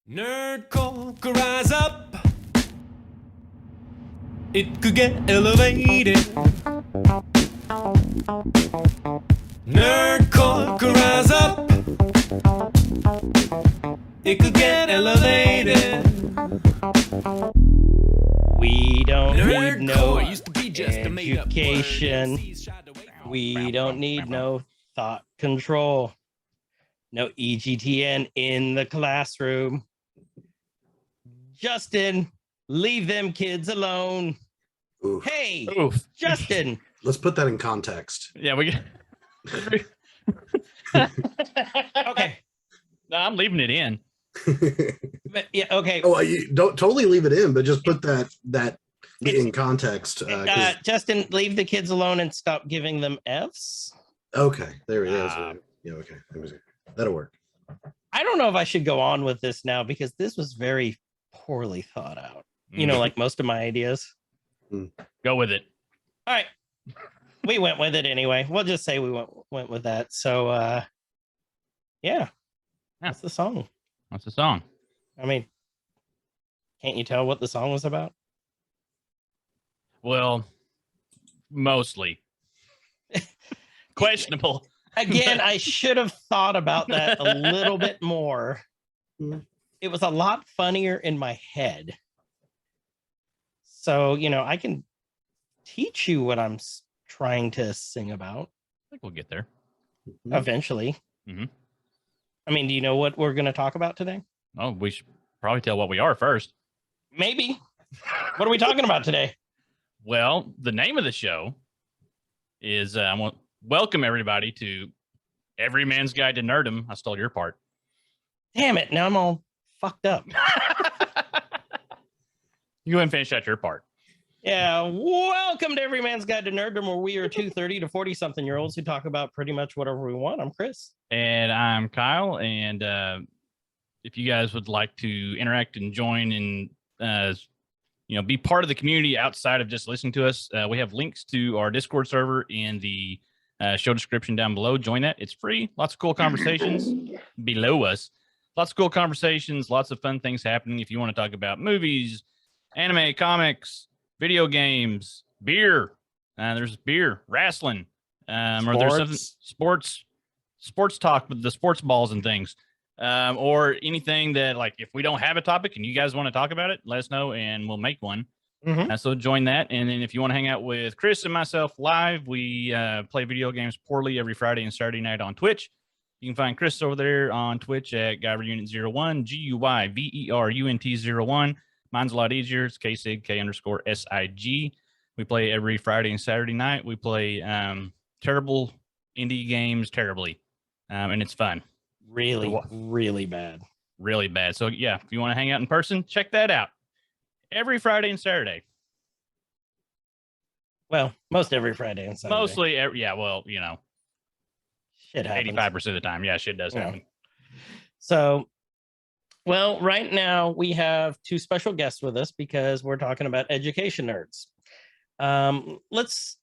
Nerd could rise up. It could get elevated. Nerd could rise up. It could get elevated. We don't Nerdcore need no used to be just a made-up word. education. MCs tried to wake up. We don't need no thought control. No EGTN in the classroom. Justin, leave them kids alone. Oof. Hey, Oof. Justin. Let's put that in context. Yeah, we. Okay. No, I'm leaving it in. But yeah, okay. Oh, you don't totally leave it in, but just put that in context. Justin, leave the kids alone and stop giving them Fs. Okay, there it is. Yeah, okay, that'll work. I don't know if I should go on with this now because this was very poorly thought out. You know, like most of my ideas. Go with it. All right. We went with it anyway. We'll just say we went with that. So yeah. That's the song. What's the song? I mean, can't you tell what the song was about? Well, mostly questionable. Again, I should have thought about that a little bit more. It was a lot funnier in my head. So, you know, I can teach you what I'm trying to sing about. I think we'll get there eventually. Mm-hmm. I mean, do you know what we're going to talk about today? Oh, we should probably tell what we are first. Maybe. What are we talking about today? Well, the name of the show is I want welcome everybody to Every Man's Guide to Nerdom. I stole your part. Damn it! Now I'm all fucked up. You go ahead and finish out your part. Yeah, welcome to Every Man's Guide to Nerdom, where we are two 30 to 40 something year olds who talk about pretty much whatever we want. I'm Chris. And I'm Kyle. And if you guys would like to interact and join and be part of the community outside of just listening to us, we have links to our Discord server in the show description down below. Join that. It's free. Lots of cool conversations below us. Lots of cool conversations. Lots of fun things happening. If you want to talk about movies, anime, comics, video games, beer. There's beer, wrestling, or there's something sports talk with the sports balls and things, or anything that, like, if we don't have a topic and you guys want to talk about it, let us know and we'll make one. So join that. And then if you want to hang out with Chris and myself live, we play video games poorly every Friday and Saturday night on Twitch. You can find Chris over there on Twitch at GuyverUnit01, GuyverUnt01. Mine's a lot easier. It's KSIG, K_SIG. We play every Friday and Saturday night. We play terrible indie games terribly, and it's fun. Really, really bad. Really bad. So, yeah, if you want to hang out in person, check that out. Every Friday and Saturday. Well, most every Friday and Saturday. Mostly, yeah, well, you know. Shit happens. 85% of the time. Yeah, shit does happen. So, well, right now we have two special guests with us because we're talking about education nerds. Let's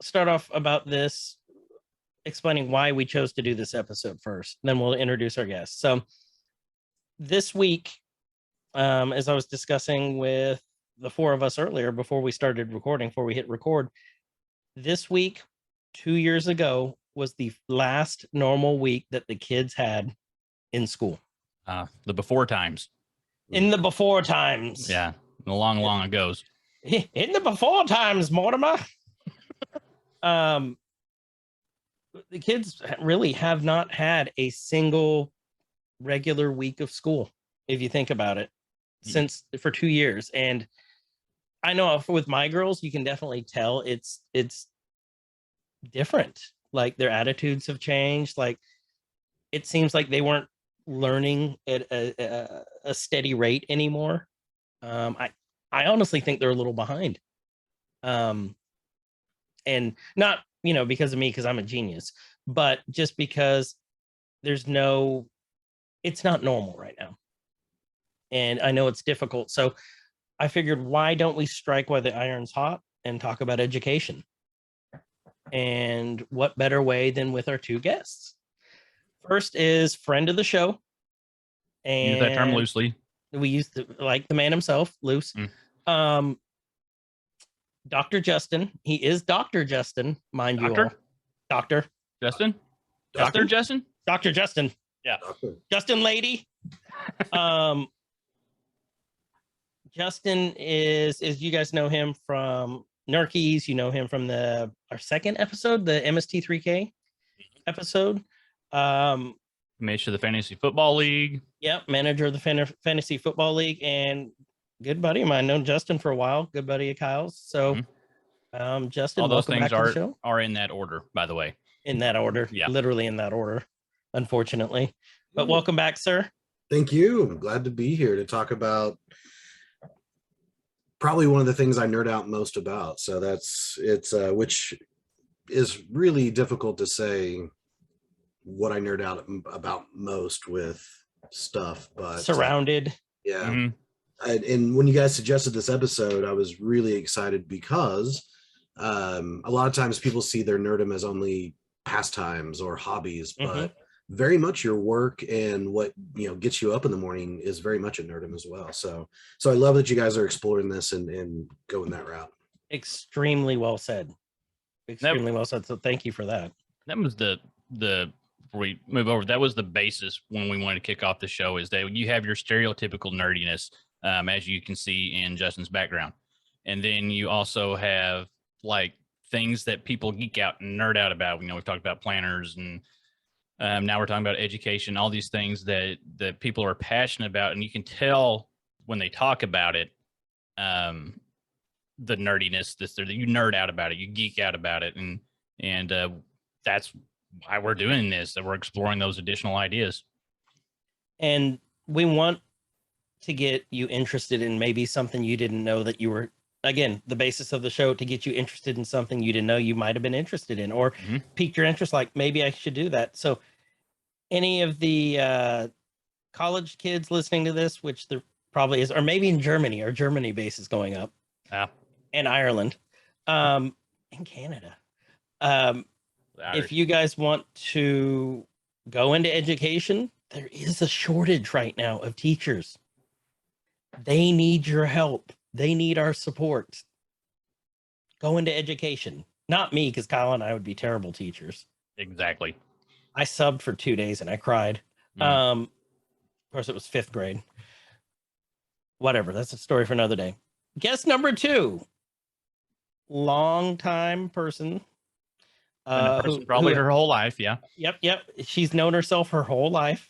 start off about this, explaining why we chose to do this episode first. Then we'll introduce our guests. So this week, as I was discussing with the four of us earlier before we started recording, before we hit record, this week, 2 years ago, was the last normal week that the kids had in school. The before times. In the before times. Yeah, the long ago's. In the before times, Mortimer. The kids really have not had a single regular week of school, if you think about it, since for 2 years. And I know with my girls, you can definitely tell it's different. Like, their attitudes have changed. Like, it seems like they weren't learning at a steady rate anymore. I honestly think they're a little behind. And not, because of me, because I'm a genius, but just because it's not normal right now. And I know it's difficult. So I figured, why don't we strike while the iron's hot and talk about education? And what better way than with our two guests? First is friend of the show. Use that term loosely. we used to like the man himself, Luce. Dr. Justin. He is Dr. Justin, mind you all. Doctor Justin? Doctor? Dr. Justin? Dr. Justin. Yeah. Doctor. Justin lady. Justin is you guys know him from Nerkies, you know him from our second episode, the MST3K episode. Manager of the Fantasy Football League. Yep, manager of the Fantasy Football League, and good buddy of mine. Known Justin for a while, good buddy of Kyle's. So Justin, all those welcome things back to the show. are in that order, by the way. In that order. Yeah. Literally in that order, unfortunately. But welcome back, sir. Thank you. I'm glad to be here to talk about probably one of the things I nerd out most about. So which is really difficult to say what I nerd out about most with stuff, but surrounded. Yeah. Mm-hmm. And when you guys suggested this episode, I was really excited because a lot of times people see their nerdom as only pastimes or hobbies, but very much your work and what gets you up in the morning is very much a nerdum as well. So I love that you guys are exploring this and going that route. Extremely well said. Extremely well said. So thank you for that. That was the before we move over, that was the basis when we wanted to kick off the show, is that you have your stereotypical nerdiness, as you can see in Justin's background. And then you also have like things that people geek out and nerd out about. We've talked about planners, and now we're talking about education, all these things that people are passionate about. And you can tell when they talk about it, the nerdiness, you nerd out about it, you geek out about it. And that's why we're doing this, that we're exploring those additional ideas. And we want to get you interested in maybe something you didn't know that you were, again, the basis of the show, to get you interested in something you didn't know you might have been interested in, or piqued your interest, like maybe I should do that. So any of the college kids listening to this, which there probably is, or maybe in Germany, our Germany base is going up, and Ireland, and Canada. If you guys want to go into education, there is a shortage right now of teachers. They need your help. They need our support. Go into education. Not me, because Kyle and I would be terrible teachers. Exactly. I subbed for 2 days and I cried. Of course, it was 5th grade. Whatever. That's a story for another day. Guest number 2. Long-time person. Probably her whole life. Yeah. Yep. She's known herself her whole life.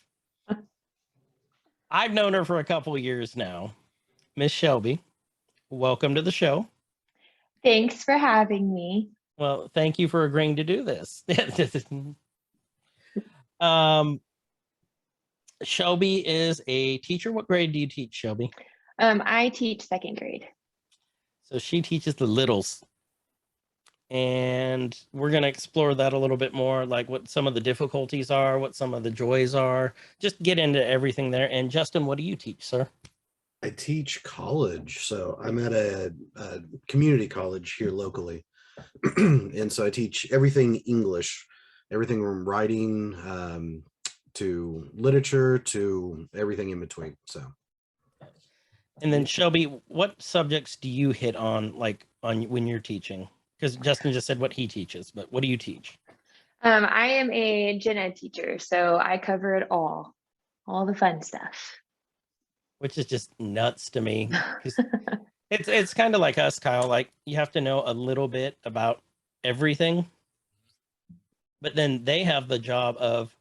I've known her for a couple of years now. Miss Shelby, welcome to the show. Thanks for having me. Well, thank you for agreeing to do this. Shelby is a teacher. What grade do you teach, Shelby? I teach 2nd grade. So she teaches the littles. And we're going to explore that a little bit more, like what some of the difficulties are, what some of the joys are. Just get into everything there. And Justin, what do you teach, sir? I teach college. So I'm at a community college here locally. And so I teach everything English, everything from writing to literature to everything in between. So. And then Shelby, what subjects do you hit on, like when you're teaching? Because Justin just said what he teaches, but what do you teach? I am a gen ed teacher, so I cover it all the fun stuff. Which is just nuts to me. It's kind of like us, Kyle. Like you have to know a little bit about everything, but then they have the job of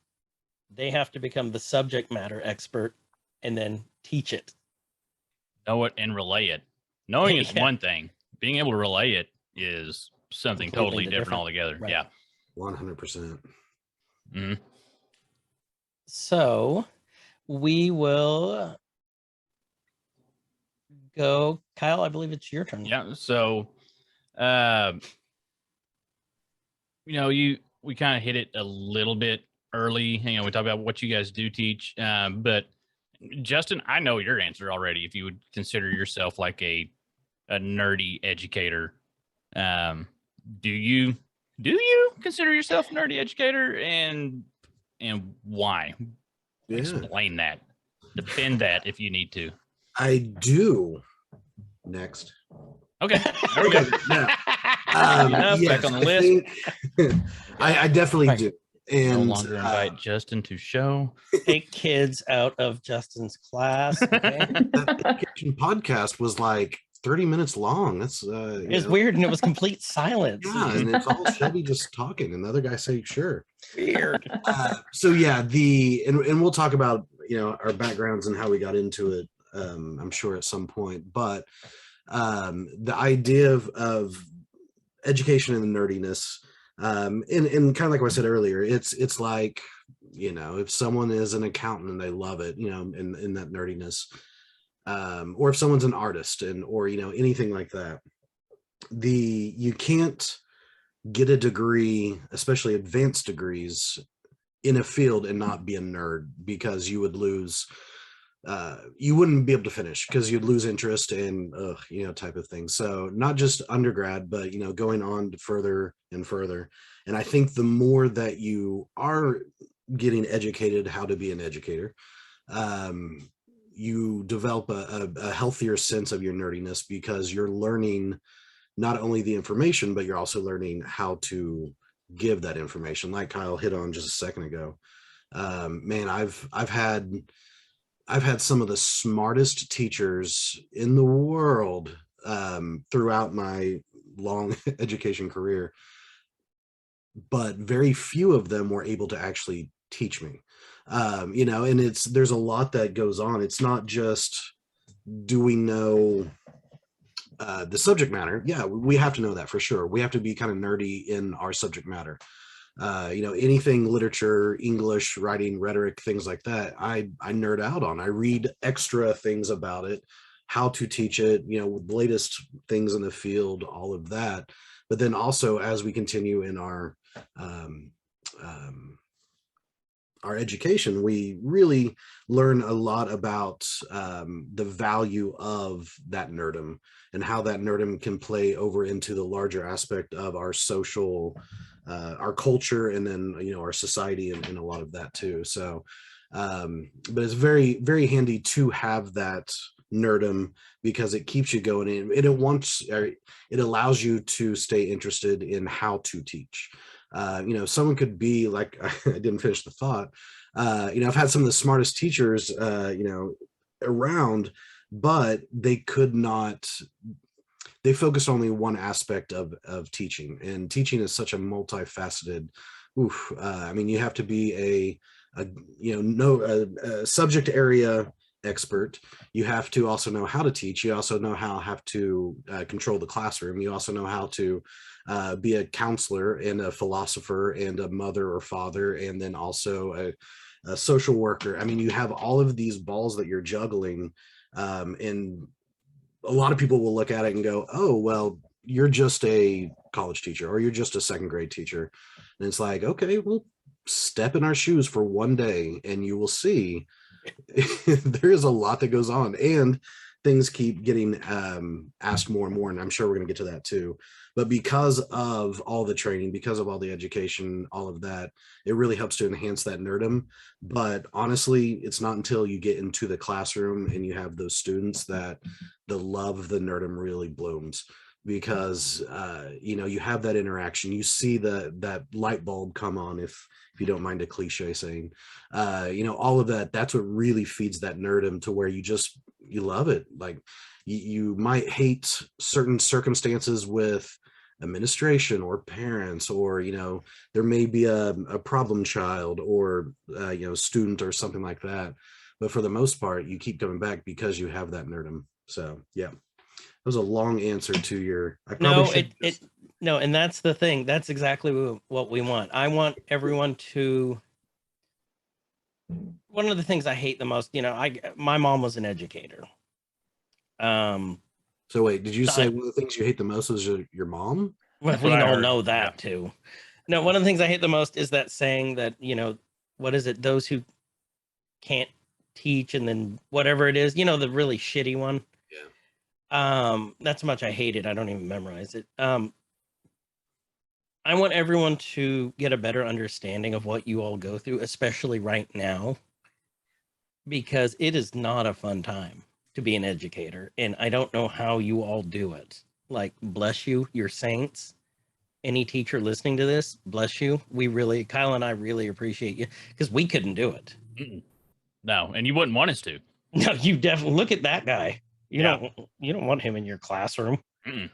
they have to become the subject matter expert and then teach it. Know it and relay it. Knowing is one thing. Being able to relay it is something totally different altogether. Right. Yeah. 100%. So we will go. Kyle, I believe it's your turn. Yeah. So, we kind of hit it a little bit early. We talked about what you guys do teach. But Justin, I know your answer already. If you would consider yourself like a nerdy educator, do you consider yourself a nerdy educator, and why? Yeah. Explain that. Defend that if you need to. I do. Next. Okay. There we go. Okay. Now, Enough, back on the I list. think I definitely Right. do. No And longer invite Justin to show. Take kids out of Justin's class. Okay. that education podcast was like 30 minutes long. That's It's weird, and it was complete silence. yeah, and it's all Shelby just talking, and the other guy saying sure. Weird. So yeah, and we'll talk about our backgrounds and how we got into it. I'm sure at some point, but the idea of education and nerdiness, and kind of like what I said earlier, it's like if someone is an accountant and they love it, in that nerdiness, or if someone's an artist or anything like that, you can't get a degree, especially advanced degrees, in a field and not be a nerd, because you would lose you wouldn't be able to finish because you'd lose interest and type of thing. So not just undergrad, but going on to further and further. And I think the more that you are getting educated how to be an educator, you develop a healthier sense of your nerdiness, because you're learning not only the information, but you're also learning how to give that information, like Kyle hit on just a second ago. Man, I've had some of the smartest teachers in the world throughout my long education career, but very few of them were able to actually teach me. And there's a lot that goes on. It's not just, do we know the subject matter? Yeah, we have to know that for sure. We have to be kind of nerdy in our subject matter. Anything literature, English, writing, rhetoric, things like that, I nerd out on. I read extra things about it, how to teach it, the latest things in the field, all of that. But then also, as we continue in our education, we really learn a lot about the value of that nerdum, and how that nerdum can play over into the larger aspect of our social, our culture, and then our society, and a lot of that too. So but it's very, very handy to have that nerdum, because it keeps you going, and it allows you to stay interested in how to teach. Someone could be like, I didn't finish the thought. I've had some of the smartest teachers, around, but they focused only one aspect of teaching, and teaching is such a multifaceted. You have to be a subject area expert. You have to also know how to teach. You also have to control the classroom. You also know how to be a counselor and a philosopher and a mother or father, and then also a social worker. You have all of these balls that you're juggling, and a lot of people will look at it and go, oh, well, you're just a college teacher, or you're just a second grade teacher. And it's like, okay, well, step in our shoes for one day and you will see there is a lot that goes on, and things keep getting asked more and more. And I'm sure we're going to get to that too. But because of all the training, because of all the education, all of that, it really helps to enhance that nerdum. But honestly, it's not until you get into the classroom and you have those students that the love of the nerdum really blooms, because you have that interaction. You see that light bulb come on, if you don't mind a cliche saying, all of that. That's what really feeds that nerdum, to where you love it. Like you might hate certain circumstances with administration or parents, or there may be a problem child or student or something like that, but for the most part you keep coming back because you have that nerdum. So yeah, that was a long answer to your. No, and that's the thing. That's exactly what we want. I want everyone to. One of the things I hate the most, my mom was an educator. So wait, did you say one of the things you hate the most is your mom? Well, we all know that too. No, one of the things I hate the most is that saying that, what is it? Those who can't teach, and then whatever it is, the really shitty one. Yeah. That's how much I hate it. I don't even memorize it. I want everyone to get a better understanding of what you all go through, especially right now, because it is not a fun time. to be an educator, and I don't know how you all do it. Like, bless you, you're saints. Any teacher listening to this, bless you. Kyle and I really appreciate you, because we couldn't do it. Mm-mm. No, and you wouldn't want us to. No, you definitely look at that guy. You Yeah. don't want him in your classroom. Mm-mm.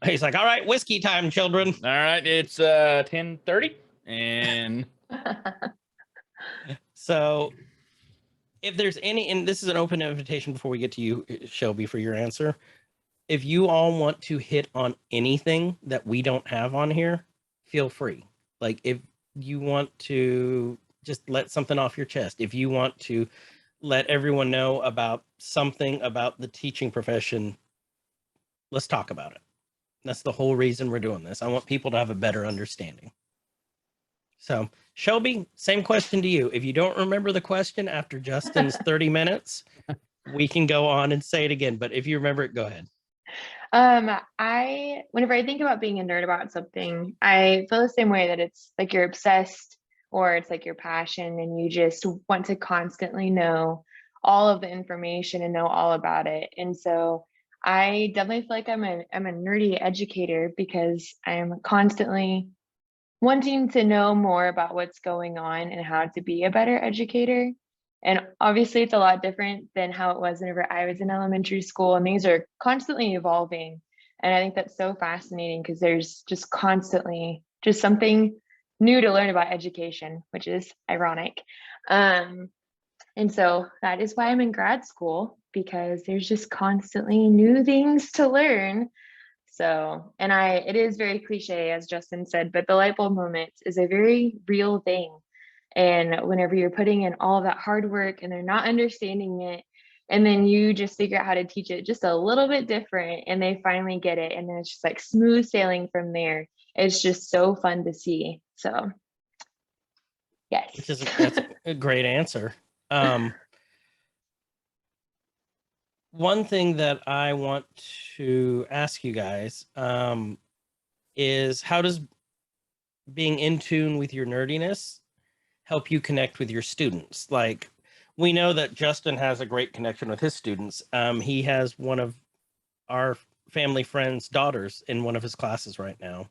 He's like, all right, whiskey time, children. All right, it's 10:30, and So if there's any, and this is an open invitation before we get to you, Shelby, for your answer. If you all want to hit on anything that we don't have on here, feel free. Like, if you want to just let something off your chest, if you want to let everyone know about something about the teaching profession, let's talk about it. That's the whole reason we're doing this. I want people to have a better understanding. So, Shelby, same question to you. If you don't remember the question after Justin's 30 minutes, we can go on and say it again. But if you remember it, go ahead. Whenever I think about being a nerd about something, I feel the same way, that it's like you're obsessed, or it's like your passion, and you just want to constantly know all of the information and know all about it. And so I definitely feel like I'm a nerdy educator, because I'm constantly wanting to know more about what's going on and how to be a better educator. And obviously it's a lot different than how it was whenever I was in elementary school, and things are constantly evolving. And I think that's so fascinating, because there's just constantly just something new to learn about education, which is ironic. And so that is why I'm in grad school, because there's just constantly new things to learn. So, and it is very cliche, as Justin said, but the light bulb moment is a very real thing. And whenever you're putting in all that hard work and they're not understanding it, and then you just figure out how to teach it just a little bit different, and they finally get it, and then it's just like smooth sailing from there. It's just so fun to see. So, yes. That's a great answer. One thing that I want to ask you guys is, how does being in tune with your nerdiness help you connect with your students? Like, we know that Justin has a great connection with his students. He has one of our family friend's daughters in one of his classes right now.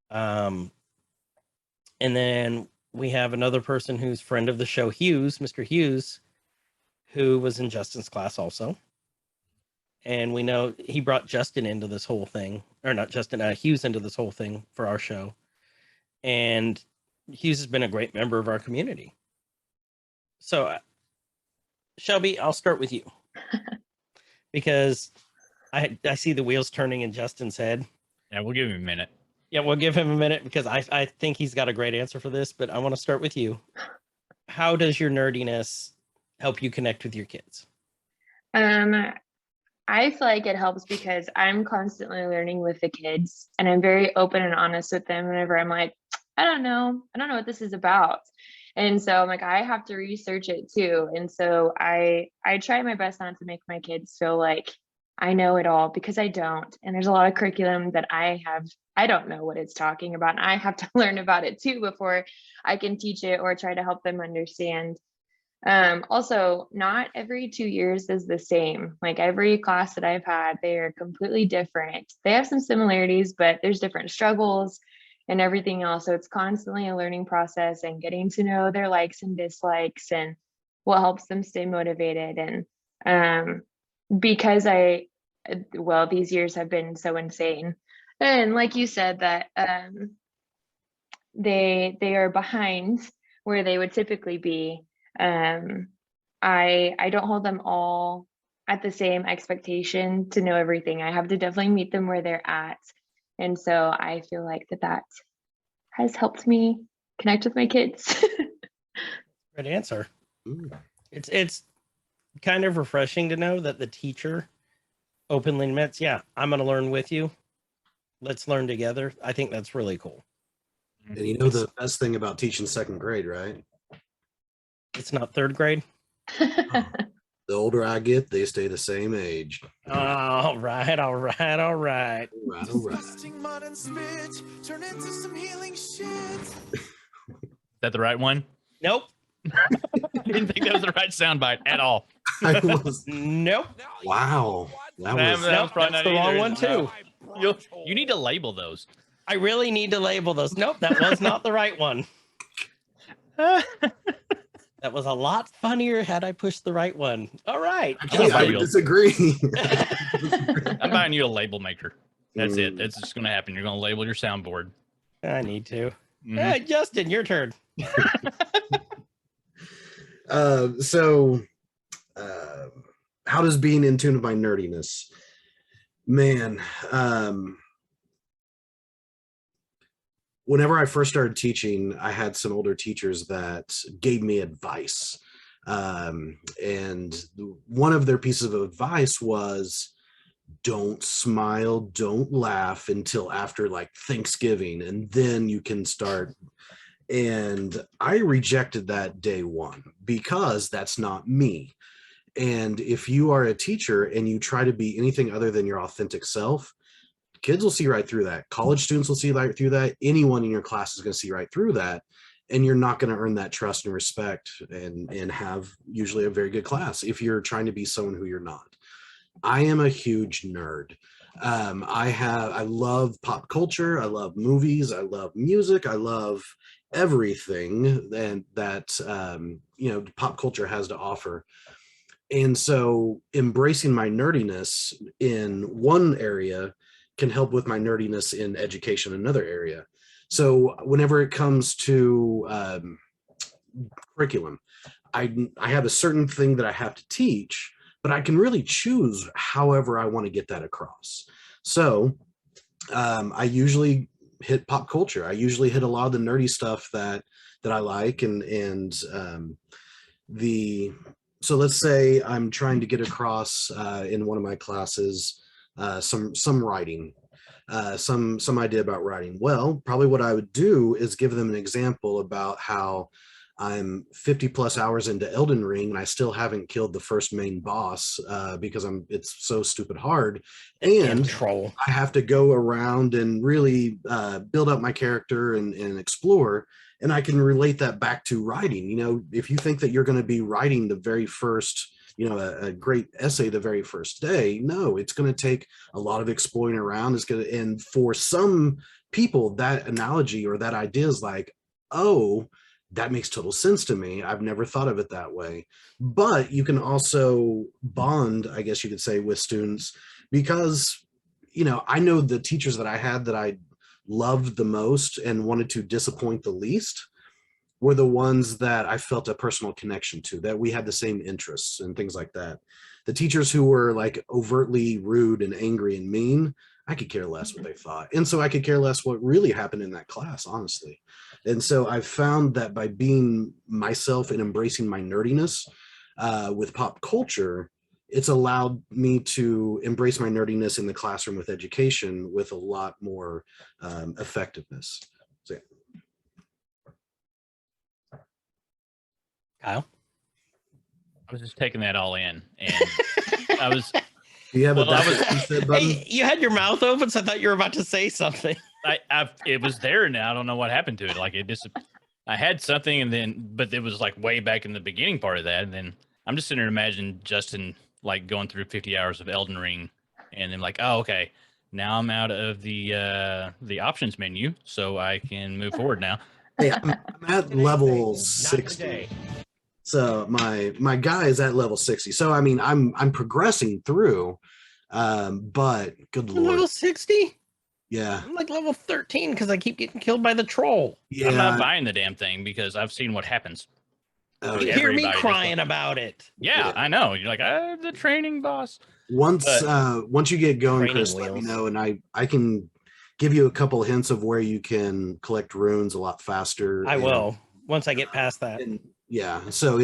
And then we have another person who's friend of the show, Hughes, Mr. Hughes, who was in Justin's class also. And we know he brought Justin into this whole thing, or not Justin, Hughes into this whole thing for our show. And Hughes has been a great member of our community. So, Shelby, I'll start with you, because I see the wheels turning in Justin's head. yeah, we'll give him a minute. Yeah, we'll give him a minute, because I think he's got a great answer for this, but I want to start with you. How does your nerdiness help you connect with your kids? I feel like it helps because I'm constantly learning with the kids, and I'm very open and honest with them whenever I'm like, I don't know what this is about. And so I'm like, I have to research it too. And so I try my best not to make my kids feel like I know it all, because I don't. And there's a lot of curriculum that I don't know what it's talking about. And I have to learn about it too before I can teach it or try to help them understand. Also, not every 2 years is the same. Like, every class that I've had, they are completely different. They have some similarities, but there's different struggles and everything else. So it's constantly a learning process, and getting to know their likes and dislikes and what helps them stay motivated. And because these years have been so insane. And like you said, that they are behind where they would typically be. I don't hold them all at the same expectation to know everything. I have to definitely meet them where they're at. And so I feel like that has helped me connect with my kids. Great answer. Ooh. It's kind of refreshing to know that the teacher openly admits, yeah, I'm going to learn with you. Let's learn together. I think that's really cool. And you know the best thing about teaching second grade, right? It's not third grade. The older I get, they stay the same age. All right. All right, all right. Twisting modern speech, turn into some healing shit. Is that the right one? Nope. I didn't think that was the right soundbite at all. I was. Nope. Wow. That That was. was Nope, probably that's not the wrong either. one too. You need to label those. I really need to label those. Nope, that was not the right one. That was a lot funnier had I pushed the right one. All right. Actually, buy I you a- disagree. I'm buying you a label maker. That's it. Mm. That's just going to happen. You're going to label your soundboard. I need to. Mhm. Hey, Justin, your turn. So, how does being in tune with my nerdiness? Man, whenever I first started teaching, I had some older teachers that gave me advice. And one of their pieces of advice was, don't smile, don't laugh until after like Thanksgiving, and then you can start. And I rejected that day one because that's not me. And if you are a teacher and you try to be anything other than your authentic self, kids will see right through that. College students will see right through that. Anyone in your class is going to see right through that. And you're not going to earn that trust and respect and have usually a very good class if you're trying to be someone who you're not. I am a huge nerd. I love pop culture. I love movies. I love music. I love everything that pop culture has to offer. And so embracing my nerdiness in one area can help with my nerdiness in education in another area. So whenever it comes to curriculum, I have a certain thing that I have to teach, but I can really choose however I want to get that across. So I usually hit pop culture. I usually hit a lot of the nerdy stuff that I like, so let's say I'm trying to get across in one of my classes some writing, some idea about writing. Well, probably what I would do is give them an example about how I'm 50 plus hours into Elden Ring and I still haven't killed the first main boss because it's so stupid hard. And troll. I have to go around and really build up my character and explore. And I can relate that back to writing. You know, if you think that you're going to be writing the very first, a great essay the very first day, no, it's going to take a lot of exploring around. And for some people, that analogy or that idea is like, oh, that makes total sense to me. I've never thought of it that way. But you can also bond, I guess you could say, with students because, I know the teachers that I had that I loved the most and wanted to disappoint the least were the ones that I felt a personal connection to, that we had the same interests and things like that. The teachers who were like overtly rude and angry and mean, I could care less what they thought. And so I could care less what really happened in that class, honestly. And so I've found that by being myself and embracing my nerdiness with pop culture, it's allowed me to embrace my nerdiness in the classroom with education with a lot more effectiveness. So, yeah. Kyle? I was just taking that all in, and I was. Do you have Well, a I was- reset button? Hey, you had your mouth open, so I thought you were about to say something. It was there now. I don't know what happened to it. Like I had something, but it was like way back in the beginning part of that, and then I'm just sitting there imagining Justin like going through 50 hours of Elden Ring, and then like, oh, okay, now I'm out of the options menu, so I can move forward now. Hey, I'm at level Not 60. today. So my guy is at level 60. So I mean, I'm progressing through, but good You're level lord, 60? yeah, I'm like level 13 because I keep getting killed by the troll. yeah. I'm not buying the damn thing because I've seen what happens. Oh, You yeah. hear me Everybody crying about it. Yeah, Yeah. I know. You're like, the training boss. Once once you get going, Training Chris, let me wheels. know, and I can give you a couple hints of where you can collect runes a lot faster. I will once I get past that. And yeah, so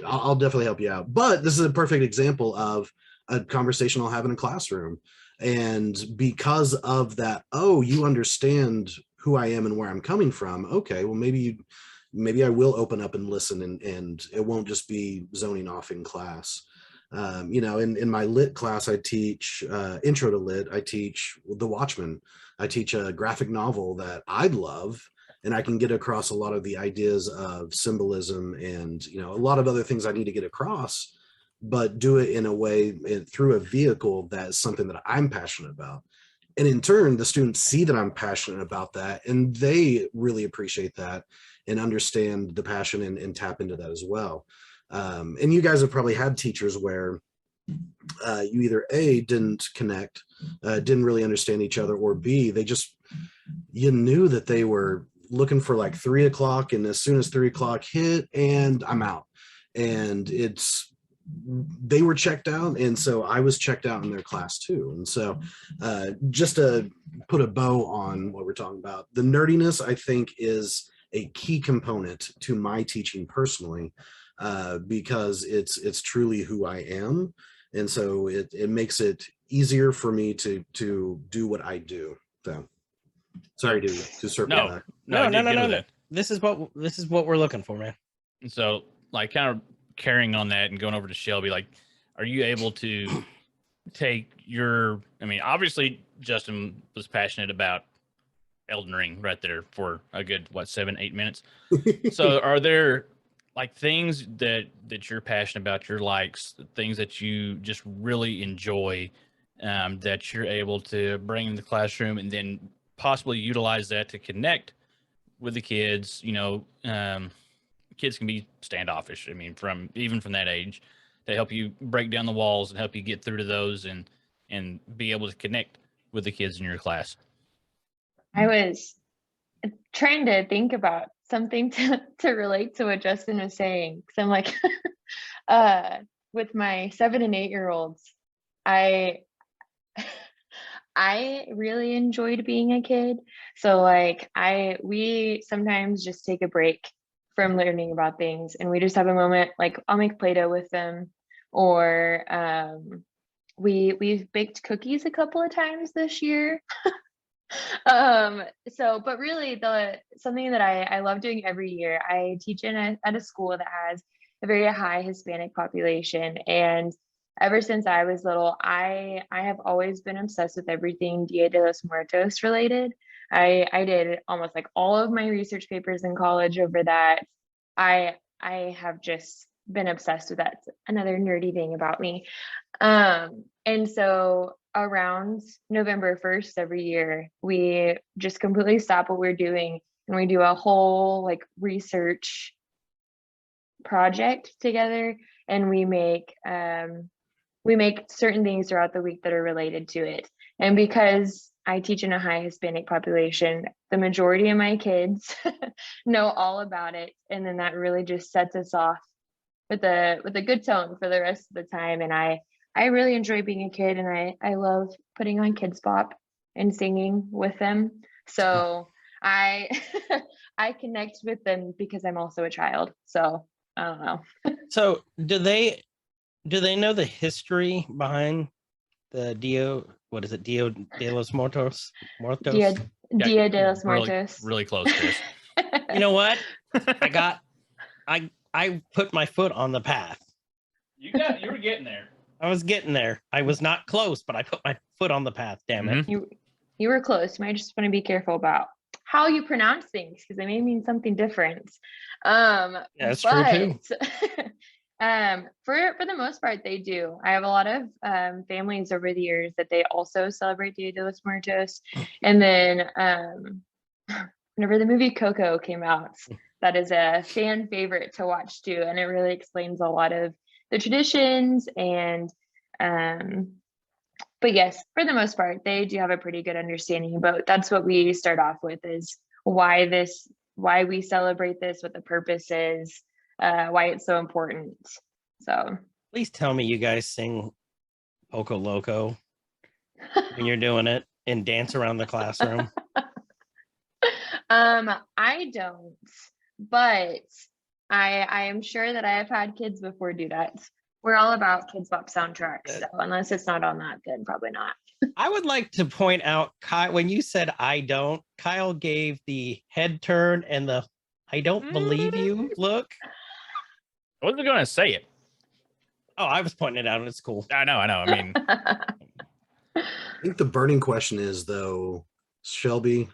I'll definitely help you out. But this is a perfect example of a conversation I'll have in a classroom. And because of that, oh, you understand who I am and where I'm coming from. Okay, well, maybe I will open up and listen, and it won't just be zoning off in class. In my lit class, I teach intro to lit. I teach The Watchmen. I teach a graphic novel that I love, and I can get across a lot of the ideas of symbolism and a lot of other things I need to get across but do it in a way through a vehicle that's something that I'm passionate about. And in turn, the students see that I'm passionate about that, and they really appreciate that and understand the passion and tap into that as well. And you guys have probably had teachers where you either A, didn't connect, didn't really understand each other, or B, you knew that they were looking for like 3 o'clock, and as soon as 3 o'clock hit, and I'm out. And they were checked out, and so I was checked out in their class too. And so just to put a bow on what we're talking about, the nerdiness, I think, is a key component to my teaching personally, because it's truly who I am. And so it makes it easier for me to do what I do. So sorry to circle back. No. This is what we're looking for, man. And so, like, kind of carrying on that and going over to Shelby, like, are you able to take your, I mean, obviously Justin was passionate about Elden Ring right there for a good, 7-8 minutes. So are there like things that you're passionate about, your likes, things that you just really enjoy, that you're able to bring in the classroom and then possibly utilize that to connect with the kids? You know, kids can be standoffish. I mean, even from that age, they help you break down the walls and help you get through to those and be able to connect with the kids in your class. I was trying to think about something to relate to what Justin was saying. Cause I'm like, with my 7 and 8-year-olds, I really enjoyed being a kid. So like we sometimes just take a break from learning about things, and we just have a moment, like I'll make Play-Doh with them, or we've baked cookies a couple of times this year. But really something that I love doing every year, I teach at a school that has a very high Hispanic population. And ever since I was little, I have always been obsessed with everything Dia de los Muertos related. I did almost like all of my research papers in college over that. I have just been obsessed with that. It's another nerdy thing about me. And so around November 1st every year, we just completely stop what we're doing and we do a whole like research project together, and we make certain things throughout the week that are related to it. And because I teach in a high Hispanic population, the majority of my kids know all about it, and then that really just sets us off with a good tone for the rest of the time. And I really enjoy being a kid, and I love putting on Kids Bop and singing with them. So I connect with them because I'm also a child. So I don't know. So do they know the history behind the Dia de los Muertos? Dia de los Muertos. Really close, Chris. You know what? I put my foot on the path. You were getting there. I was getting there. I was not close, but I put my foot on the path. Damn it! You were close. You might just want to be careful about how you pronounce things, because they may mean something different. Yeah, that's true too. For the most part, they do. I have a lot of families over the years that they also celebrate Dia de los Muertos. And then whenever the movie Coco came out, that is a fan favorite to watch too, and it really explains a lot of the traditions. And but yes, for the most part, they do have a pretty good understanding. But that's what we start off with, is why we celebrate this, what the purpose is, why it's so important. So please tell me you guys sing Poco Loco when you're doing it and dance around the classroom. I don't, but I am sure that I have had kids before do that. We're all about Kids Bop soundtracks, so unless it's not on that, then probably not. I would like to point out, Kyle, when you said I don't, Kyle gave the head turn and the I don't believe you look. I wasn't going to say it. Oh, I was pointing it out, and it's cool. I know. I mean, I think the burning question is, though, Shelby,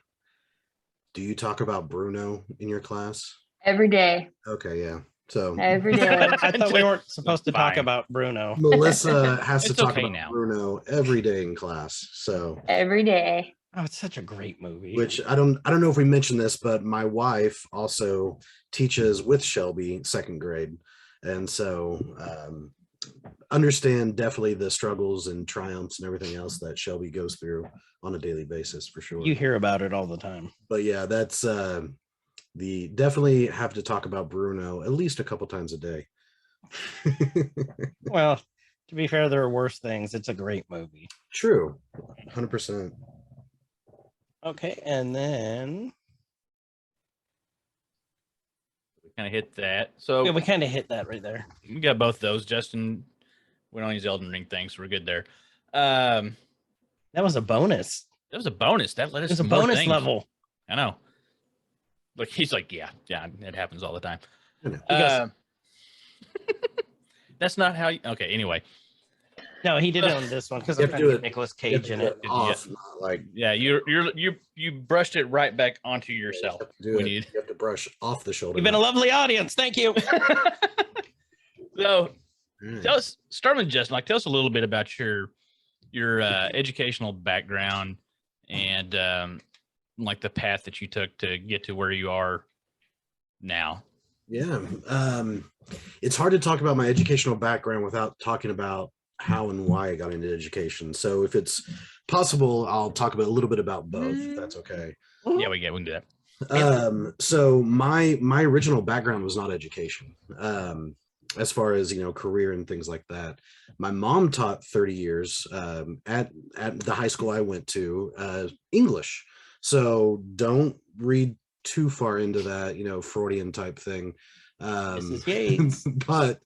do you talk about Bruno in your class? Every day. Okay, yeah. So Every day. I thought we weren't supposed to talk Fine. about Bruno. Melissa has to It's talk okay about now. Bruno every day in class. So Every day. Oh, it's such a great movie. which I don't know if we mentioned this, but my wife also teaches with Shelby second grade. And so understand definitely the struggles and triumphs and everything else that Shelby goes through on a daily basis for sure. You hear about it all the time. But yeah, that's the definitely have to talk about Bruno at least a couple times a day. Well, to be fair, there are worse things. It's a great movie. True, 100%. Okay, and then We kind of hit that. So yeah, we kind of hit that right there. we got both those. Justin, we don't use Elden Ring things, so we're good there. That That was a bonus. was a bonus. That led us It's a to more bonus things. level. I know. Like he's like, yeah, it happens all the time. I know. goes- That's not how. Okay, anyway, No, he did it on this one because You I'm have trying to to do get it- Nicolas You have Cage to in do it. it off, not like yeah, you brushed it right back onto yourself. do when it. you- You have to brush off the shoulder. You've been a lovely audience. Thank you. So Alright. tell us, start with Justin. Like, tell us a little bit about your educational background and like the path that you took to get to where you are now. Yeah. It's hard to talk about my educational background without talking about how and why I got into education. So if it's possible, I'll talk about a little bit about both, if that's okay. Yeah, we can do that. So my original background was not education. As far as, career and things like that. My mom taught 30 years at the high school I went to, English. So don't read too far into that, Freudian type thing. Mrs. Yates. But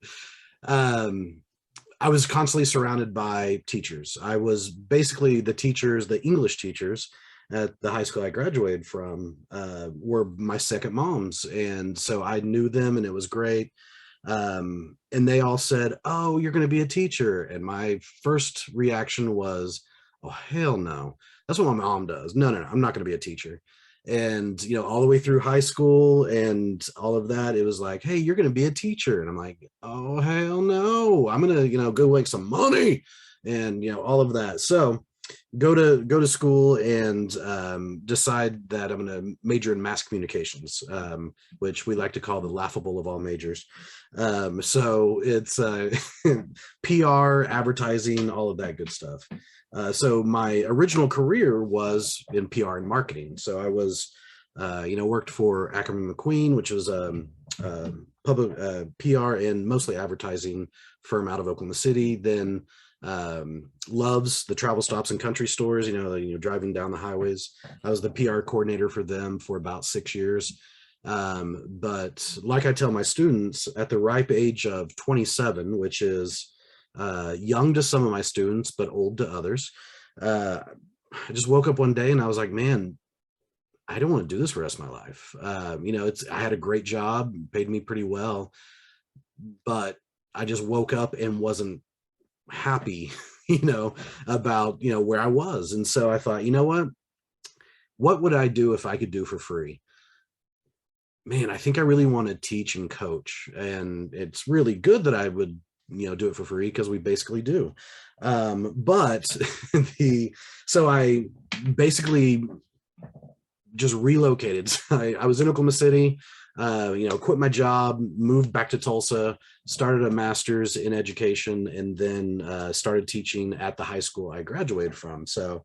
I was constantly surrounded by teachers. I was basically the English teachers at the high school I graduated from were my second moms. And so I knew them and it was great. And they all said, "Oh, you're going to be a teacher." And my first reaction was, "Oh, hell no. That's what my mom does. No, I'm not going to be a teacher." And, all the way through high school and all of that, it was like, "Hey, you're going to be a teacher." And I'm like, "Oh, hell no. I'm going to, go make some money," and, all of that. So go to school and decide that I'm going to major in mass communications, which we like to call the laughable of all majors. So it's PR, advertising, all of that good stuff. So my original career was in PR and marketing. So I was, worked for Ackerman McQueen, which was public PR and mostly advertising firm out of Oklahoma City. Then Loves, the travel stops and country stores, driving down the highways. I was the PR coordinator for them for about 6 years. But like I tell my students, at the ripe age of 27, which is young to some of my students, but old to others, I just woke up one day and I was like, man, I don't want to do this for the rest of my life. I had a great job, paid me pretty well, but I just woke up and wasn't happy, about, where I was. And so I thought, what would I do if I could do for free? Man, I think I really want to teach and coach. And it's really good that I would, do it for free because we basically do. But so I basically just relocated. I was in Oklahoma City, quit my job, moved back to Tulsa, started a master's in education, and then started teaching at the high school I graduated from. So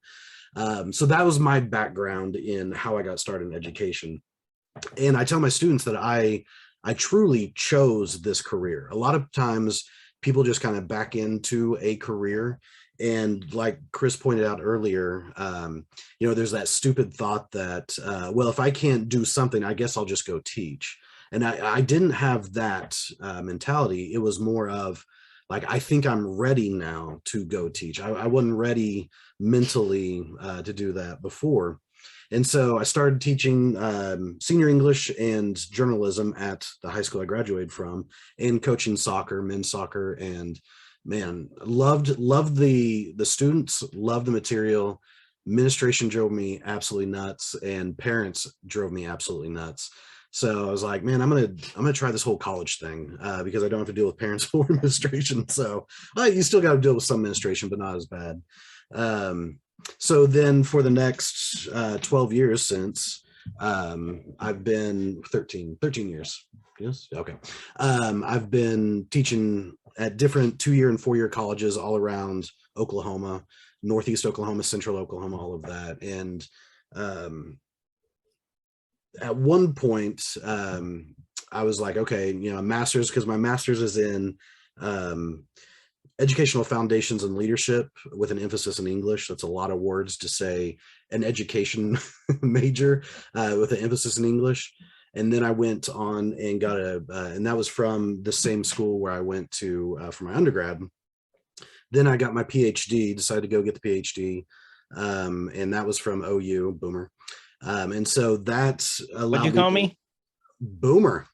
that was my background in how I got started in education. And I tell my students that I truly chose this career. A lot of times people just kind of back into a career. And like Chris pointed out earlier, there's that stupid thought that, well, if I can't do something, I guess I'll just go teach. And I didn't have that mentality. It was more of like, I think I'm ready now to go teach. I wasn't ready mentally to do that before. And so I started teaching senior English and journalism at the high school I graduated from, and coaching soccer, men's soccer, and man, loved the students, loved the material. Administration drove me absolutely nuts, and parents drove me absolutely nuts. So I was like, man, I'm gonna try this whole college thing because I don't have to deal with parents or administration. So you still got to deal with some administration, but not as bad. So then for the next 12 years since, I've been 13 years. Yes. Okay. I've been teaching at different 2-year and 4-year colleges all around Oklahoma, Northeast Oklahoma, Central Oklahoma, all of that. And at one point, I was like, okay, a master's, because my master's is in educational foundations and leadership with an emphasis in English. That's a lot of words to say, an education major with an emphasis in English. And then I went on and got and that was from the same school where I went to for my undergrad. Then I got my PhD, decided to go get the PhD. And that was from OU, Boomer. And so that's allowed. What'd you call me? Boomer.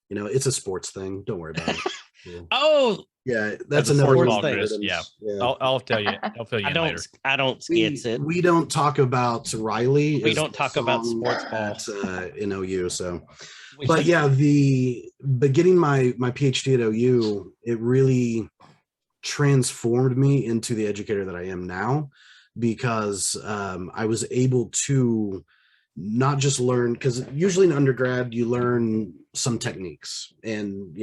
It's a sports thing. Don't worry about it. Yeah. Oh, yeah, that's another another thing. thing. Yeah. I'll tell you. I'll fill you in later. I don't skits it. We don't talk about Riley. We don't talk about sports ball in OU. So, but yeah, but getting my PhD at OU, it really transformed me into the educator that I am now, because I was able to not just learn, because usually in undergrad you learn some techniques and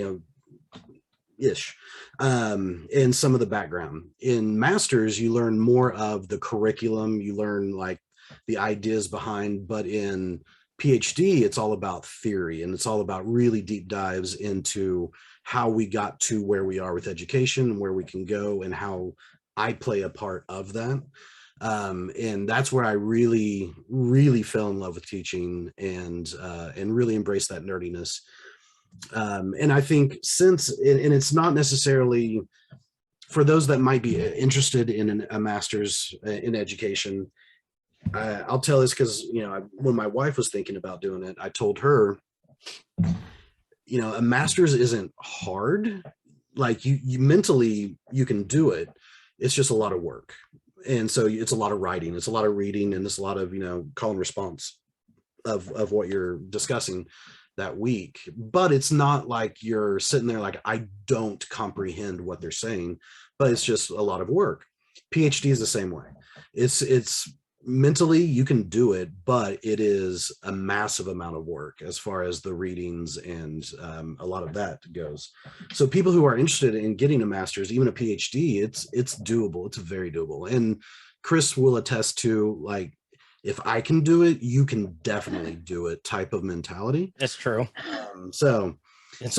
and some of the background. In masters you learn more of the curriculum, you learn like the ideas behind, but in PhD it's all about theory, and it's all about really deep dives into how we got to where we are with education and where we can go, and how I play a part of that. And that's where I really, really fell in love with teaching and really embraced that nerdiness. And I think and it's not necessarily for those that might be interested in a master's in education. I'll tell this because, when my wife was thinking about doing it, I told her, a master's isn't hard. Like you mentally, you can do it. It's just a lot of work. And so it's a lot of writing, it's a lot of reading, and it's a lot of, call and response of what you're discussing that week. But it's not like you're sitting there like, I don't comprehend what they're saying, but it's just a lot of work. PhD is the same way. It's mentally you can do it, but it is a massive amount of work as far as the readings and a lot of that goes. So people who are interested in getting a master's, even a PhD, it's doable. It's very doable. And Chris will attest to, like, if I can do it, you can definitely do it type of mentality. That's true. So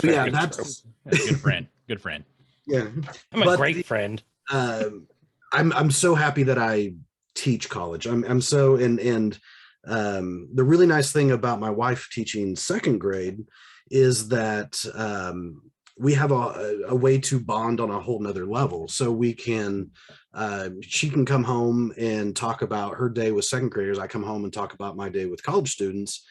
yeah, that's good friend. Good friend. Yeah, I'm a great friend. I'm so happy that I teach college. I'm so and the really nice thing about my wife teaching second grade is that we have a way to bond on a whole nother level. So we can she can come home and talk about her day with second graders. I come home and talk about my day with college students.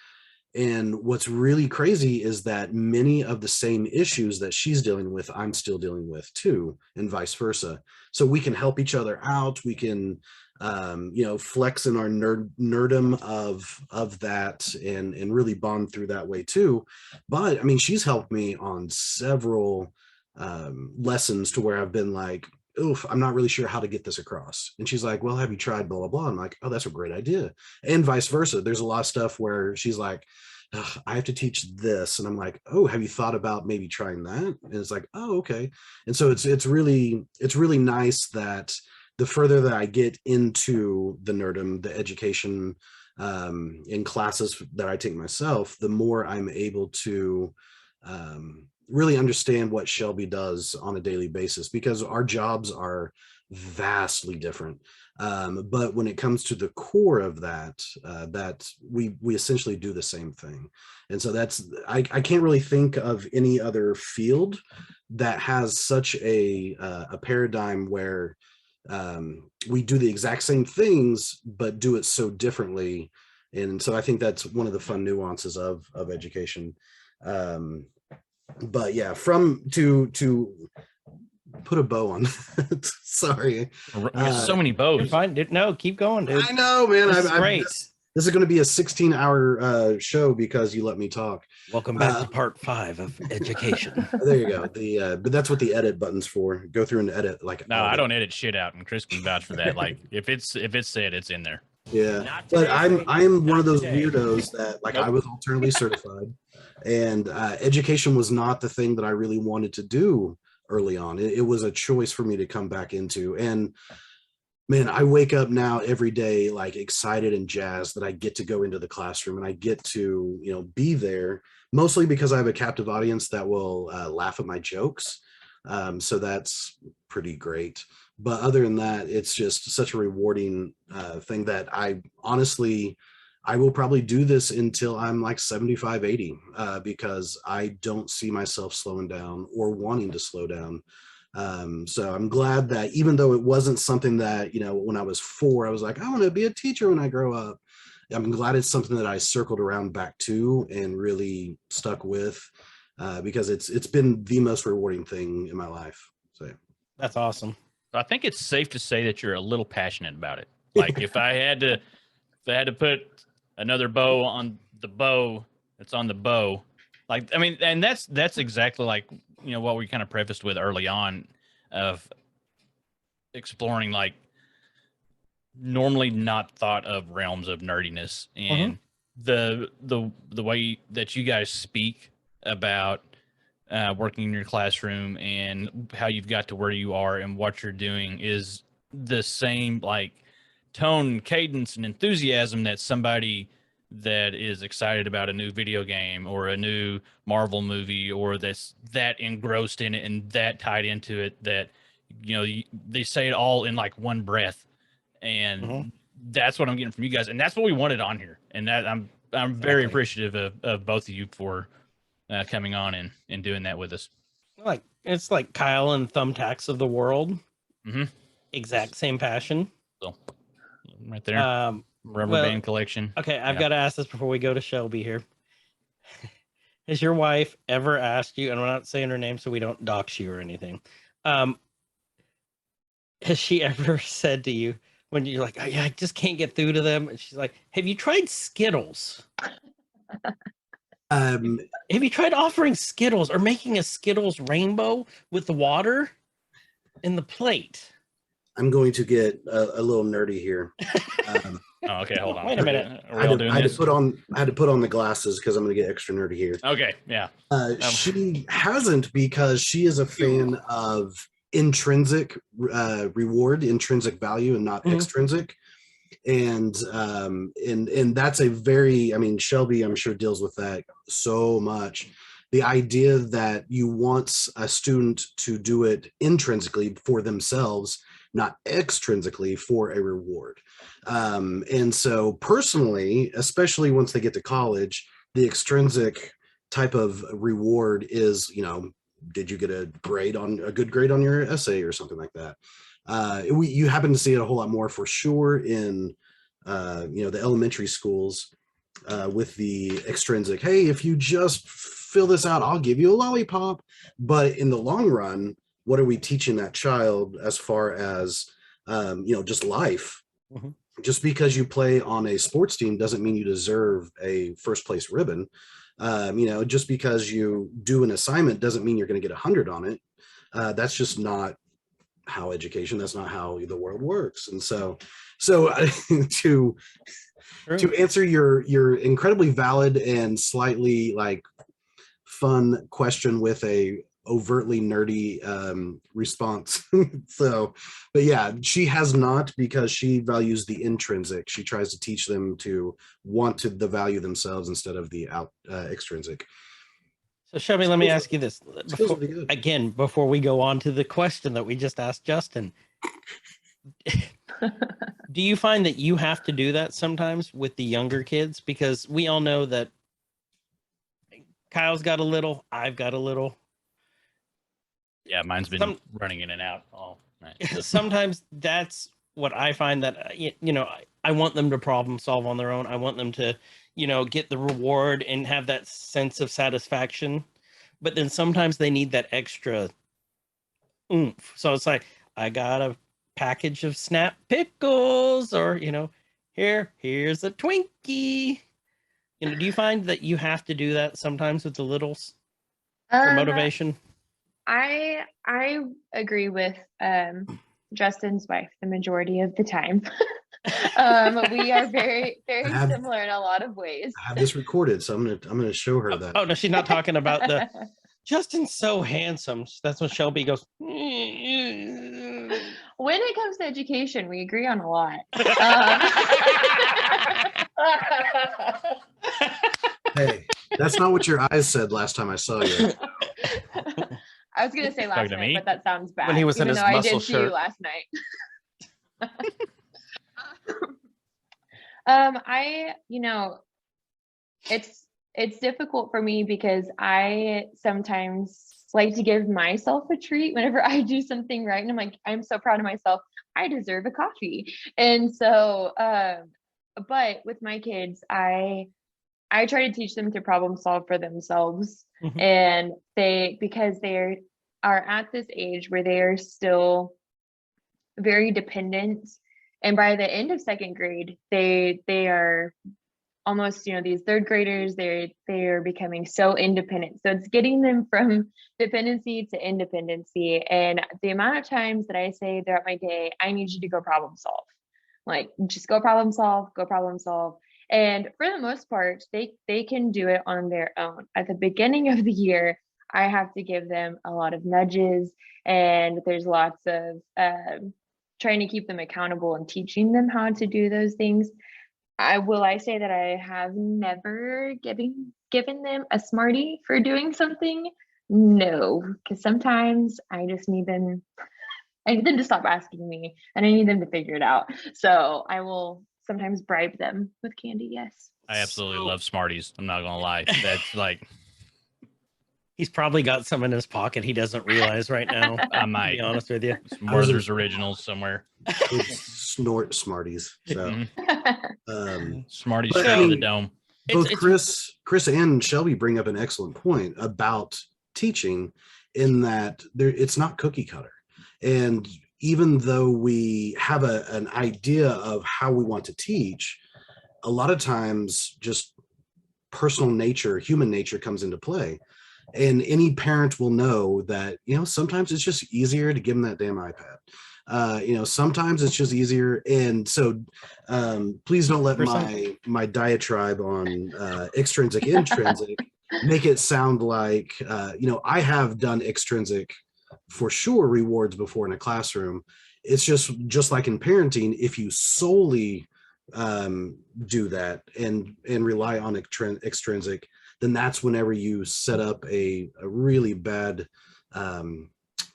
And what's really crazy is that many of the same issues that she's dealing with, I'm still dealing with too, and vice versa. So we can help each other out. We can flex in our nerdum of that and really bond through that way too. But I mean, she's helped me on several lessons to where I've been like, oof, I'm not really sure how to get this across. And she's like, well, have you tried blah, blah, blah? I'm like, oh, that's a great idea. And vice versa. There's a lot of stuff where she's like, I have to teach this. And I'm like, oh, have you thought about maybe trying that? And it's like, oh, okay. And so it's really nice that the further that I get into the nerdum, the education in classes that I take myself, the more I'm able to really understand what Shelby does on a daily basis, because our jobs are vastly different. But when it comes to the core of that, that we essentially do the same thing. And so I can't really think of any other field that has such a paradigm where we do the exact same things, but do it so differently. And so I think that's one of the fun nuances of education. But yeah, to put a bow on that. Sorry. So many bows. Fine. No, keep going, dude. I know, man. This is great. This is going to be a 16-hour show because you let me talk. Welcome back to part 5 of education. There you go. But that's what the edit button's for. Go through and edit like. No, I don't edit shit out, and Chris can vouch for that. Like if it's said, it's in there. Yeah, but I'm one of those weirdos that like I was alternately certified, and education was not the thing that I really wanted to do early on. It was a choice for me to come back into, and man, I wake up now every day like excited and jazzed that I get to go into the classroom and I get to, be there, mostly because I have a captive audience that will laugh at my jokes. So that's pretty great. But other than that, it's just such a rewarding thing that I will probably do this until I'm like 75, 80, because I don't see myself slowing down or wanting to slow down. So I'm glad that even though it wasn't something that, when I was 4, I was like, I want to be a teacher when I grow up. I'm glad it's something that I circled around back to and really stuck with, because it's been the most rewarding thing in my life. So That's awesome. I think it's safe to say that you're a little passionate about it. Like if I had to put another bow on the bow that's on the bow, like, I mean, and that's exactly like, what we kind of prefaced with early on of exploring like normally not thought of realms of nerdiness, and the way that you guys speak about working in your classroom and how you've got to where you are and what you're doing is the same like tone, cadence, and enthusiasm that somebody that is excited about a new video game or a new Marvel movie or that's that engrossed in it and that tied into it that, they say it all in like one breath. And that's what I'm getting from you guys. And that's what we wanted on here. And that I'm very appreciative of both of you for coming on and doing that with us. Like it's like Kyle and Thumbtacks of the world. Mm-hmm. Exact same passion. So right there. Rubber band collection. Okay, I've got to ask this before we go to Shelby here. Has your wife ever asked you, and I'm not saying her name so we don't dox you or anything, has she ever said to you when you're like, oh, yeah, I just can't get through to them, and she's like, have you tried Skittles? Have you tried offering Skittles or making a Skittles rainbow with the water in the plate? I'm going to get a little nerdy here. Oh, okay, hold on. Wait a minute. I had to put on the glasses because I'm going to get extra nerdy here. Okay, yeah. She hasn't, because she is a fan of intrinsic reward, intrinsic value, and not extrinsic. And that's a very, I mean, Shelby, I'm sure, deals with that so much. The idea that you want a student to do it intrinsically for themselves, not extrinsically for a reward. And so personally, especially once they get to college, the extrinsic type of reward is, did you get a good grade on your essay or something like that? You happen to see it a whole lot more for sure in, the elementary schools with the extrinsic, hey, if you just fill this out, I'll give you a lollipop. But in the long run, what are we teaching that child as far as, just life? Just because you play on a sports team doesn't mean you deserve a first place ribbon. Just because you do an assignment doesn't mean you're going to get 100 on it. That's just not how that's not how the world works. And so to answer your incredibly valid and slightly like fun question with a overtly nerdy response. But yeah, she has not, because she values the intrinsic. She tries to teach them to want to the value themselves instead of the extrinsic. So Shelby, let me ask you this before we go on to the question that we just asked Justin. Do you find that you have to do that sometimes with the younger kids? Because we all know that Kyle's got a little, I've got a little. Yeah, mine's been running in and out all night. Sometimes that's what I find, that, I want them to problem solve on their own. I want them to, get the reward and have that sense of satisfaction. But then sometimes they need that extra oomph. So it's like, I got a package of Snap Pickles, or, Here's a Twinkie. You know, do you find that you have to do that sometimes with the littles for motivation? I agree with Justin's wife the majority of the time. We are very similar in a lot of ways. I have this recorded, so I'm gonna show her that. Oh no, she's not talking about the Justin's so handsome. That's when Shelby goes. When it comes to education, we agree on a lot. Hey, that's not what your eyes said last time I saw you. I was gonna say last to night, me? but that sounds bad. When he was in even his though I muscle did see you shirt. last night. It's difficult for me because I sometimes like to give myself a treat whenever I do something right. And I'm like, I'm so proud of myself. I deserve a coffee. And so, but with my kids, I try to teach them to problem solve for themselves. Mhm. And because they are at this age where they are still very dependent. And by the end of second grade, they are almost, these third graders, they are becoming so independent. So it's getting them from dependency to independency. And the amount of times that I say throughout my day, I need you to go problem solve. Like, just go problem solve. And for the most part, they can do it on their own. At the beginning of the year, I have to give them a lot of nudges, and there's lots of trying to keep them accountable and teaching them how to do those things. I say that I have never given them a Smartie for doing something? No, because sometimes I just need them. I need them to stop asking me, and I need them to figure it out. So I will sometimes bribe them with candy. Yes. I absolutely love Smarties. I'm not gonna lie. That's like He's probably got some in his pocket he doesn't realize right now. I To might be honest with you. some Werther's originals somewhere. Would snort Smarties. So, Mhm. Smarties but, straight I to the mean, dome. both It's- Chris and Shelby bring up an excellent point about teaching, in that it's not cookie cutter. And even though we have an idea of how we want to teach, a lot of times just personal nature, human nature comes into play. And any parent will know that, sometimes it's just easier to give them that damn iPad. Sometimes it's just easier. And so please don't let my diatribe on extrinsic, intrinsic make it sound like, I have done extrinsic for sure rewards before in a classroom. It's just like in parenting, if you solely do that and rely on extrinsic, then that's whenever you set up a really bad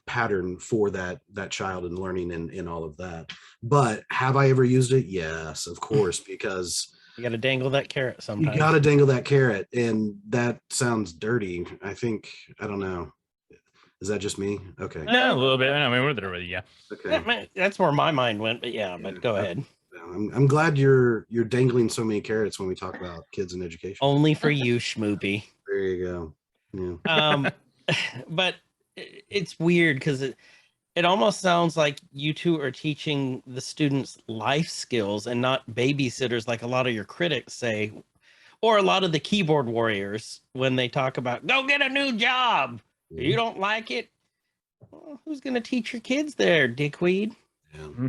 pattern for that child and learning and all of that. But have I ever used it? Yes, of course, because You got to dangle that carrot sometimes. you got to dangle that carrot, and that sounds dirty. I don't know. Is that just me? Okay. Yeah, a little bit. I mean, we're there with you. Yeah. Okay. That's where my mind went, but but go ahead. I'm glad you're dangling so many carrots when we talk about kids and education. Only for you, Schmoopy. There you go. Yeah. But it's weird because it almost sounds like you two are teaching the students life skills and not babysitters, like a lot of your critics say, or a lot of the keyboard warriors when they talk about go get a new job. You don't like it? Well, who's going to teach your kids there, dickweed? Yeah.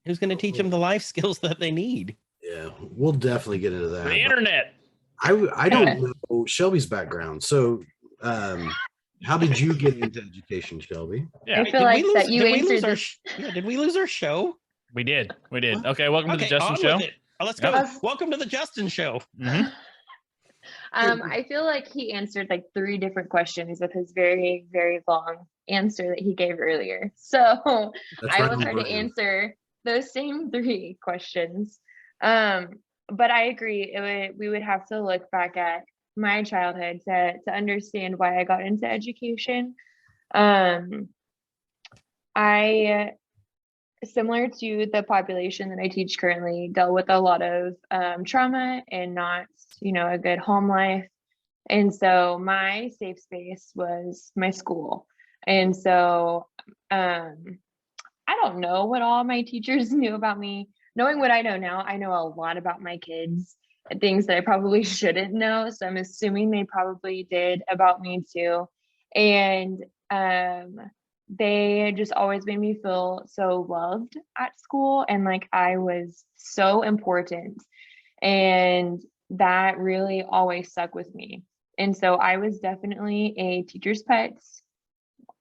Who's going to teach them the life skills that they need? Yeah, we'll definitely get into that. The internet. I don't know Shelby's background. So how did you get into education, Shelby? Yeah, I feel like that you answered this. Did we lose our show? we did. Okay, welcome to the Justin on Show. with it. Let's go. Yep. Welcome to the Justin Show. Mhm. I feel like he answered like 3 different questions with his very, very long answer that he gave earlier. So That's I right will on try to brand. answer those same 3 questions. But I agree. We would have to look back at my childhood to understand why I got into education. I, similar to the population that I teach currently, dealt with a lot of trauma and not, a good home life. And so my safe space was my school. And so I don't know what all my teachers knew about me, knowing what I know now, I know a lot about my kids and things that I probably shouldn't know. So I'm assuming they probably did about me too. And they just always made me feel so loved at school and like I was so important. And that really always stuck with me. And so I was definitely a teacher's pet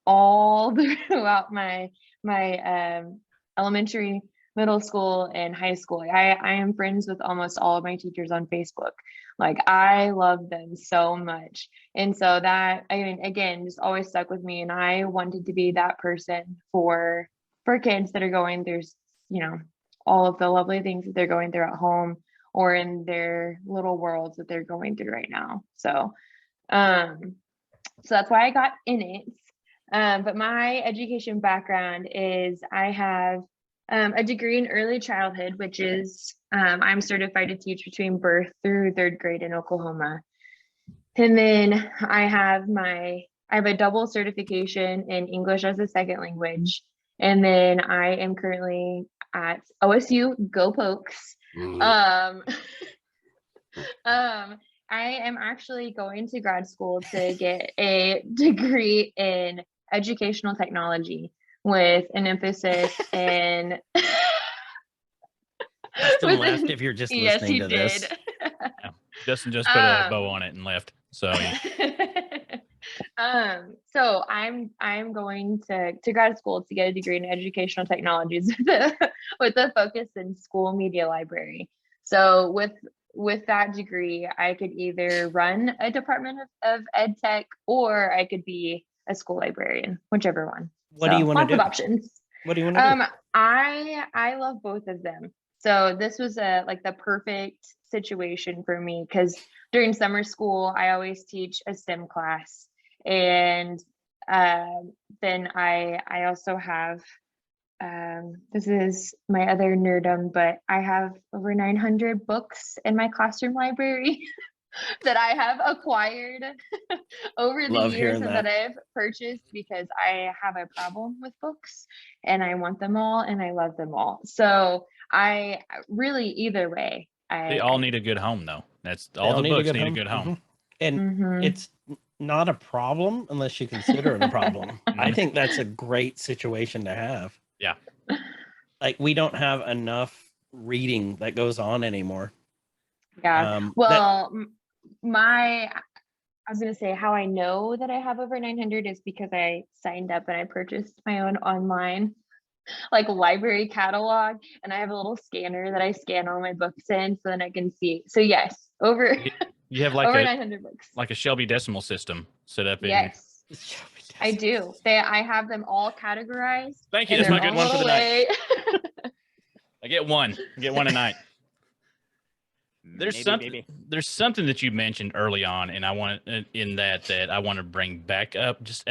all throughout my elementary, middle school, and high school. I am friends with almost all of my teachers on Facebook. Like I love them so much. And so that, I mean, again, just always stuck with me. And I wanted to be that person for kids that are going through, you know, all of the lovely things that they're going through at home or in their little worlds that they're going through right now. So that's why I got in it. But my education background is I have a degree in early childhood, which is I'm certified to teach between birth through 3rd grade in Oklahoma. And then I have a double certification in English as a second language. And then I am currently at OSU, go Pokes. I am actually going to grad school to get a degree in educational technology with an emphasis in Justin laughed if you're just yes, listening he to did. this. Yeah. Justin just put a bow on it and left. So so I'm going to grad school to get a degree in educational technologies with a focus in school media library. So with that degree, I could either run a department of ed tech or I could be a school librarian, whichever one. What do you want to do? Lots of options. What do you want to do? I love both of them. So this was like the perfect situation for me because during summer school, I always teach a STEM class. And then I also have, this is my other nerdum, but I have over 900 books in my classroom library that I have acquired over the years and that I've purchased because I have a problem with books and I want them all and I love them all. So I really, either way, they all need a good home though. That's all the books need a good home. And it's not a problem unless you consider it a problem. I think that's a great situation to have. Yeah. Like we don't have enough reading that goes on anymore. Yeah. Well, I was going to say how I know that I have over 900 is because I signed up and I purchased my own online like library catalog and I have a little scanner that I scan all my books in so then I can see. So yes, you have like over 900 books. Like a Shelby decimal system set up in. Yes. I do. I have them all categorized. Thank you. That's my good one for the night. I get one a night. There's something that you mentioned early on, and I want that I want to bring back up just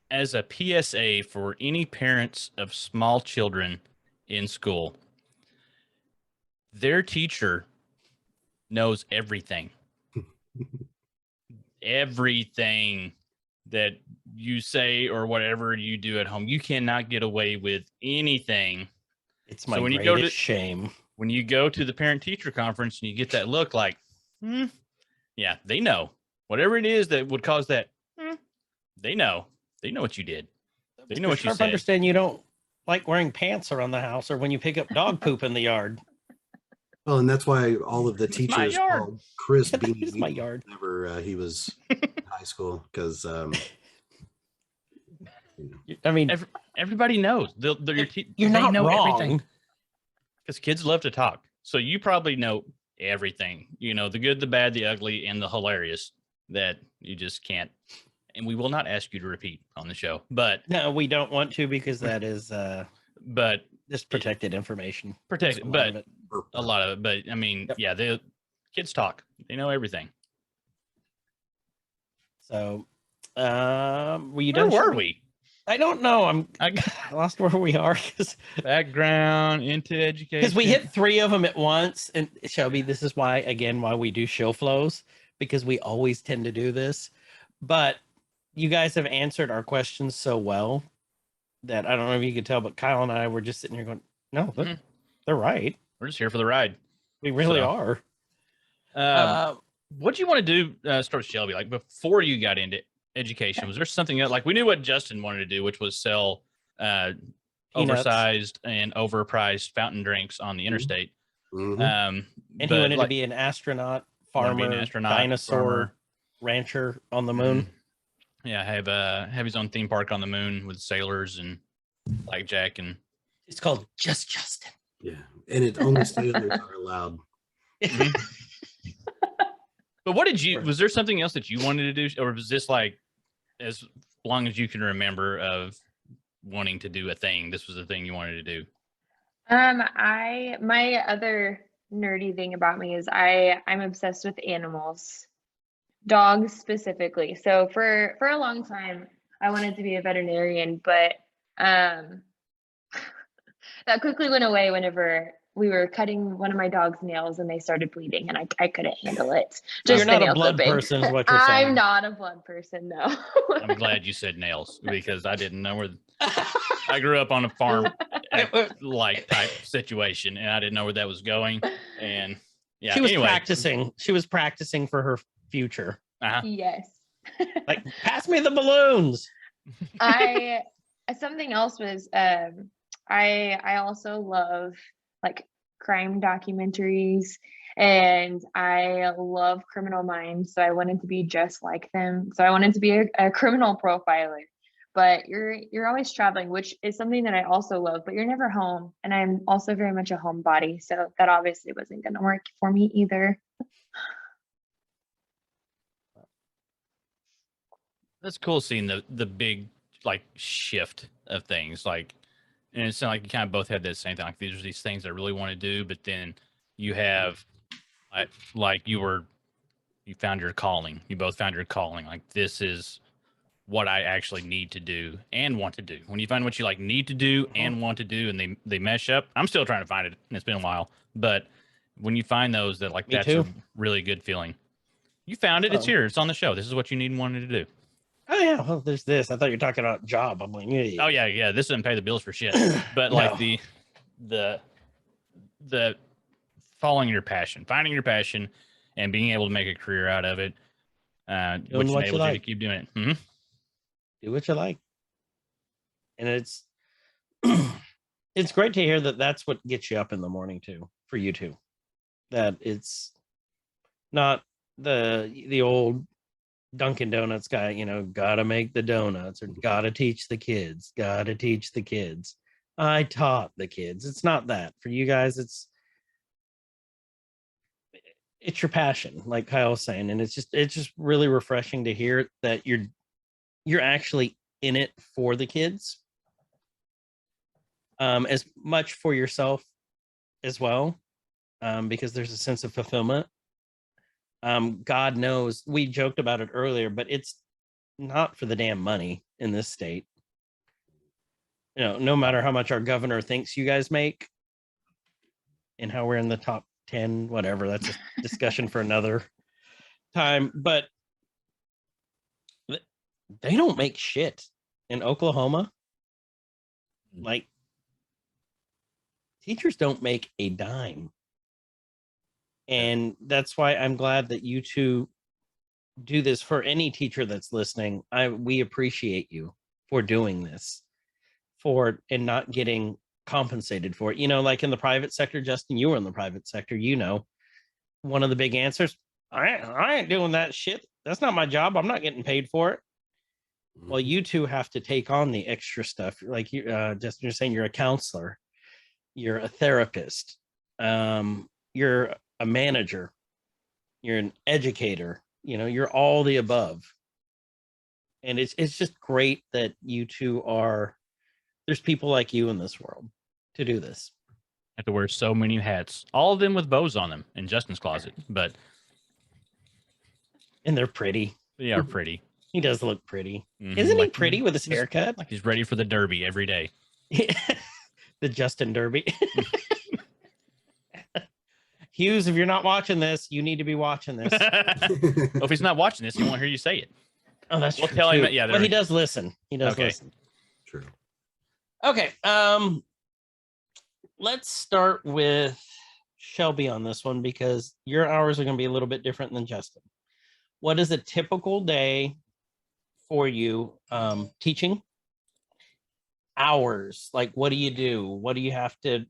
as a PSA for any parents of small children in school. Their teacher knows everything. Everything that you say or whatever you do at home, you cannot get away with anything. It's my greatest shame. When you go to the parent-teacher conference and you get that look like, yeah, they know. Whatever it is that would cause that, they know. They know what you did. They know what you said. I understand you don't like wearing pants around the house or when you pick up dog poop in the yard. Well, and that's why all of the teachers called Chris Beanie my yard whenever he was in high school, because I mean, everybody knows. You're not wrong. Everything. Because kids love to talk. So you probably know everything. You know, the good, the bad, the ugly, and the hilarious that you just can't. And we will not ask you to repeat on the show. But no, we don't want to because that is but just protected information. Protected, but a lot of it. But I mean, yeah, the kids talk. They know everything. So were you done? Where were we? I don't know. I lost where we are because background into education. Because we hit 3 of them at once. And Shelby, this is why we do show flows, because we always tend to do this. But you guys have answered our questions so well that I don't know if you could tell, but Kyle and I were just sitting here going, no, they're right. We're just here for the ride. We really So, are. What do you want to do? Start with Shelby. Like before you got into education, was there something that like we knew what Justin wanted to do, which was sell Peanuts. oversized and overpriced fountain drinks on the interstate. Mhm. And he but, wanted like, to be an astronaut, wanted to be farmer, an astronaut, dinosaur, farmer. rancher on the moon. Yeah, have his own theme park on the moon with sailors and blackjack and It's called Just Justin. Yeah, and it only sailors are allowed. But what did you? Was there something else that you wanted to do, or was this like as long as you can remember of wanting to do a thing? This was the thing you wanted to do. My other nerdy thing about me is I'm obsessed with animals, dogs specifically. So for a long time, I wanted to be a veterinarian, but that quickly went away whenever we were cutting one of my dog's nails and they started bleeding, and I couldn't handle it. So Just you're the not a nail blood clipping. person, is what you're saying. I'm not a blood person, no. I'm glad you said nails because I didn't know where. I grew up on a farm like type situation, and I didn't know where that was going. And yeah, She was anyway. practicing. She was practicing for her future. Yes. Like, pass me the balloons. Something else was I also love like crime documentaries, and I love Criminal Minds, so I wanted to be just like them. So I wanted to be a criminal profiler. But you're always traveling, which is something that I also love, but you're never home. And I'm also very much a homebody, so that obviously wasn't going to work for me either. That's cool seeing the big like shift of things. Like, and it's not like you kind of both had that same thing. Like these are these things I really want to do, but then you have like you found your calling. You both found your calling. Like this is what I actually need to do and want to do. When you find what you like need to do and want to do, and they mesh up, I'm still trying to find it, and it's been a while. But when you find those, that like Me that's too. a really good feeling. You found it. It's here. It's on the show. This is what you need and wanted to do. Oh yeah, well, there's this. I thought you were talking about job. I'm like, yeah. Oh yeah. This doesn't pay the bills for shit. But like the following your passion, finding your passion, and being able to make a career out of it, which what you enables you to like. keep doing it. Do what you like. And it's it's great to hear that that's what gets you up in the morning too, for you too. That it's not the old Dunkin' Donuts guy, gotta make the donuts or gotta teach the kids. I taught the kids. It's not that. For you guys, it's your passion, like Kyle was saying. And it's just really refreshing to hear that you're actually in it for the kids, as much for yourself as well, because there's a sense of fulfillment. God knows, we joked about it earlier, but it's not for the damn money in this state. No matter how much our governor thinks you guys make and how we're in the top 10, whatever, that's a discussion for another time. But they don't make shit in Oklahoma. Like, teachers don't make a dime. And that's why I'm glad that you two do this. For any teacher that's listening, we appreciate you for doing this, and not getting compensated for it. Like in the private sector, Justin, you were in the private sector, one of the big answers, I ain't doing that shit. That's not my job. I'm not getting paid for it. Well, you two have to take on the extra stuff. Like Justin, you're saying you're a counselor, you're a therapist, you're a manager, you're an educator, you're all the above. And it's just great that you two there's people like you in this world to do this. I have to wear so many hats, all of them with bows on them in Justin's closet, And they're pretty. They are pretty. He does look pretty. Mm-hmm. Isn't he pretty with his haircut? Like he's ready for the Derby every day. The Justin Derby. Hughes, if you're not watching this, you need to be watching this. Well, if he's not watching this, he won't hear you say it. Oh, that's we'll true. Tell too. him. Yeah, but he does listen. He does listen. True. Okay. Let's start with Shelby on this one because your hours are going to be a little bit different than Justin. What is a typical day for you teaching? Hours, like what do you do? What do you have to,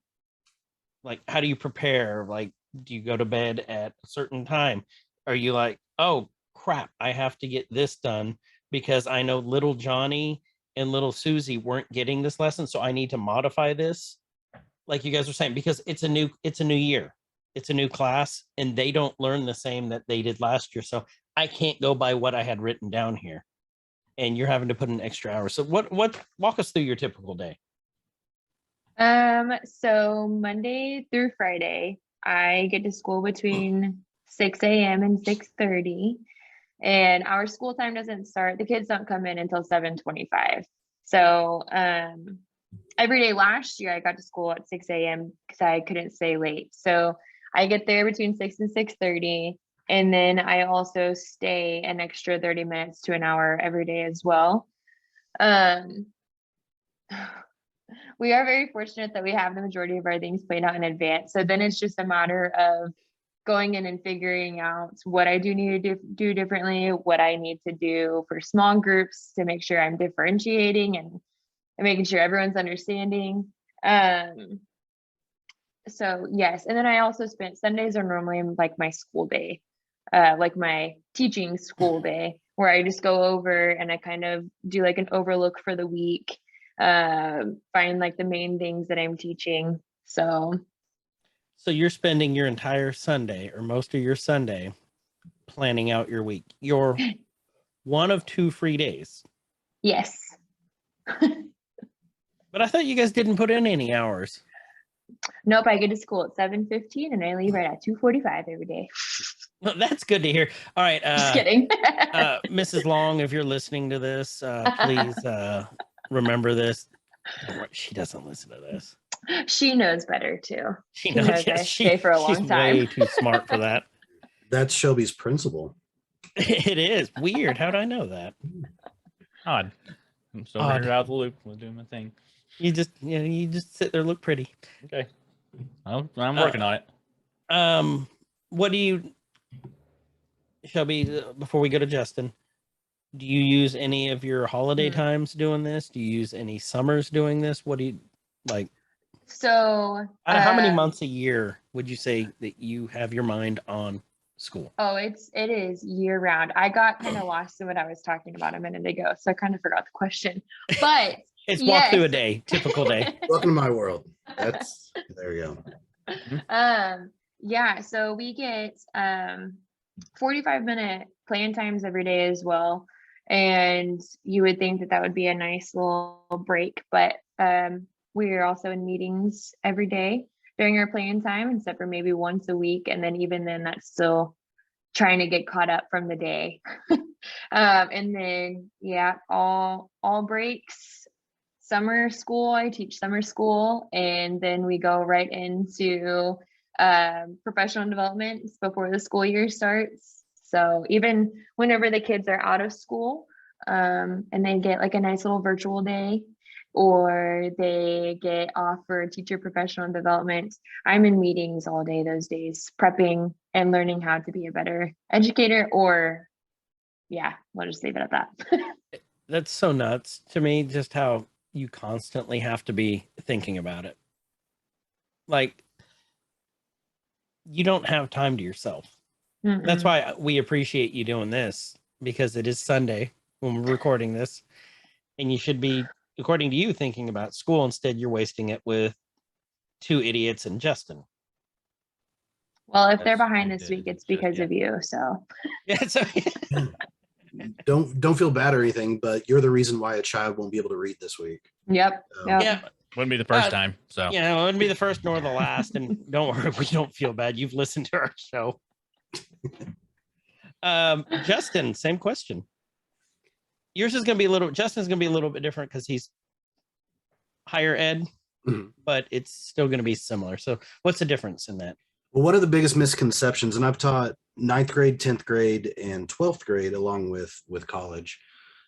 like, how do you prepare? Like, do you go to bed at a certain time? Are you like, oh crap, I have to get this done because I know little Johnny and little Susie weren't getting this lesson, so I need to modify this? Like you guys were saying, because it's a new year, it's a new class, and they don't learn the same that they did last year. So I can't go by what I had written down here, and you're having to put in extra hours. So what walk us through your typical day. So Monday through Friday, I get to school between 6 a.m. and 6:30, and our school time doesn't start. The kids don't come in until 7:25. So every day last year, I got to school at 6 a.m. because I couldn't stay late. So I get there between 6 and 6:30, and then I also stay an extra 30 minutes to an hour every day as well. We are very fortunate that we have the majority of our things planned out in advance. So then it's just a matter of going in and figuring out what I do need to do differently, what I need to do for small groups to make sure I'm differentiating and making sure everyone's understanding. So yes, and then I also spent Sundays are normally like my school day, like my teaching school day, where I just go over and I kind of do like an overlook for the week, find like the main things that I'm teaching. So you're spending your entire Sunday or most of your Sunday planning out your week. You're one of 2 free days. yes. But I thought you guys didn't put in any hours. Nope, I get to school at 7:15 and I leave right at 2:45 every day. Well, that's good to hear. All right. Just kidding. Mrs. Long, if you're listening to this, please remember this. She doesn't listen to this. She knows better too. She knows I stay for a long she's time. way too smart for that. That's Shelby's principal. It is weird. How do I know that? Odd. I'm so Odd. out of the loop. I'm doing my thing. You just sit there, look pretty. Okay. I'm working on it. What do you, Shelby, before we go to Justin, do you use any of your holiday times doing this? Do you use any summers doing this? What do you like? So How many months a year would you say that you have your mind on school? Oh, it is year round. I got kind of lost in what I was talking about a minute ago, so I kind of forgot the question. But it's walk through a day, typical day. Welcome to my world. There we go. Yeah, so we get 45-minute plan times every day as well. And you would think that would be a nice little break, but we are also in meetings every day during our plan time, except for maybe once a week. And then even then, that's still trying to get caught up from the day. And then, yeah, all breaks. Summer school, I teach summer school, and then we go right into professional development before the school year starts. So even whenever the kids are out of school, and they get like a nice little virtual day, or they get off for teacher professional development, I'm in meetings all day those days, prepping and learning how to be a better educator, or yeah, we'll just leave it at that. That's so nuts to me, just how you constantly have to be thinking about it. Like, you don't have time to yourself. That's why we appreciate you doing this, because it is Sunday when we're recording this, and you should be, according to you, thinking about school. Instead, you're wasting it with 2 idiots and Justin. Well, if they're behind this week, it's because of you. So Yeah, so Don't feel bad or anything, but you're the reason why a child won't be able to read this week. Yep. yeah, Wouldn't be the first time. So you know, it wouldn't be the first nor the last. And don't worry, we don't feel bad. You've listened to our show. Justin, same question. Yours is going to be Justin's going to be a little bit different because he's higher ed, but it's still going to be similar. So what's the difference in that? Well, one of the biggest misconceptions, and I've taught 9th grade, 10th grade, and 12th grade along with college.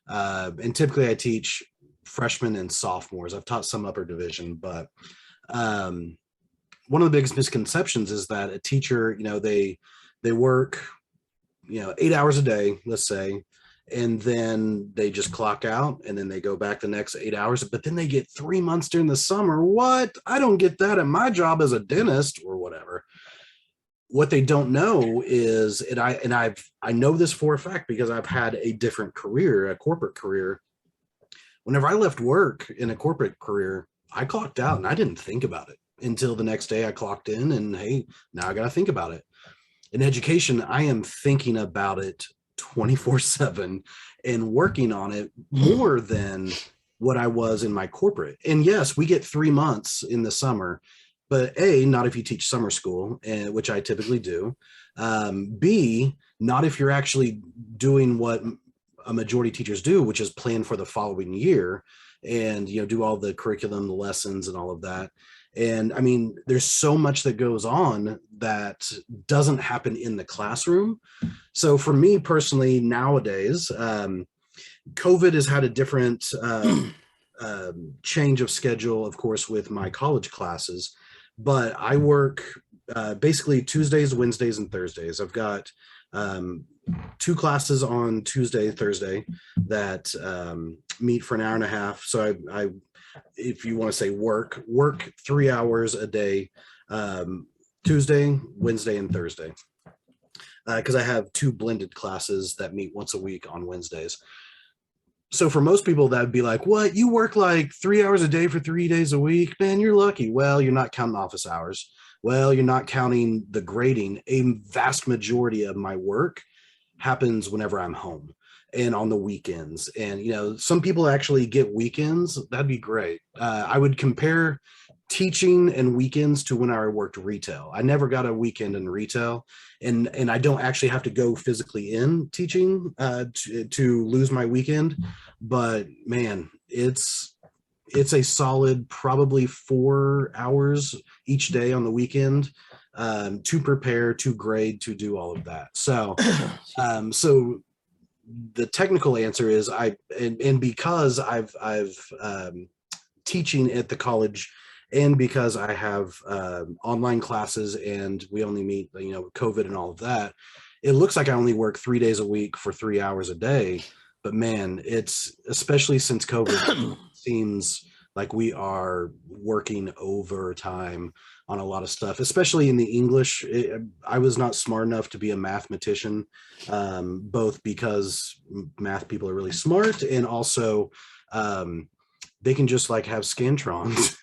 And typically I teach freshmen and sophomores. I've taught some upper division, but one of the biggest misconceptions is that a teacher, they work, 8 hours a day, let's say, and then they just clock out and then they go back the next 8 hours, but then they get 3 months during the summer. What? I don't get that at my job as a dentist or whatever. What they don't know is, I know this for a fact because I've had a different career, a corporate career. Whenever I left work in a corporate career, I clocked out and I didn't think about it until the next day I clocked in, and hey, now I got to think about it. In education, I am thinking about it 24/7 and working on it more than what I was in my corporate. And yes, we get 3 months in the summer, but A, not if you teach summer school, which I typically do. B, not if you're actually doing what a majority of teachers do, which is plan for the following year and, do all the curriculum, the lessons and all of that. And I mean, there's so much that goes on that doesn't happen in the classroom. So for me personally, nowadays, COVID has had a different change of schedule, of course, with my college classes, but I work basically Tuesdays, Wednesdays, and Thursdays. I've got 2 classes on Tuesday, Thursday that meet for an hour and a half. So I if you want to say work 3 hours a day, Tuesday, Wednesday, and Thursday, because I have 2 blended classes that meet once a week on Wednesdays. So for most people, that'd be like, what? You work like 3 hours a day for 3 days a week? Man, you're lucky. Well, you're not counting office hours. Well, you're not counting the grading. A vast majority of my work happens whenever I'm home and on the weekends. And, some people actually get weekends. That'd be great. I would compare teaching and weekends to when I worked retail. I never got a weekend in retail, and I don't actually have to go physically in teaching to lose my weekend. But man, it's a solid probably 4 hours each day on the weekend to prepare, to grade, to do all of that. So so the technical answer is because I've teaching at the college, and because I have online classes and we only meet, COVID and all of that, it looks like I only work 3 days a week for 3 hours a day. But man, it's, especially since COVID, seems like we are working overtime on a lot of stuff, especially in the English. I was not smart enough to be a mathematician, both because math people are really smart, and also they can just like have scantrons.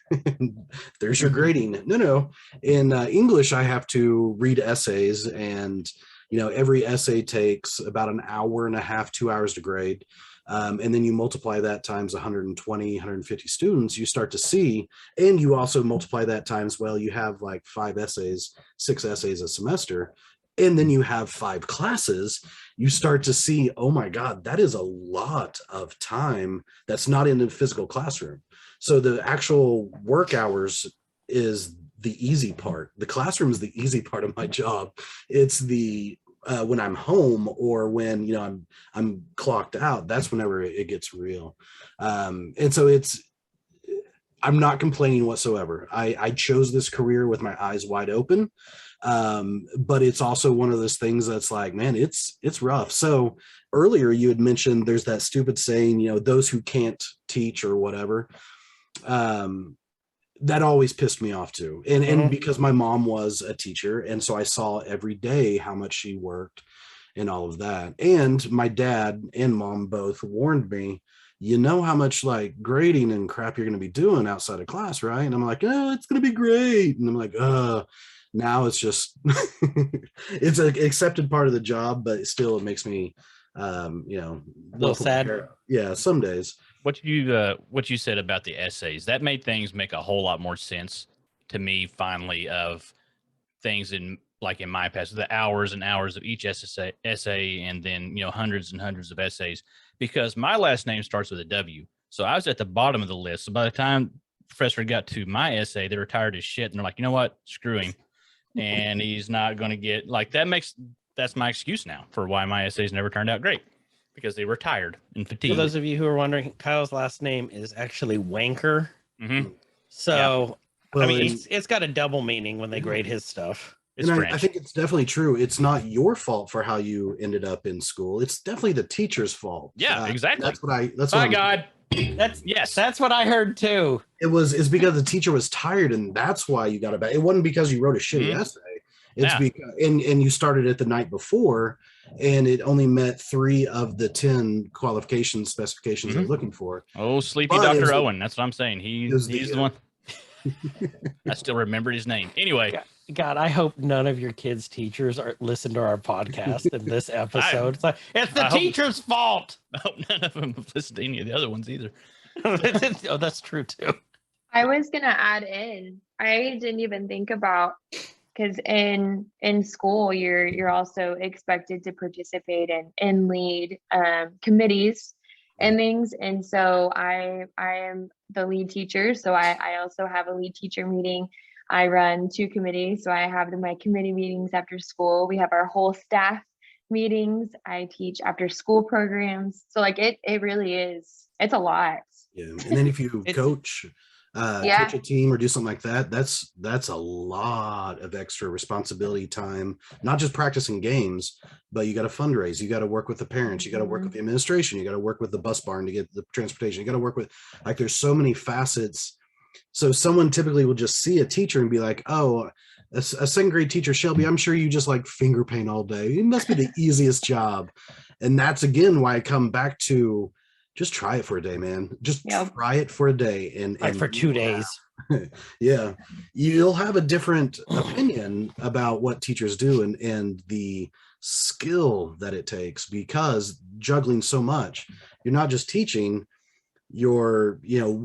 There's your grading. No. In English, I have to read essays, and every essay takes about an hour and a half, 2 hours to grade. And then you multiply that times 120, 150 students, you start to see, and you also multiply that times, well, you have like 5 essays, 6 essays a semester, and then you have 5 classes, you start to see, oh my God, that is a lot of time that's not in the physical classroom. So the actual work hours is the easy part. The classroom is the easy part of my job. It's the when I'm home, or when I'm clocked out, that's whenever it gets real. And so I'm not complaining whatsoever. I chose this career with my eyes wide open, but it's also one of those things that's like, man, it's rough. So earlier you had mentioned there's that stupid saying, those who can't teach or whatever. That always pissed me off too. And because my mom was a teacher, and so I saw every day how much she worked and all of that. And my dad and mom both warned me, how much like grading and crap you're going to be doing outside of class, right? And I'm like, oh, it's going to be great. And I'm like, now it's just, it's an accepted part of the job, but still it makes me, a little sad. Yeah, some days. What you said about the essays, that made things make a whole lot more sense to me finally, of things in my past, the hours and hours of each essay, and then hundreds and hundreds of essays, because my last name starts with a W. So I was at the bottom of the list. So by the time the professor got to my essay, they were tired as shit, and they're like, you know what? Screw him. And he's not going to get that's my excuse now for why my essays never turned out great. Because they were tired and fatigued. For those of you who are wondering, Kyle's last name is actually Wanker. Mm-hmm. So Well, I mean, and- it's got a double meaning when they Yeah. grade his stuff. It's and I French. think it's definitely true. It's not your fault for how you ended up in school. It's definitely the teacher's fault. Yeah, exactly. That's what I. That's By what I'm, God. That's Yes. that's what I heard too. It's because the teacher was tired, and that's why you got it back. It wasn't because you wrote a shitty Mhm. essay. It's Yeah. because and you started it the night before, and it only met 3 of the 10 qualifications specifications they're looking for. Oh, sleepy But Dr. is it- Owen. That's what I'm saying. is He's the- the one. I still remember his name. Anyway, God, I hope none of your kids' teachers are listen to our podcast in this episode. It's like it's the I hope- teacher's fault. I hope none of them have listened to any of the other ones either. Oh, that's true too. I was gonna add in. I didn't even think about because in school you're also expected to participate in lead committees and things. And so I am the lead teacher. So I also have a lead teacher meeting. I run 2 committees. So I have my committee meetings after school. We have our whole staff meetings. I teach after school programs. So like it really is. It's a lot. Yeah, and then if you It's- coach Yeah. coach a team or do something like that, that's a lot of extra responsibility time, not just practicing games, but you got to fundraise, you got to work with the parents, you got to work with the administration, you got to work with the bus barn to get the transportation, you got to work with, like, there's so many facets. So someone typically will just see a teacher and be like, oh, a 2nd grade teacher, Shelby, I'm sure you just like finger paint all day, it must be the easiest job. And that's again why I come back to just try it for a day, man. Just Yep. try it for a day, and Like for 2 days. yeah, you'll have a different opinion about what teachers do and the skill that it takes, because juggling so much, you're not just teaching, you're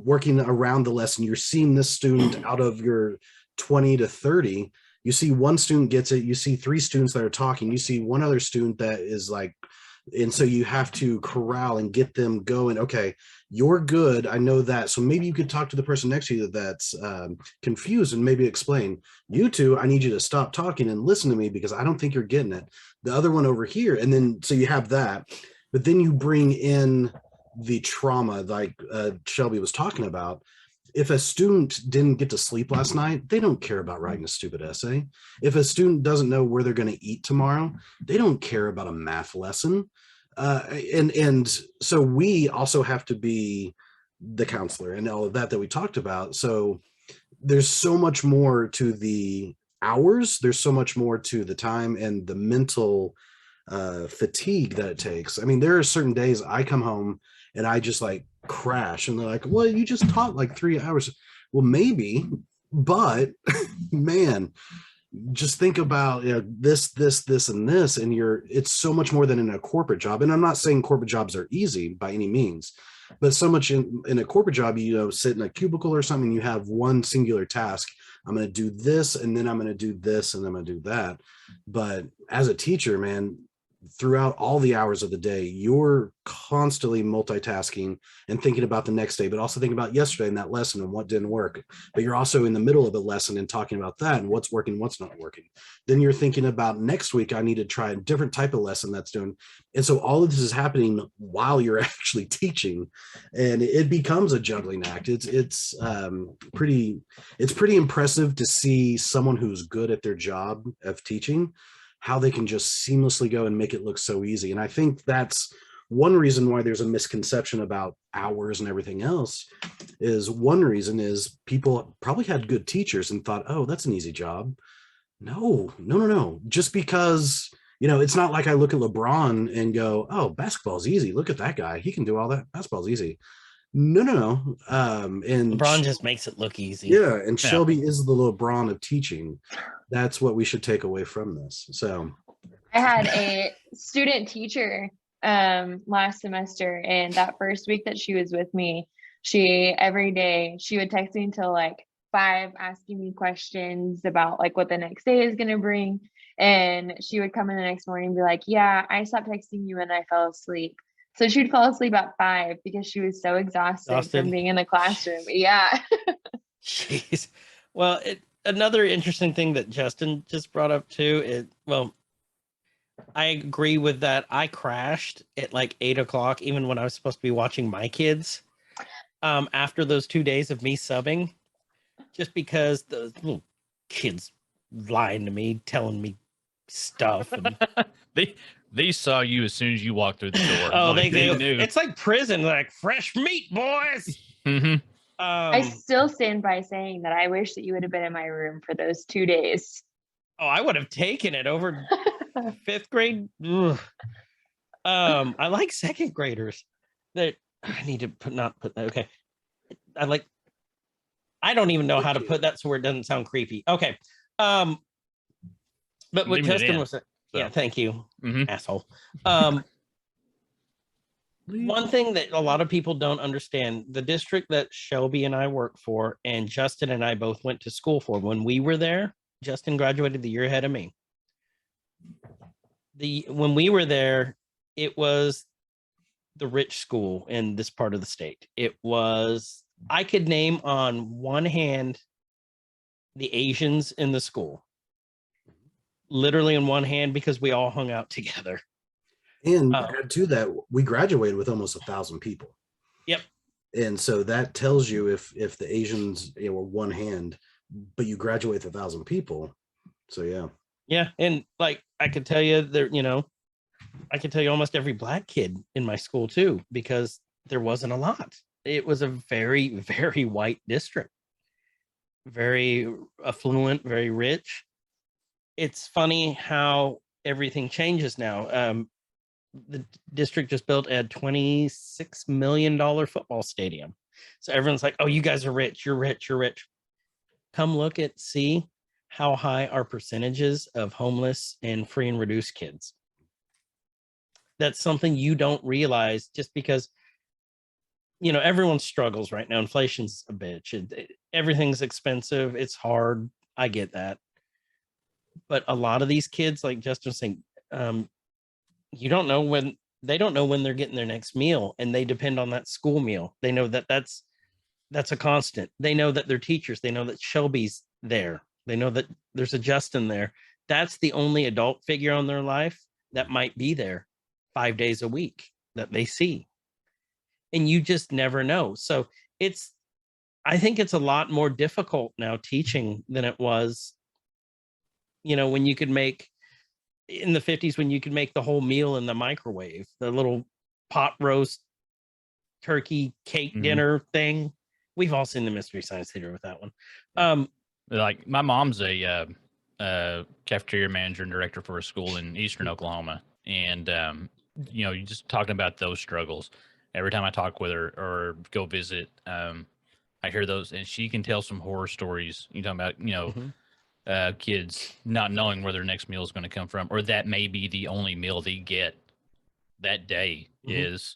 working around the lesson. You're seeing this student out of your 20 to 30, you see one student gets it, you see 3 students that are talking, you see one other student that is like, and so you have to corral and get them going. Okay, you're good, I know that. So maybe you could talk to the person next to you that's confused and maybe explain, you 2, I need you to stop talking and listen to me because I don't think you're getting it. The other one over here. And then so you have that, but then you bring in the trauma, like Shelby was talking about. If a student didn't get to sleep last night, they don't care about writing a stupid essay. If a student doesn't know where they're going to eat tomorrow, they don't care about a math lesson. And so we also have to be the counselor and all of that we talked about. So there's so much more to the hours. There's so much more to the time and the mental fatigue that it takes. I mean, there are certain days I come home and I just like crash, and they're like, well, you just taught like 3 hours. Well, maybe, but man, just think about this, and this, and it's so much more than in a corporate job. And I'm not saying corporate jobs are easy by any means, but so much in a corporate job, sit in a cubicle or something, you have one singular task. I'm going to do this, and then I'm going to do this, and then I'm going to do that. But as a teacher, man, throughout all the hours of the day, you're constantly multitasking and thinking about the next day, but also thinking about yesterday and that lesson and what didn't work. But you're also in the middle of a lesson and talking about that and what's working, what's not working. Then you're thinking about next week, I need to try a different type of lesson that's doing. And so all of this is happening while you're actually teaching, and it becomes a juggling act. It's pretty impressive to see someone who's good at their job of teaching, how they can just seamlessly go and make it look so easy. And I think that's one reason why there's a misconception about hours and everything else. Is one reason is people probably had good teachers and thought, oh, that's an easy job. No. Just because, it's not like I look at LeBron and go, oh, basketball's easy. Look at that guy. He can do all that. Basketball's easy. No. And LeBron just makes it look easy. yeah, and Shelby is the LeBron of teaching. That's what we should take away from this. So I had a student teacher last semester, and that first week that she was with me, every day she would text me until like 5 asking me questions about like what the next day is going to bring. And she would come in the next morning and be like, yeah, I stopped texting you and I fell asleep. So she'd fall asleep at 5 because she was so exhausted from being in the classroom. Yeah. Jeez. Well, another interesting thing that Justin just brought up too I agree with that. I crashed at like 8 o'clock, even when I was supposed to be watching my kids. After those 2 days of me subbing, just because the little kids lying to me, telling me stuff. And, They saw you as soon as you walked through the door. oh, Like, they knew. it's like prison, like fresh meat, boys. Mhm. I still stand by saying that I wish that you would have been in my room for those 2 days. Oh, I would have taken it over 5th grade. Ugh. I like 2nd graders. That I need to not put that. Okay. I don't even know how to put that so where it doesn't sound creepy. Okay. But what Leaving it Justin in, was saying, so. yeah, thank you, Mhm. asshole. One thing that a lot of people don't understand, the district that Shelby and I work for, and Justin and I both went to school for, when we were there, Justin graduated the year ahead of me. When we were there, it was the rich school in this part of the state. It was, I could name on one hand the Asians in the school, literally in one hand, because we all hung out together. And add to that, we graduated with almost 1,000 people. Yep. And so that tells you if the Asians were one hand, but you graduate with 1,000 people. So yeah. Yeah, and like I could tell you there, I could tell you almost every black kid in my school too, because there wasn't a lot. It was a very, very white district, very affluent, very rich. It's funny how everything changes now. The district just built a $26 million football stadium. So everyone's like, oh, you guys are rich. You're rich. You're rich. Come look at, see how high our percentages of homeless and free and reduced kids. That's something you don't realize just because, everyone struggles right now. Inflation's a bitch. Everything's expensive. It's hard. I get that. But a lot of these kids, like Justin was saying, they don't know when they're getting their next meal, and they depend on that school meal. They know that that's a constant. They know that their teachers, they know that Shelby's there. They know that there's a Justin there. That's the only adult figure on their life that might be there 5 days a week that they see. And you just never know. So I think it's a lot more difficult now teaching than it was, when you could make, in the 50s, when you could make the whole meal in the microwave, the little pot roast turkey cake dinner thing. We've all seen the Mystery Science Theater with that one. Like my mom's a cafeteria manager and director for a school in Eastern Oklahoma. And, you're just talking about those struggles. Every time I talk with her or go visit, I hear those, and she can tell some horror stories. You're talking about, kids not knowing where their next meal is going to come from, or that may be the only meal they get that day is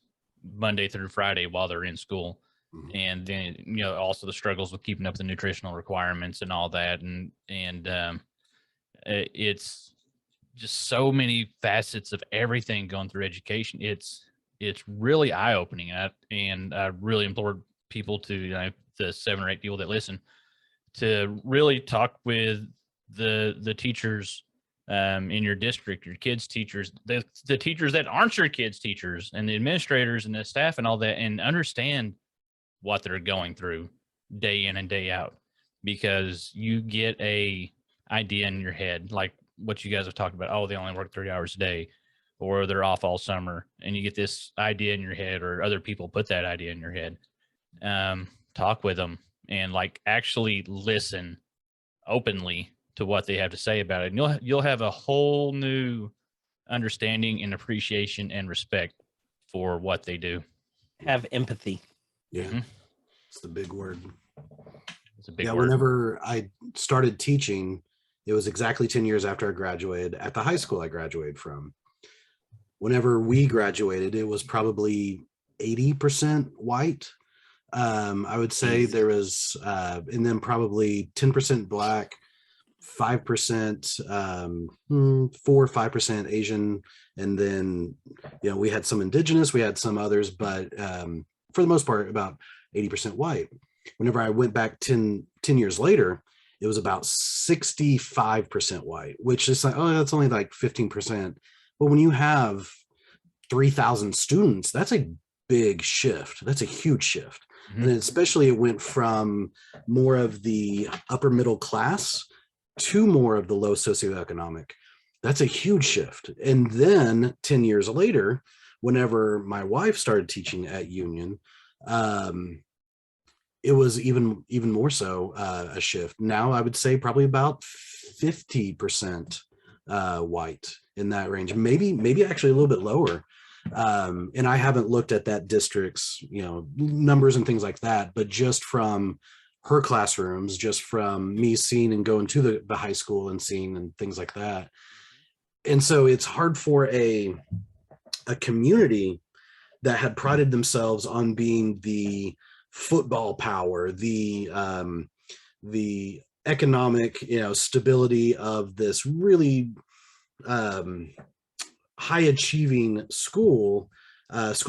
Monday through Friday while they're in school. And then, also the struggles with keeping up with the nutritional requirements and all that. And it's just so many facets of everything going through education. It's really eye-opening. And I really implore people to, the 7 or 8 people that listen, to really talk with the teachers in your district, your kids' teachers, the teachers that aren't your kids' teachers, and the administrators and the staff and all that, and understand what they're going through day in and day out, because you get a idea in your head, like what you guys have talked about. Oh, they only work 3 hours a day, or they're off all summer, and you get this idea in your head, or other people put that idea in your head. Talk with them and actually listen openly to what they have to say about it. And you'll have a whole new understanding and appreciation and respect for what they do. Have empathy. Yeah. It's the big word. It's a big word. Whenever I started teaching, it was exactly 10 years after I graduated at the high school I graduated from. Whenever we graduated, it was probably 80% white. I would say there was, and then probably 10% black, 5%, 4 or 5% Asian. And then, we had some indigenous, we had some others, but for the most part, about 80% white. Whenever I went back 10 years later, it was about 65% white, which is like, oh, that's only like 15%. But when you have 3,000 students, that's a big shift. That's a huge shift. And especially it went from more of the upper middle class to more of the low socioeconomic. That's a huge shift. And then 10 years later, whenever my wife started teaching at Union, it was even more so a shift. Now I would say probably about 50% white, in that range, maybe actually a little bit lower. And I haven't looked at that district's, numbers and things like that, but just from her classrooms, just from me seeing and going to the high school and seeing and things like that. And so it's hard for a community that had prided themselves on being the football power, the economic, stability of this really high achieving school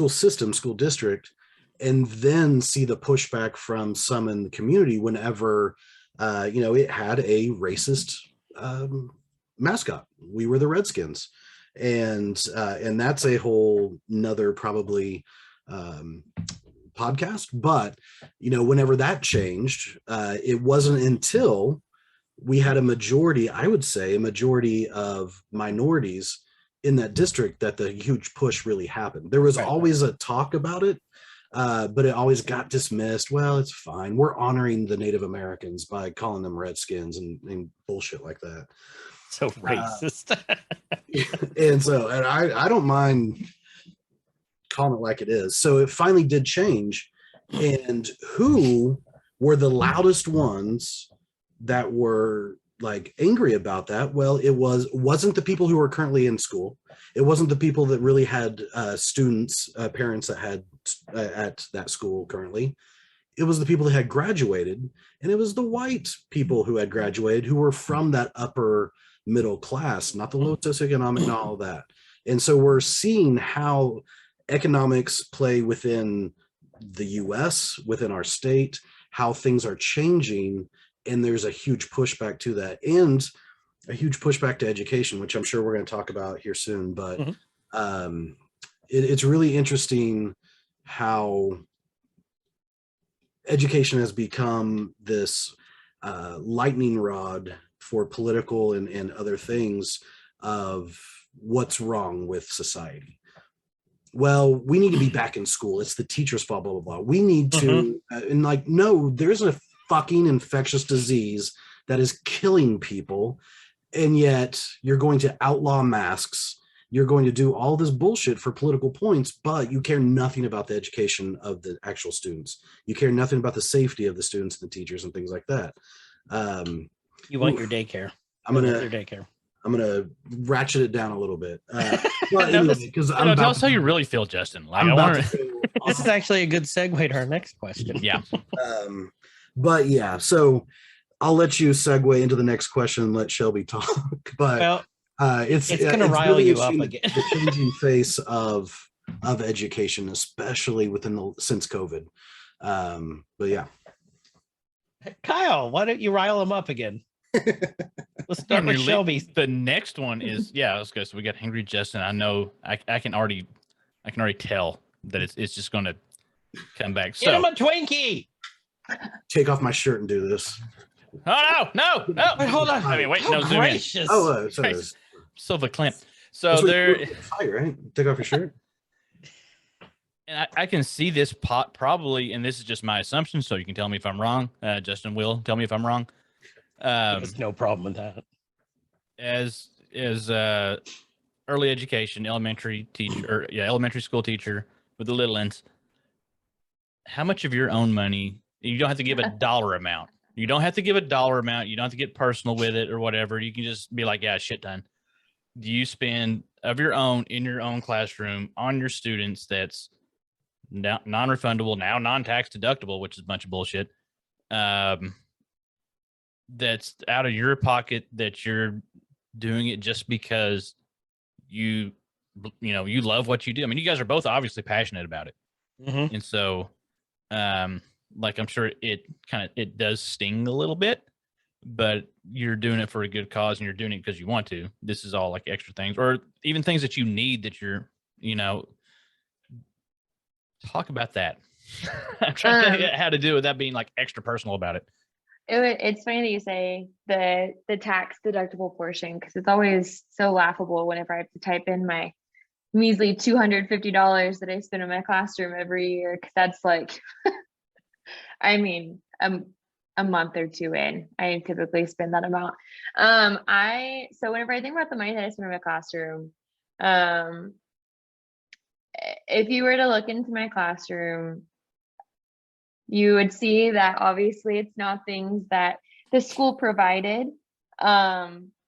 system, school district, and then see the pushback from some in the community whenever it had a racist mascot. We were the Redskins, and that's a whole nother probably podcast. But whenever that changed, it wasn't until we had a majority, I would say a majority of minorities in that district, that the huge push really happened. There was always a talk about it, but it always got dismissed. Well, it's fine. We're honoring the Native Americans by calling them Redskins and bullshit like that. So racist. And I don't mind calling it like it is. So it finally did change. And who were the loudest ones that were like angry about that? Well, wasn't the people who are currently in school. It wasn't the people that really had students, parents that had at that school currently. It was the people that had graduated, and it was the white people who had graduated who were from that upper middle class, not the low socioeconomic and all that. And so we're seeing how economics play within the US, within our state, how things are changing. And there's a huge pushback to that, and a huge pushback to education, which I'm sure we're going to talk about here soon. But it's really interesting how education has become this lightning rod for political and other things of what's wrong with society. Well, we need to be back in school. It's the teacher's fault, blah, blah, blah. We need to, no, there's a fucking infectious disease that is killing people, and yet you're going to outlaw masks. You're going to do all this bullshit for political points, but you care nothing about the education of the actual students. You care nothing about the safety of the students and the teachers and things like that. You want your daycare. I'm gonna ratchet it down a little bit. Well, No, anyway, because tell us how you really feel, Justin. Like, I'm I about want to to. go This is actually a good segue to our next question. Yeah. But yeah, so I'll let you segue into the next question and let Shelby talk. But Well, it's going to rile really you up interesting, again. the changing face of education, especially since COVID. But yeah, Kyle, why don't you rile him up again? Let's start with Shelby. The next one is let's go. So we got Angry Justin. I know I can already tell that it's just going to come back. Get him a Twinkie. take off my shirt and do this. Oh no! Wait, hold on. I mean, wait, How no, zoom in. gracious. Oh, sorry. Christ. So the clamp. So That's what there, you do in a fight, right? Take off your shirt. and I can see this pot probably, and this is just my assumption. So you can tell me if I'm wrong. Justin will tell me if I'm wrong. There's no problem with that. As early education, elementary teacher, elementary school teacher with the little ones. How much of your own money? You don't have to give a dollar amount. You don't have to give a dollar amount. You don't have to get personal with it or whatever. You can just be like, yeah, shit ton. Do you spend of your own in your own classroom on your students that's non-refundable, now non-tax deductible, which is a bunch of bullshit. That's out of your pocket, that you're doing it just because you love what you do. I mean, you guys are both obviously passionate about it. Mm-hmm. And so, like, I'm sure it does sting a little bit, but you're doing it for a good cause and you're doing it because you want to. This is all like extra things, or even things that you need that you're, talk about that. I'm trying to think Um, of how to do it without being like extra personal about it. It's funny that you say the tax deductible portion, because it's always so laughable whenever I have to type in my measly $250 that I spend in my classroom every year, because that's like, I mean, a month or two in, I typically spend that amount. So whenever I think about the money that I spend in my classroom, if you were to look into my classroom, you would see that obviously it's not things that the school provided.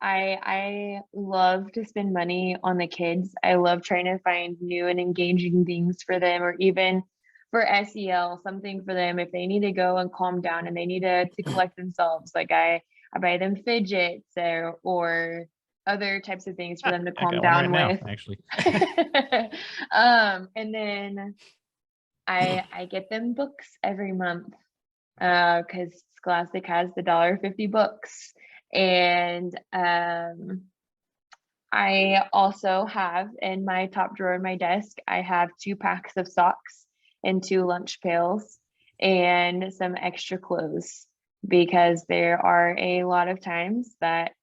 I love to spend money on the kids. I love trying to find new and engaging things for them, or even for SEL, something for them if they need to go and calm down and they need to collect themselves. Like I buy them fidgets or other types of things for them to I calm got one down right with. now, actually. And then I get them books every month, because Scholastic has the $1.50 books. And I also have in my top drawer in my desk, I have 2 packs of socks and 2 lunch pails and some extra clothes, because there are a lot of times that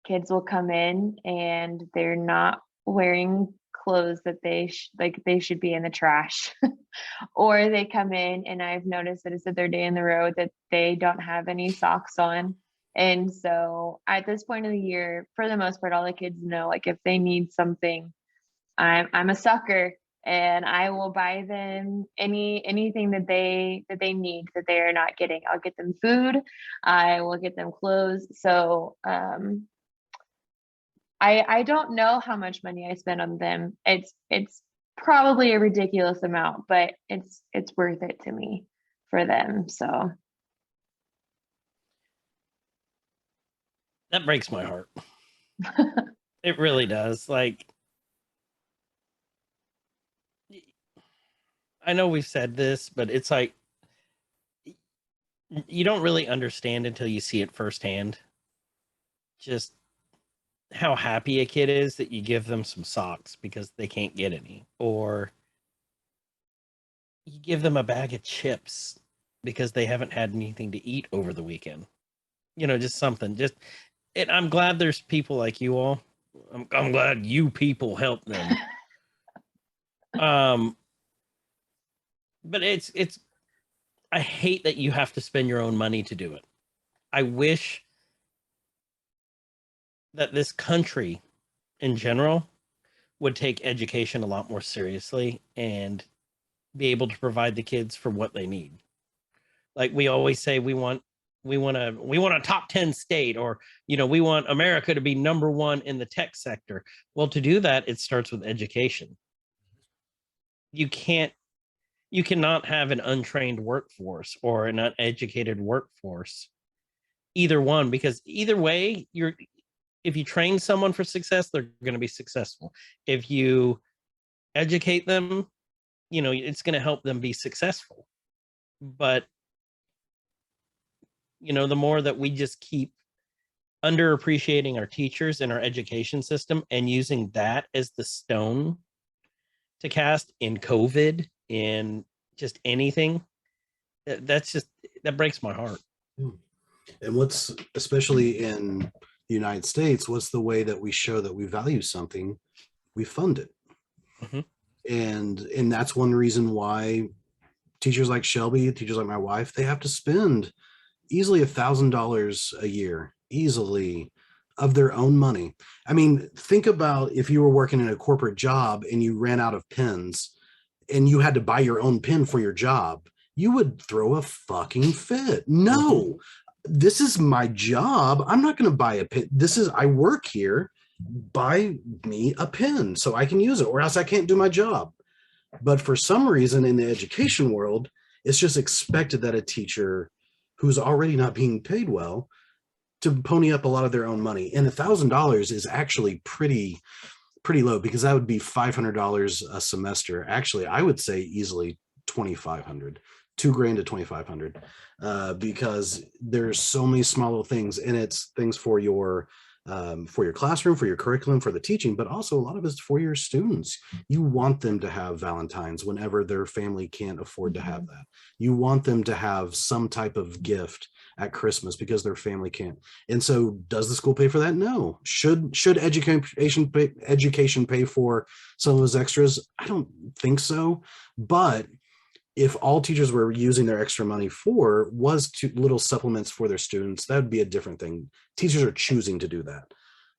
kids will come in and they're not wearing clothes that they should be in the trash. Or they come in and I've noticed that it's the third day in the row that they don't have any socks on. And so at this point of the year, for the most part, all the kids know, like if they need something, I'm a sucker, and I will buy them anything that they need that they are not getting. I'll get them food, I will get them clothes. So I don't know how much money I spend on them. It's probably a ridiculous amount, but it's worth it to me for them. So That breaks my heart. It really does. Like, I know we've said this, but it's like you don't really understand until you see it firsthand. Just how happy a kid is that you give them some socks because they can't get any, or you give them a bag of chips because they haven't had anything to eat over the weekend. You know, just something. Just, and I'm glad there's people like you all. I'm glad you people help them. But it's I hate that you have to spend your own money to do it. I wish that this country in general would take education a lot more seriously and be able to provide the kids for what they need. Like we always say, we want a top 10 state, or we want America to be #1 in the tech sector. Well, to do that, it starts with education. You cannot have an untrained workforce or an uneducated workforce, either one, because either way, if you train someone for success, they're going to be successful. If you educate them, it's going to help them be successful. But the more that we just keep underappreciating our teachers and our education system and using that as the stone to cast in COVID, in just anything, that breaks my heart. And what's, especially in the United States, what's the way that we show that we value something? We fund it. Mm-hmm. And that's one reason why teachers like Shelby, teachers like my wife, they have to spend easily $1,000 a year, easily, of their own money. I mean, think about if you were working in a corporate job and you ran out of pens and you had to buy your own pen for your job, you would throw a fucking fit. No, this is my job. I'm not going to buy a pen. I work here. Buy me a pen so I can use it, or else I can't do my job. But for some reason in the education world, it's just expected that a teacher who's already not being paid well to pony up a lot of their own money. And $1,000 is actually pretty low, because that would be $500 a semester. Actually, I would say easily $2,500, $2,000 to $2,500, because there's so many small little things, and it's things for your for your classroom, for your curriculum, for the teaching, but also a lot of it's for your students. You want them to have Valentine's whenever their family can't afford to have that. You want them to have some type of gift at Christmas because their family can't. And so does the school pay for that? No. Should education pay for some of those extras? I don't think so. But if all teachers were using their extra money for was to little supplements for their students, that would be a different thing. Teachers are choosing to do that.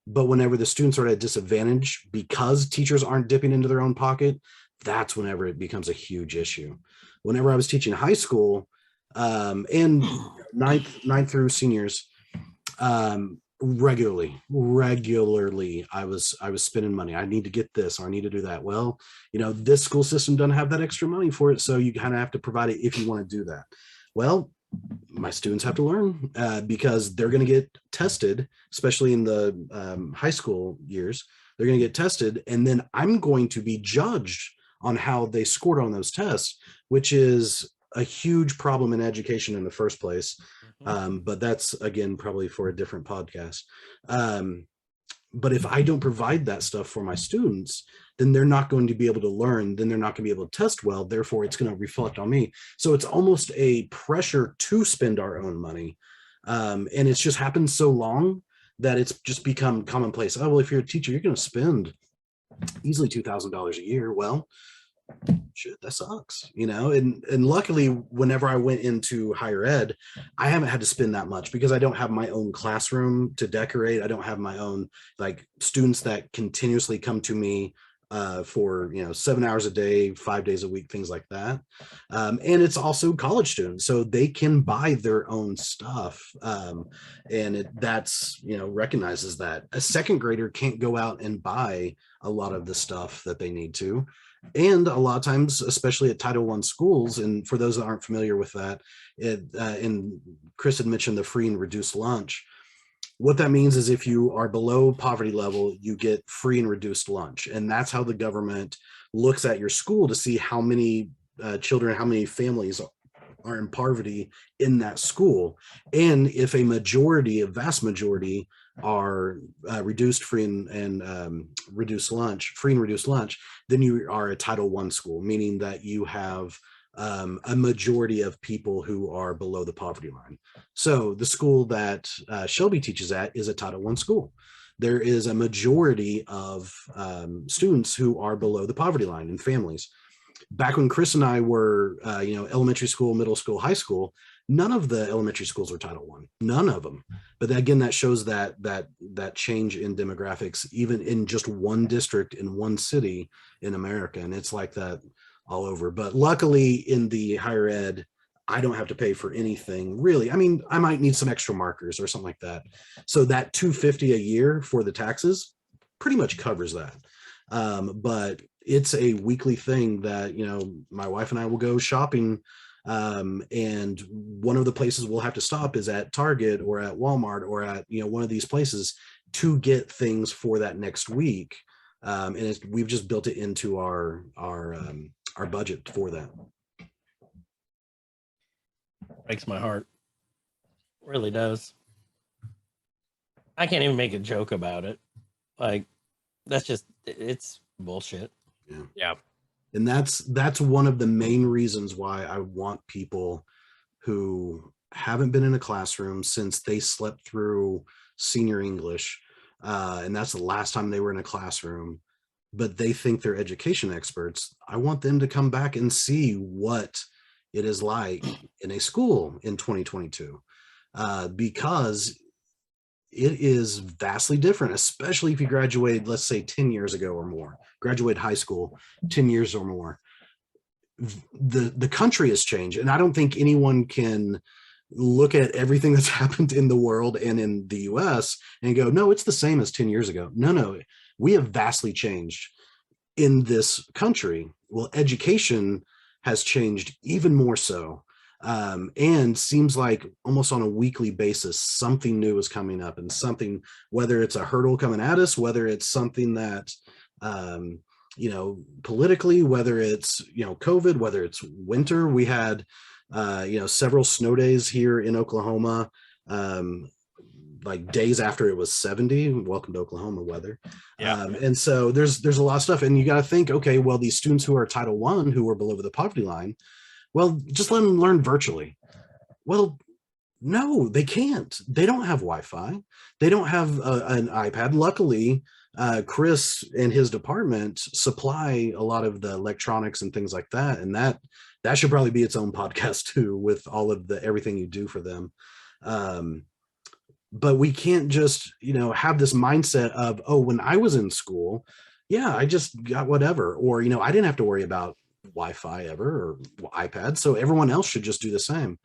But whenever the students are at a disadvantage because teachers aren't dipping into their own pocket, that's whenever it becomes a huge issue. Whenever I was teaching high school, and ninth through seniors, regularly I was spending money. I need to get this, or I need to do that. Well, this school system doesn't have that extra money for it, so you kind of have to provide it if you want to do that. Well, my students have to learn because they're going to get tested, especially in the high school years. They're going to get tested, and then I'm going to be judged on how they scored on those tests, which is a huge problem in education in the first place. But that's, again, probably for a different podcast. But if I don't provide that stuff for my students, then they're not going to be able to learn. Then they're not going to be able to test well. Therefore, it's going to reflect on me. So it's almost a pressure to spend our own money. And it's just happened so long that it's just become commonplace. Oh, well, if you're a teacher, you're going to spend easily $2,000 a year. Well, shit, that sucks, and luckily whenever I went into higher ed, I haven't had to spend that much because I don't have my own classroom to decorate. I don't have my own students that continuously come to me for 7 hours a day, 5 days a week, things like that. And it's also college students, so they can buy their own stuff. And that's recognizes that a second grader can't go out and buy a lot of the stuff that they need to. And a lot of times, especially at Title I schools, and for those that aren't familiar with that, and Chris had mentioned the free and reduced lunch. What that means is if you are below poverty level, you get free and reduced lunch. And that's how the government looks at your school to see how many children, how many families are in poverty in that school. And if a vast majority are reduced free and reduced lunch, then you are a Title I school, meaning that you have a majority of people who are below the poverty line. So the school that Shelby teaches at is a Title I school. There is a majority of students who are below the poverty line and families. Back when Chris and I were, elementary school, middle school, high school, none of the elementary schools were Title I, none of them. But again, that shows that change in demographics, even in just one district in one city in America. And it's like that all over. But luckily in the higher ed, I don't have to pay for anything really. I mean, I might need some extra markers or something like that. So that $250 a year for the taxes pretty much covers that. But it's a weekly thing that, my wife and I will go shopping. And one of the places we'll have to stop is at Target or at Walmart or at, one of these places to get things for that next week. And we've just built it into our budget for that. Breaks my heart. Really does. I can't even make a joke about it. It's bullshit. Yeah. And that's one of the main reasons why I want people who haven't been in a classroom since they slept through senior English, and that's the last time they were in a classroom, but they think they're education experts. I want them to come back and see what it is like in a school in 2022, because it is vastly different, especially if you graduated, let's say 10 years ago or more, graduated high school 10 years or more. The country has changed, and I don't think anyone can look at everything that's happened in the world and in the US and go, no, it's the same as 10 years ago. No, we have vastly changed in this country. Well, education has changed even more so. And seems like almost on a weekly basis, something new is coming up, and something, whether it's a hurdle coming at us, whether it's something that, politically, whether it's, COVID, whether it's winter. We had, several snow days here in Oklahoma. like days after it was 70. Welcome to Oklahoma weather. Yeah. And so there's a lot of stuff, and you got to think, okay, well, these students who are Title I, who are below the poverty line, well, just let them learn virtually. Well, no, they can't. They don't have Wi-Fi. They don't have an iPad. Luckily, Chris and his department supply a lot of the electronics and things like that, and that should probably be its own podcast too, with all of the everything you do for them. But we can't just, have this mindset of, oh, when I was in school, yeah, I just got whatever, or I didn't have to worry about Wi-Fi ever or iPad, so everyone else should just do the same.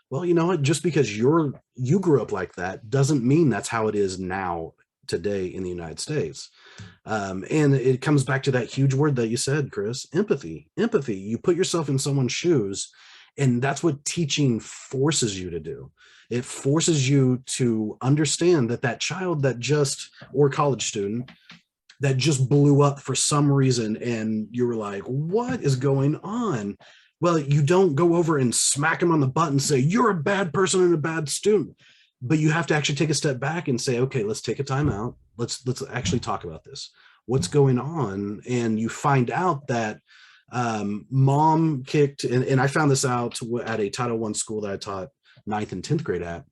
Well, you know what? Just because you grew up like that doesn't mean that's how it is now today in the United States. And it comes back to that huge word that you said, Chris, empathy. Empathy. You put yourself in someone's shoes, and that's what teaching forces you to do. It forces you to understand that child or college student that just blew up for some reason, and you were like, what is going on? Well, you don't go over and smack him on the butt and say, you're a bad person and a bad student. But you have to actually take a step back and say, okay, let's take a time out. Let's actually talk about this. What's going on? And you find out that mom kicked, and I found this out at a Title I school that I taught 9th and 10th grade at.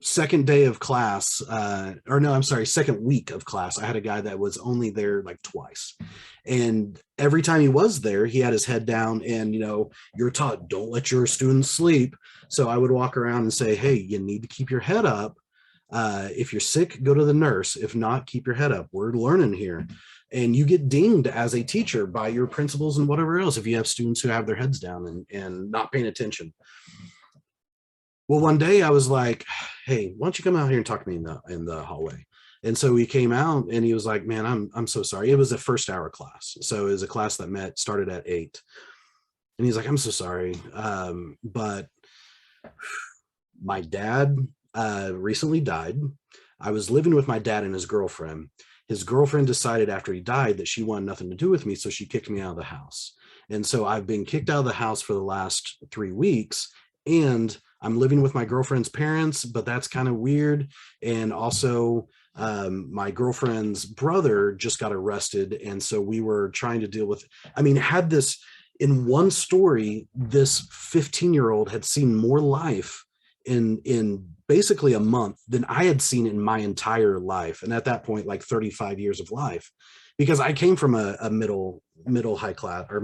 Second day of class, second week of class, I had a guy that was only there like twice. And every time he was there, he had his head down, and, you're taught, don't let your students sleep. So I would walk around and say, hey, you need to keep your head up. If you're sick, go to the nurse. If not, keep your head up. We're learning here. And you get dinged as a teacher by your principals and whatever else if you have students who have their heads down and not paying attention. Well, one day I was like, hey, why don't you come out here and talk to me in the hallway? And so he came out, and he was like, man, I'm so sorry. It was a first hour class. So it was a class that started at 8. And he's like, I'm so sorry. But my dad recently died. I was living with my dad and his girlfriend. His girlfriend decided after he died that she wanted nothing to do with me, so she kicked me out of the house. And so I've been kicked out of the house for the last 3 weeks, and I'm living with my girlfriend's parents, but that's kind of weird. And also my girlfriend's brother just got arrested. And so we were trying to deal with, had this in one story, this 15-year-old had seen more life in basically a month than I had seen in my entire life. And at that point, like 35 years of life, because I came from a middle high class, or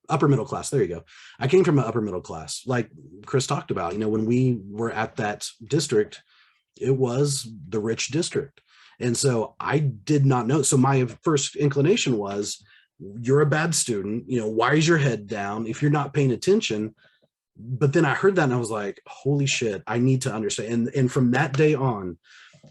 upper middle class. There you go. I came from an upper middle class, like Chris talked about. When we were at that district, it was the rich district. And so I did not know. So my first inclination was, you're a bad student. Why is your head down if you're not paying attention? But then I heard that and I was like, holy shit, I need to understand. And from that day on,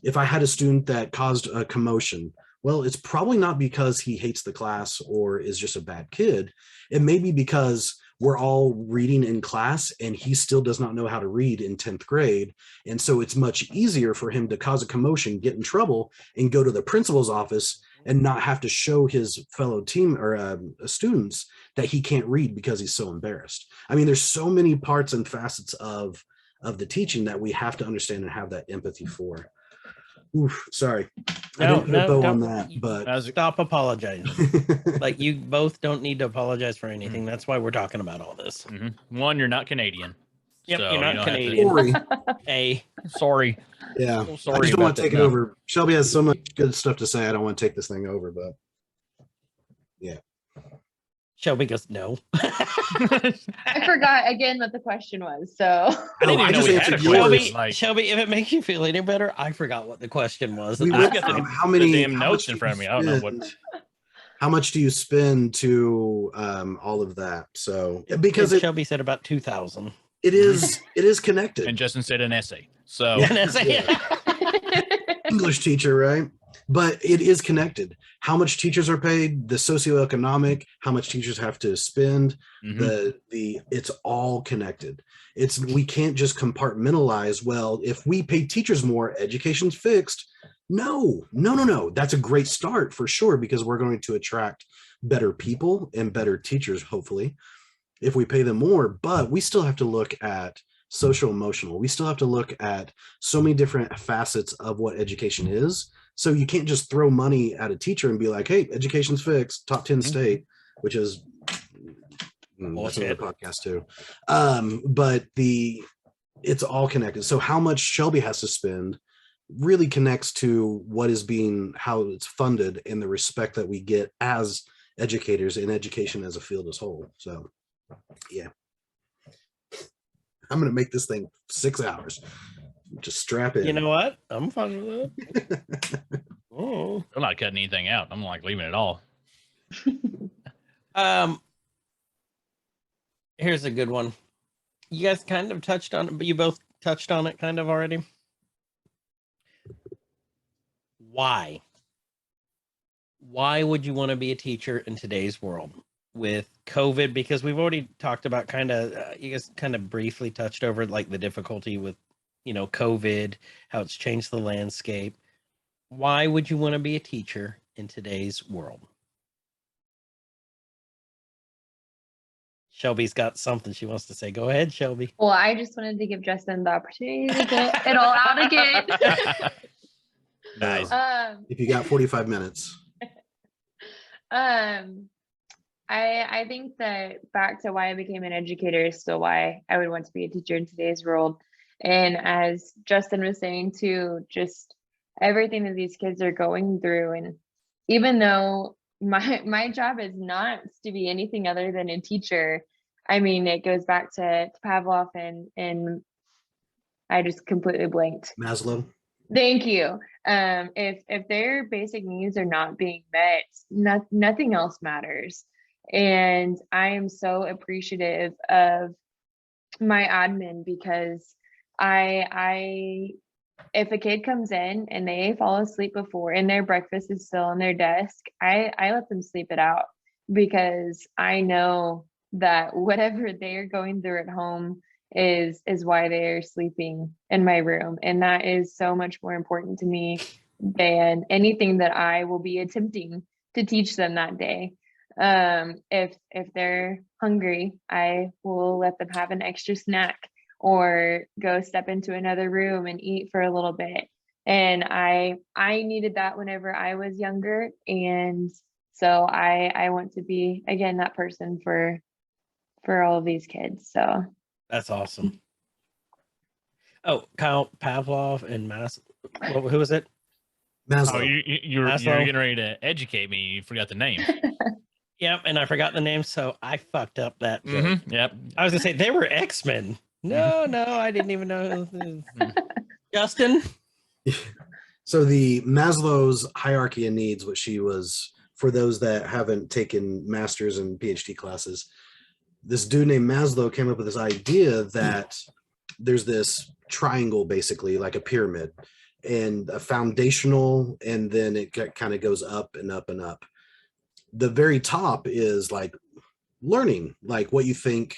if I had a student that caused a commotion, well, it's probably not because he hates the class or is just a bad kid. It may be because we're all reading in class and he still does not know how to read in 10th grade. And so it's much easier for him to cause a commotion, get in trouble, and go to the principal's office and not have to show his fellow team or students that he can't read because he's so embarrassed. There's so many parts and facets of the teaching that we have to understand and have that empathy for. Oof, sorry. I didn't put a bow on that, but stop apologizing. Like, you both don't need to apologize for anything. That's why we're talking about all this. One, you're not Canadian. Yep, so you're not Canadian. Sorry. Yeah. Sorry, I just don't want to take it over. Shelby has so much good stuff to say. I don't want to take this thing over, but yeah. Shelby goes, no. I forgot again what the question was. So I didn't even know we had a question. Shelby, if it makes you feel any better, I forgot what the question was. We I've got how many damn notes in front of me. I don't know what. How much do you spend to all of that? So because Shelby said about 2,000. It is connected. And Justin said an essay. So An essay. English teacher, right? But it is connected. How much teachers are paid, the socioeconomic, how much teachers have to spend, it's all connected. We can't just compartmentalize, well, if we pay teachers more, education's fixed. No. That's a great start for sure, because we're going to attract better people and better teachers, hopefully, if we pay them more. But we still have to look at social emotional. We still have to look at so many different facets of what education is. So you can't just throw money at a teacher and be like, hey, education's fixed, top 10 state, which is that's another podcast too. But it's all connected. So how much Shelby has to spend really connects to what is being, how it's funded, and the respect that we get as educators in education as a field as whole. So yeah, I'm gonna make this thing 6 hours. Just strap in. You know what? I'm fine with that. Oh, I'm not cutting anything out. I'm like leaving it all. Here's a good one. You guys kind of touched on it, but you both touched on it kind of already. Why? Why would you want to be a teacher in today's world with COVID? Because we've already talked about kind of, you guys kind of briefly touched over like the difficulty with, COVID, how it's changed the landscape. Why would you want to be a teacher in today's world? Shelby's got something she wants to say. Go ahead, Shelby. Well, I just wanted to give Justin the opportunity to get it all out again. Nice. If you got 45 minutes. I think that back to why I became an educator is still why I would want to be a teacher in today's world. And as Justin was saying too, just everything that these kids are going through. And even though my job is not to be anything other than a teacher, I mean, it goes back to Pavlov and I just completely blanked. Maslow. Thank you. If their basic needs are not being met, nothing else matters. And I am so appreciative of my admin because if a kid comes in and they fall asleep before and their breakfast is still on their desk, I let them sleep it out because I know that whatever they're going through at home is why they're sleeping in my room. And that is so much more important to me than anything that I will be attempting to teach them that day. If they're hungry, I will let them have an extra snack or go step into another room and eat for a little bit. And I needed that whenever I was younger. And so I want to be, again, that person for all of these kids. So That's awesome. Oh, Kyle, Pavlov and who was it? Maslow. Oh, you're Maslow. getting ready to educate me. You forgot the name. Yep, and I forgot the name, so I fucked up that joke. Yep. I was gonna say they were X-Men. No, I didn't even know. Justin? So the Maslow's hierarchy of needs, which she was, for those that haven't taken master's and PhD classes, this dude named Maslow came up with this idea that there's this triangle, basically like a pyramid, and a foundational, and then it kind of goes up and up and up. The very top is like learning, like what you think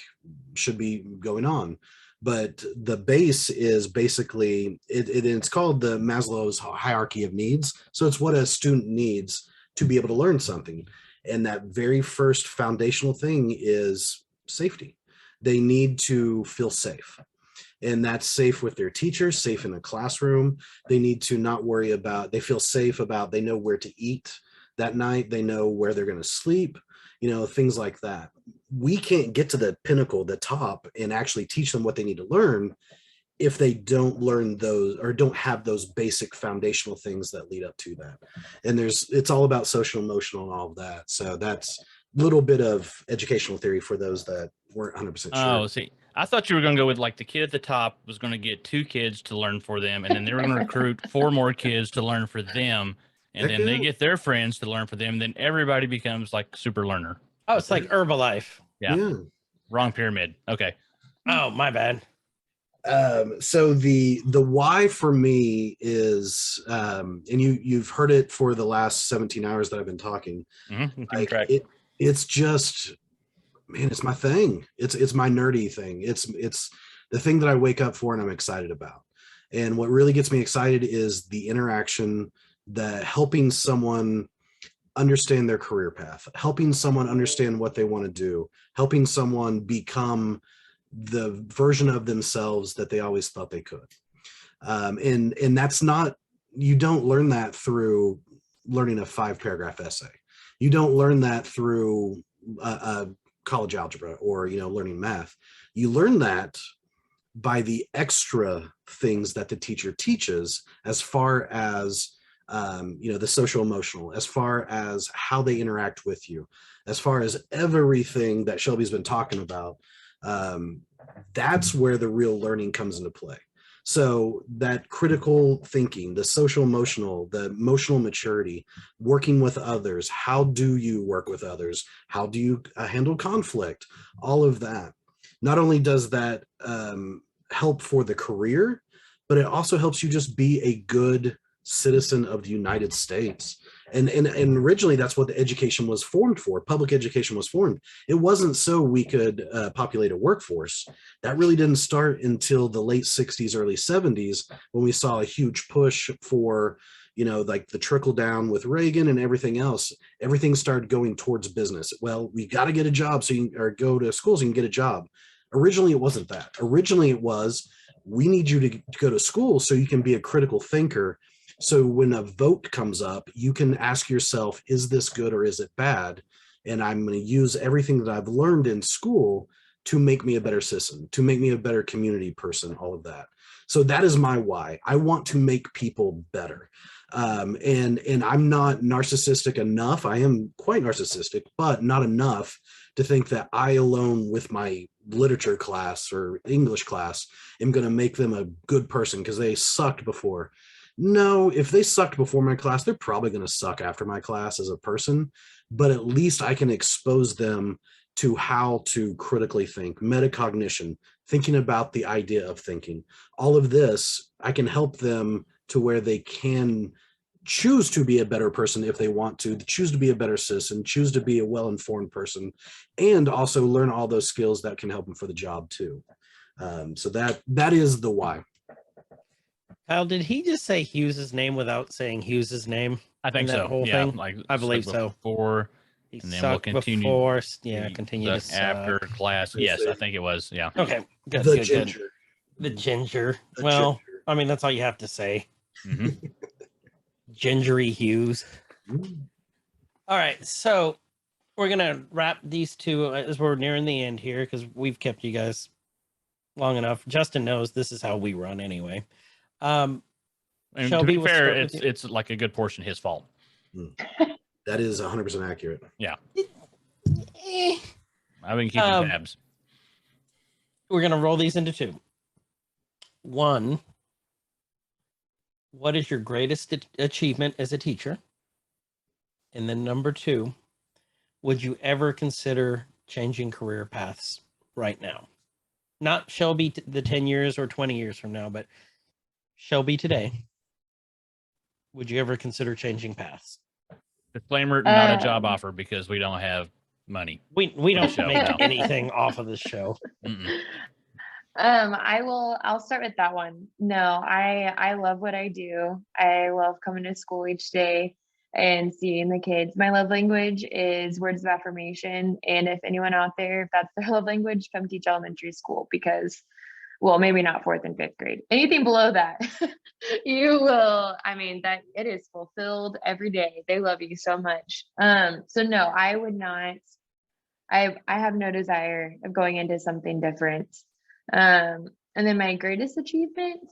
should be going on. But the base is basically, it's called the Maslow's hierarchy of needs. So it's what a student needs to be able to learn something. And that very first foundational thing is safety. They need to feel safe. And that's safe with their teachers, safe in a classroom. They need to not worry about, they feel safe about, they know where to eat that night. They know where they're going to sleep, things like that. We can't get to the pinnacle, the top, and actually teach them what they need to learn if they don't learn those or don't have those basic foundational things that lead up to that. And it's all about social emotional and all of that. So that's a little bit of educational theory for those that weren't 100% sure. Oh, see, I thought you were going to go with like the kid at the top was going to get 2 kids to learn for them, and then they were going to recruit 4 more kids to learn for them, and then they get their friends to learn for them. Then everybody becomes like super learner. Oh, it's like Herbalife. Yeah. Wrong pyramid. Okay. Oh, my bad. So the why for me is, and you've heard it for the last 17 hours that I've been talking. Mm-hmm. It's just, man, it's my thing. It's my nerdy thing. It's the thing that I wake up for and I'm excited about. And what really gets me excited is the interaction, the helping someone understand their career path, helping someone understand what they want to do, helping someone become the version of themselves that they always thought they could. And that's not, you don't learn that through learning a 5-paragraph essay. You don't learn that through college algebra or, you know, learning math. You learn that by the extra things that the teacher teaches, as far as you know, the social emotional, as far as how they interact with you, as far as everything that Shelby's been talking about. That's where the real learning comes into play. So that critical thinking, the social emotional, the emotional maturity, working with others, how do you work with others? How do you handle conflict? All of that. Not only does that help for the career, but it also helps you just be a good citizen of the United States. And originally that's what the education was formed for. Public education was formed. It wasn't so we could populate a workforce. That really didn't start until the late 60s, early 70s, when we saw a huge push for, you know, like the trickle down with Reagan and everything else. Everything started going towards business. Well, we got to get a job so you can, or go to school so you can get a job. Originally, it wasn't that. Originally, it was, we need you to go to school so you can be a critical thinker. So when a vote comes up, you can ask yourself, is this good or is it bad? And I'm going to use everything that I've learned in school to make me a better citizen, to make me a better community person, all of that. So that is my why. I want to make people better. And I'm not narcissistic enough. I am quite narcissistic, but not enough to think that I alone with my literature class or English class am going to make them a good person because they sucked before. No, if they sucked before my class, they're probably going to suck after my class as a person, but at least I can expose them to how to critically think, metacognition, thinking about the idea of thinking. All of this, I can help them to where they can choose to be a better person if they want to, choose to be a better citizen, choose to be a well-informed person, and also learn all those skills that can help them for the job too. So that is the why. Kyle, did he just say Hughes's name without saying Hughes's name? I think that so. whole Yeah, thing? like I believe so. before, He and then we'll sucked continue. before, yeah, continue to suck after suck. class. Yes, I think it was. Yeah. Okay, good, The good, ginger. good. The ginger. The Well, ginger. I mean, that's all you have to say. Mhm. Gingery Hughes. Mm. All right, so we're gonna wrap these two as we're nearing the end here because we've kept you guys long enough. Justin knows this is how we run anyway. And Shelby, to be we'll fair, start with you. it's like a good portion his fault. That is 100% accurate. Yeah, Eh, I've been keeping tabs. we're gonna roll these into two. One, what is your greatest achievement as a teacher? And then number two, would you ever consider changing career paths right now? Not Shelby the 10 years or 20 years from now, but Shelby today. Would you ever consider changing paths? Disclaimer: not a job offer because we don't have money. We don't show, make no. anything off of this show. Mm-mm. I'll start with that one. No, I love what I do. I love coming to school each day and seeing the kids. My love language is words of affirmation. And if anyone out there, if that's their love language, come teach elementary school because, well, maybe not 4th and 5th grade. Anything below that, you will, I mean, that it is fulfilled every day. They love you so much. So no, I would not, I have no desire of going into something different. And then my greatest achievement,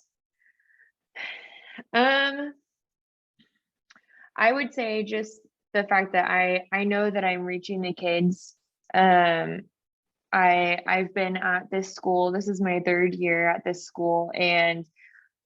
I would say just the fact that I know that I'm reaching the kids. I've been at this school. This is my 3rd year at this school, and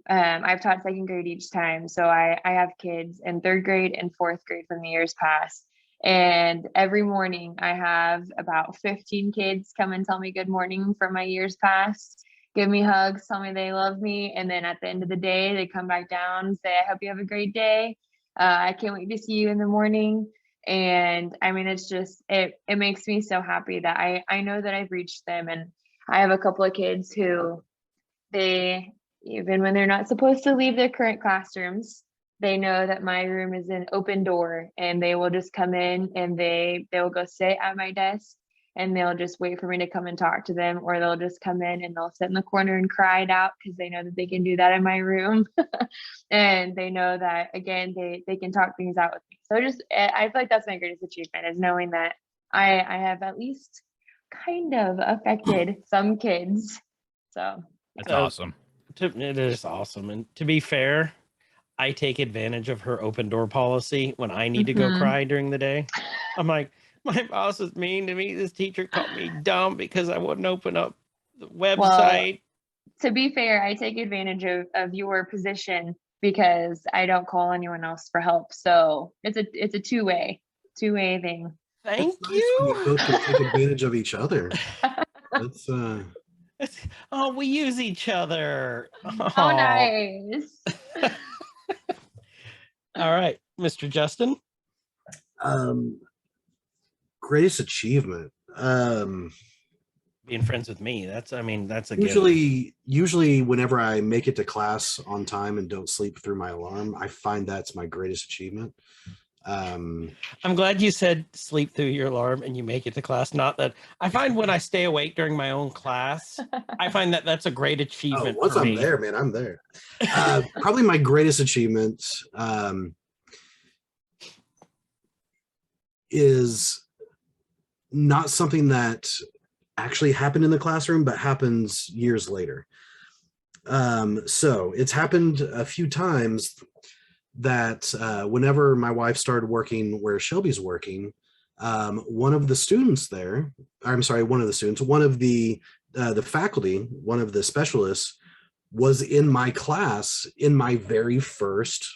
I've taught 2nd grade each time. So I have kids in 3rd grade and 4th grade from the years past. And every morning I have about 15 kids come and tell me good morning from my years past, give me hugs, tell me they love me. And then at the end of the day, they come back down and say, I hope you have a great day. I can't wait to see you in the morning. And I mean, it's just, it makes me so happy that I know that I've reached them. And I have a couple of kids who they, even when they're not supposed to leave their current classrooms, they know that my room is an open door and they will just come in and they will go sit at my desk and they'll just wait for me to come and talk to them, or they'll just come in and they'll sit in the corner and cry it out because they know that they can do that in my room. And they know that, again, they can talk things out with me. So just, I feel like that's my greatest achievement, is knowing that I have at least kind of affected some kids. So That's awesome. It is awesome. And to be fair, I take advantage of her open door policy when I need to go cry during the day. I'm like, my boss is mean to me. This teacher called me dumb because I wouldn't open up the website. Well, to be fair, I take advantage of your position because I don't call anyone else for help. So it's a two-way thing. Thank It's nice you. when you both can take advantage of each other. That's Oh, we use each other. Oh, nice. All right, Mr. Justin. Greatest achievement. Being friends with me. That's a given. Usually whenever I make it to class on time and don't sleep through my alarm, I find that's my greatest achievement. I'm glad you said sleep through your alarm and you make it to class. Not that I find when I stay awake during my own class, I find that that's a great achievement. Once I'm there, man, I'm there. Probably my greatest achievement is not something that actually happened in the classroom, but happens years later. So it's happened a few times that whenever my wife started working where Shelby's working, one of the faculty, one of the specialists was in my class in my very first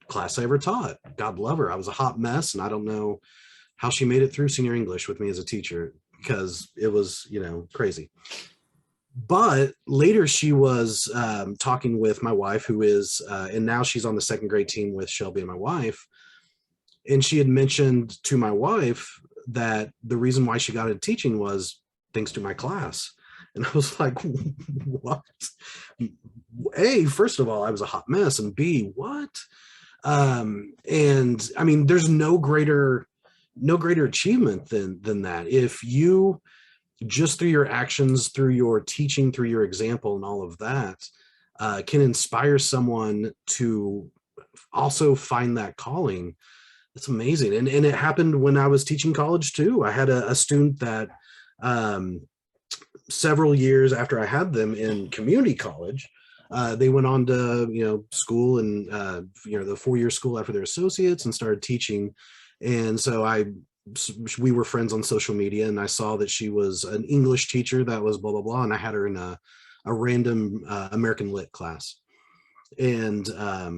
class I ever taught. God love her. I was a hot mess, and I don't know how she made it through senior English with me as a teacher, because it was, crazy. But later she was talking with my wife, who is, and now she's on the second grade team with Shelby and my wife. And she had mentioned to my wife that the reason why she got into teaching was thanks to my class. And I was like, what? A, first of all, I was a hot mess, and B, what? And I mean, there's no greater achievement than that. If you, just through your actions, through your teaching, through your example and all of that, can inspire someone to also find that calling, it's amazing. And it happened when I was teaching college too. I had a student that several years after I had them in community college, they went on to school and the 4-year school after their associates, and started teaching. And so we were friends on social media, and I saw that she was an English teacher that was blah blah blah, and I had her in a random American Lit class, and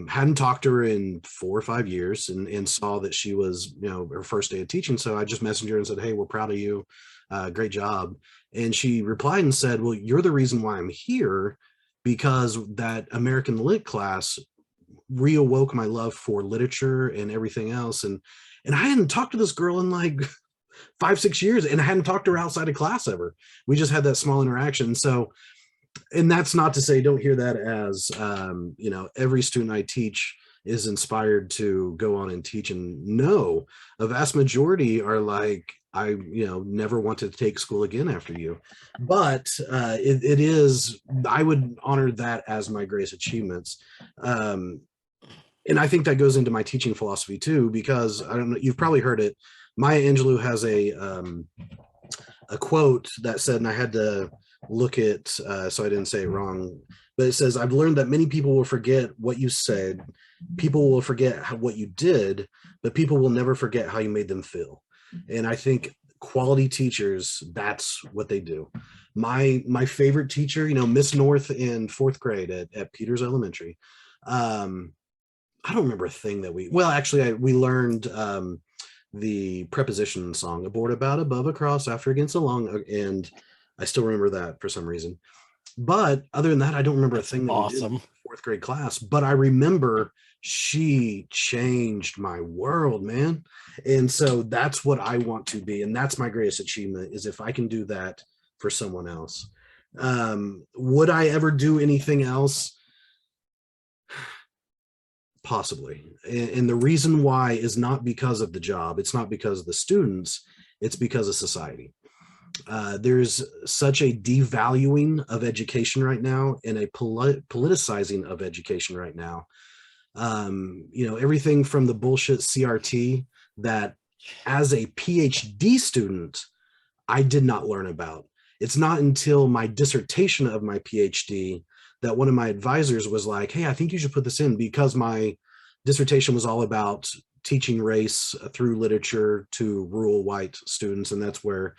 hadn't talked to her in 4 or 5 years, and saw that she was her first day of teaching. So I just messaged her and said, hey, we're proud of you, great job. And she replied and said, well, you're the reason why I'm here, because that American Lit class reawoke my love for literature and everything else. And I hadn't talked to this girl in like 5-6 years, and I hadn't talked to her outside of class ever. We just had that small interaction. So, and that's not to say, don't hear that as, every student I teach is inspired to go on and teach. And no, a vast majority are like, I, never want to take school again after you. But it is, I would honor that as my greatest achievements. And I think that goes into my teaching philosophy too, because I don't know, you've probably heard it. Maya Angelou has a quote that said, and I had to look it so I didn't say it wrong, but it says, I've learned that many people will forget what you said, people will forget what you did, but people will never forget how you made them feel. And I think quality teachers, that's what they do. My favorite teacher, Miss North in 4th grade at Peters Elementary, I don't remember a thing that we learned the preposition song, aboard, about, above, across, after, against, along, and I still remember that for some reason. But other than that, I don't remember a thing that we did in 4th grade class. But I remember she changed my world, man. And so that's what I want to be, and that's my greatest achievement, is if I can do that for someone else. Would I ever do anything else? Possibly. And the reason why is not because of the job. It's not because of the students. It's because of society. There's such a devaluing of education right now and a politicizing of education right now. Everything from the bullshit CRT that as a PhD student, I did not learn about. It's not until my dissertation of my PhD that one of my advisors was like, hey, I think you should put this in, because my dissertation was all about teaching race through literature to rural white students. And that's where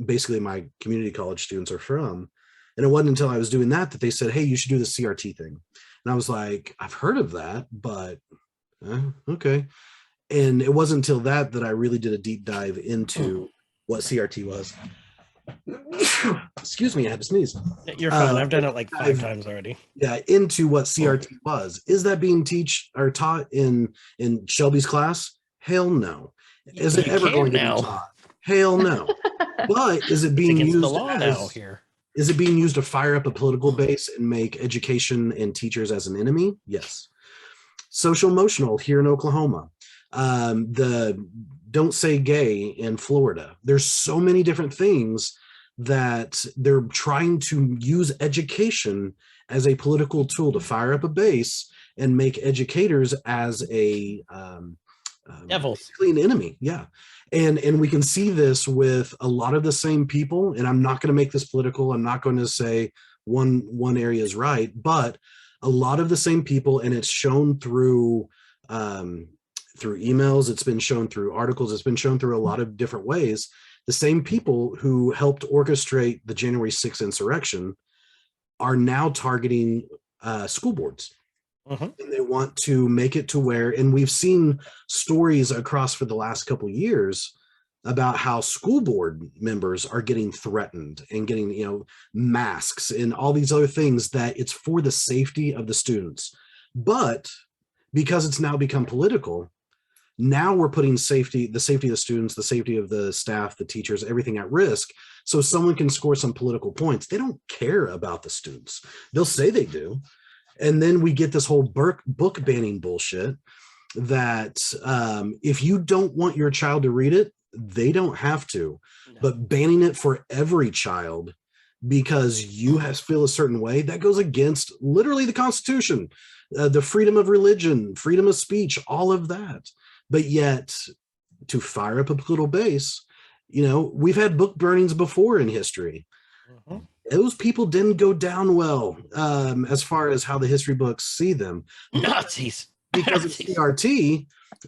basically my community college students are from. And it wasn't until I was doing that they said, hey, you should do the CRT thing. And I was like, I've heard of that, but okay. And it wasn't until that I really did a deep dive into what CRT was. Excuse me, I had to sneeze. You're fine. I've done it like 5 times already. Yeah, into what CRT was. Is that being taught in Shelby's class? Hell no. Is it ever going to be taught? Hell no. But is it being used the law now here? Is it being used to fire up a political base and make education and teachers as an enemy? Yes. Social emotional here in Oklahoma. The don't say gay in Florida. There's so many different things that they're trying to use education as a political tool to fire up a base and make educators as a basically an enemy. Yeah. And we can see this with a lot of the same people, and I'm not going to make this political. I'm not going to say one area is right, but a lot of the same people, and it's shown through emails, it's been shown through articles, it's been shown through a lot of different ways. The same people who helped orchestrate the January 6th insurrection are now targeting school boards. And they want to make it to where, and we've seen stories across for the last couple of years about how school board members are getting threatened and getting, masks and all these other things, that it's for the safety of the students. But because it's now become political, now we're putting the safety of the students, the safety of the staff, the teachers, everything at risk. So someone can score some political points. They don't care about the students. They'll say they do. And then we get this whole book banning bullshit that if you don't want your child to read it, they don't have to. No. But banning it for every child because you feel a certain way, that goes against literally the Constitution, the freedom of religion, freedom of speech, all of that. But yet, to fire up a little base, we've had book burnings before in history. Those people didn't go down well as far as how the history books see them. Nazis. Because of CRT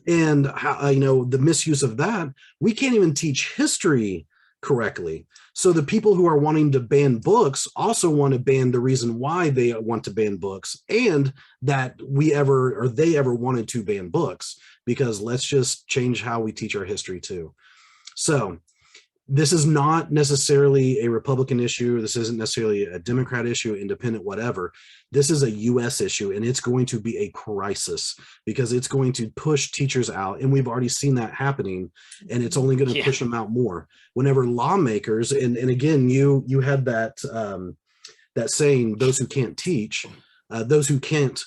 and how, the misuse of that, we can't even teach history correctly. So the people who are wanting to ban books also want to ban the reason why they want to ban books, and that they ever wanted to ban books, because let's just change how we teach our history too. So this is not necessarily a Republican issue. This isn't necessarily a Democrat issue, independent, whatever. This is a US issue, and it's going to be a crisis because it's going to push teachers out. And we've already seen that happening, and it's only going to push them out more. Whenever lawmakers, and again, you had that, that saying, those who can't teach, those who can't,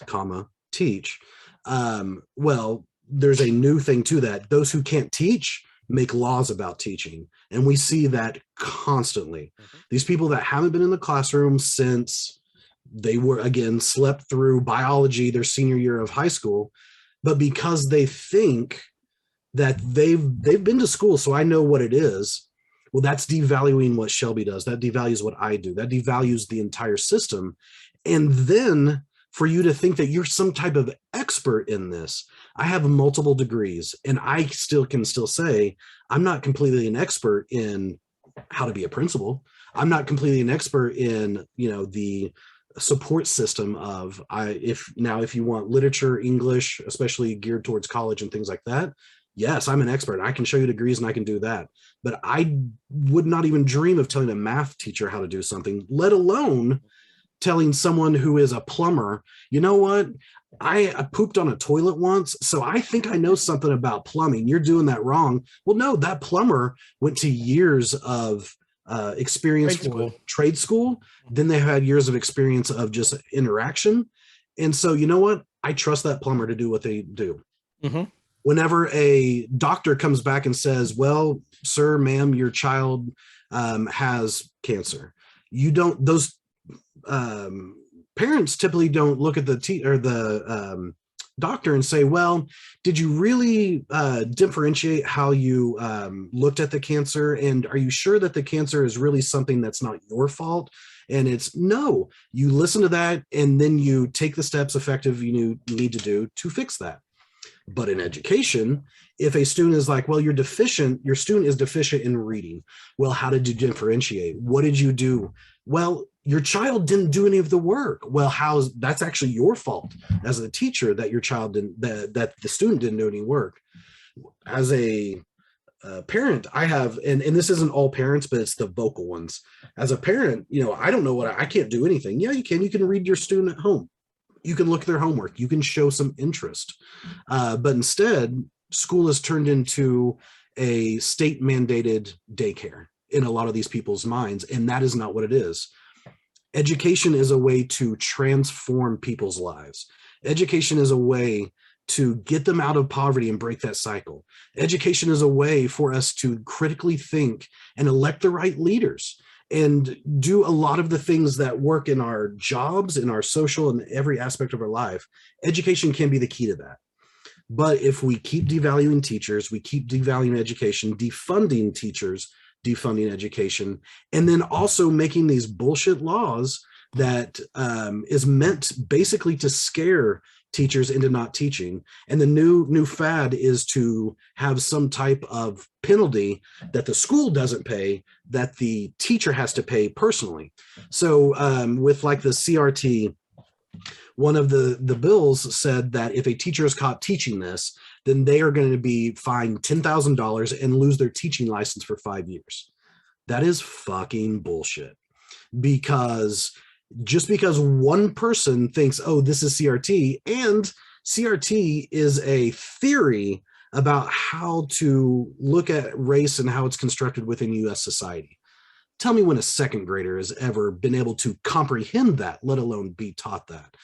teach. Well, there's a new thing to that. Those who can't teach make laws about teaching. And we see that constantly. These people that haven't been in the classroom since they were, again, slept through biology their senior year of high school, but because they think that they've been to school, so I know what it is. Well, that's devaluing what Shelby does. That devalues what I do. That devalues the entire system. And then for you to think that you're some type of expert in this. I have multiple degrees, and I can still say I'm not completely an expert in how to be a principal. I'm not completely an expert in, the support system of if you want literature, English, especially geared towards college and things like that. Yes, I'm an expert. I can show you degrees and I can do that. But I would not even dream of telling a math teacher how to do something, let alone telling someone who is a plumber, you know what? I pooped on a toilet once, so I think I know something about plumbing. You're doing that wrong. Well, no, that plumber went to years of experience for trade school. Then they had years of experience of just interaction. And so, you know what? I trust that plumber to do what they do. Whenever a doctor comes back and says, well, sir, ma'am, your child has cancer. You don't, those parents typically don't look at the doctor and say, well, did you really differentiate how you looked at the cancer? And are you sure that the cancer is really something that's not your fault? And it's no, you listen to that and then you take the steps effective you need to do to fix that. But in education, if a student is like, well, your student is deficient in reading. Well, how did you differentiate? What did you do? Well, your child didn't do any of the work. Well, that's actually your fault as a teacher that your child that the student didn't do any work. As a parent, I have, and this isn't all parents, but it's the vocal ones. As a parent, I don't know I can't do anything. Yeah, you can read your student at home. You can look at their homework. You can show some interest. But instead, school has turned into a state mandated daycare in a lot of these people's minds. And that is not what it is. Education is a way to transform people's lives. Education is a way to get them out of poverty and break that cycle. Education is a way for us to critically think and elect the right leaders and do a lot of the things that work in our jobs, in our social, and every aspect of our life. Education can be the key to that. But if we keep devaluing teachers, we keep devaluing education, defunding teachers, defunding education, and then also making these bullshit laws that is meant basically to scare teachers into not teaching. And the new fad is to have some type of penalty that the school doesn't pay, that the teacher has to pay personally. So with like the CRT, one of the bills said that if a teacher is caught teaching this, then they are going to be fined $10,000 and lose their teaching license for 5 years. That is fucking bullshit. Because just because one person thinks, oh, this is CRT, and CRT is a theory about how to look at race and how it's constructed within US society. Tell me when a second grader has ever been able to comprehend that, let alone be taught that.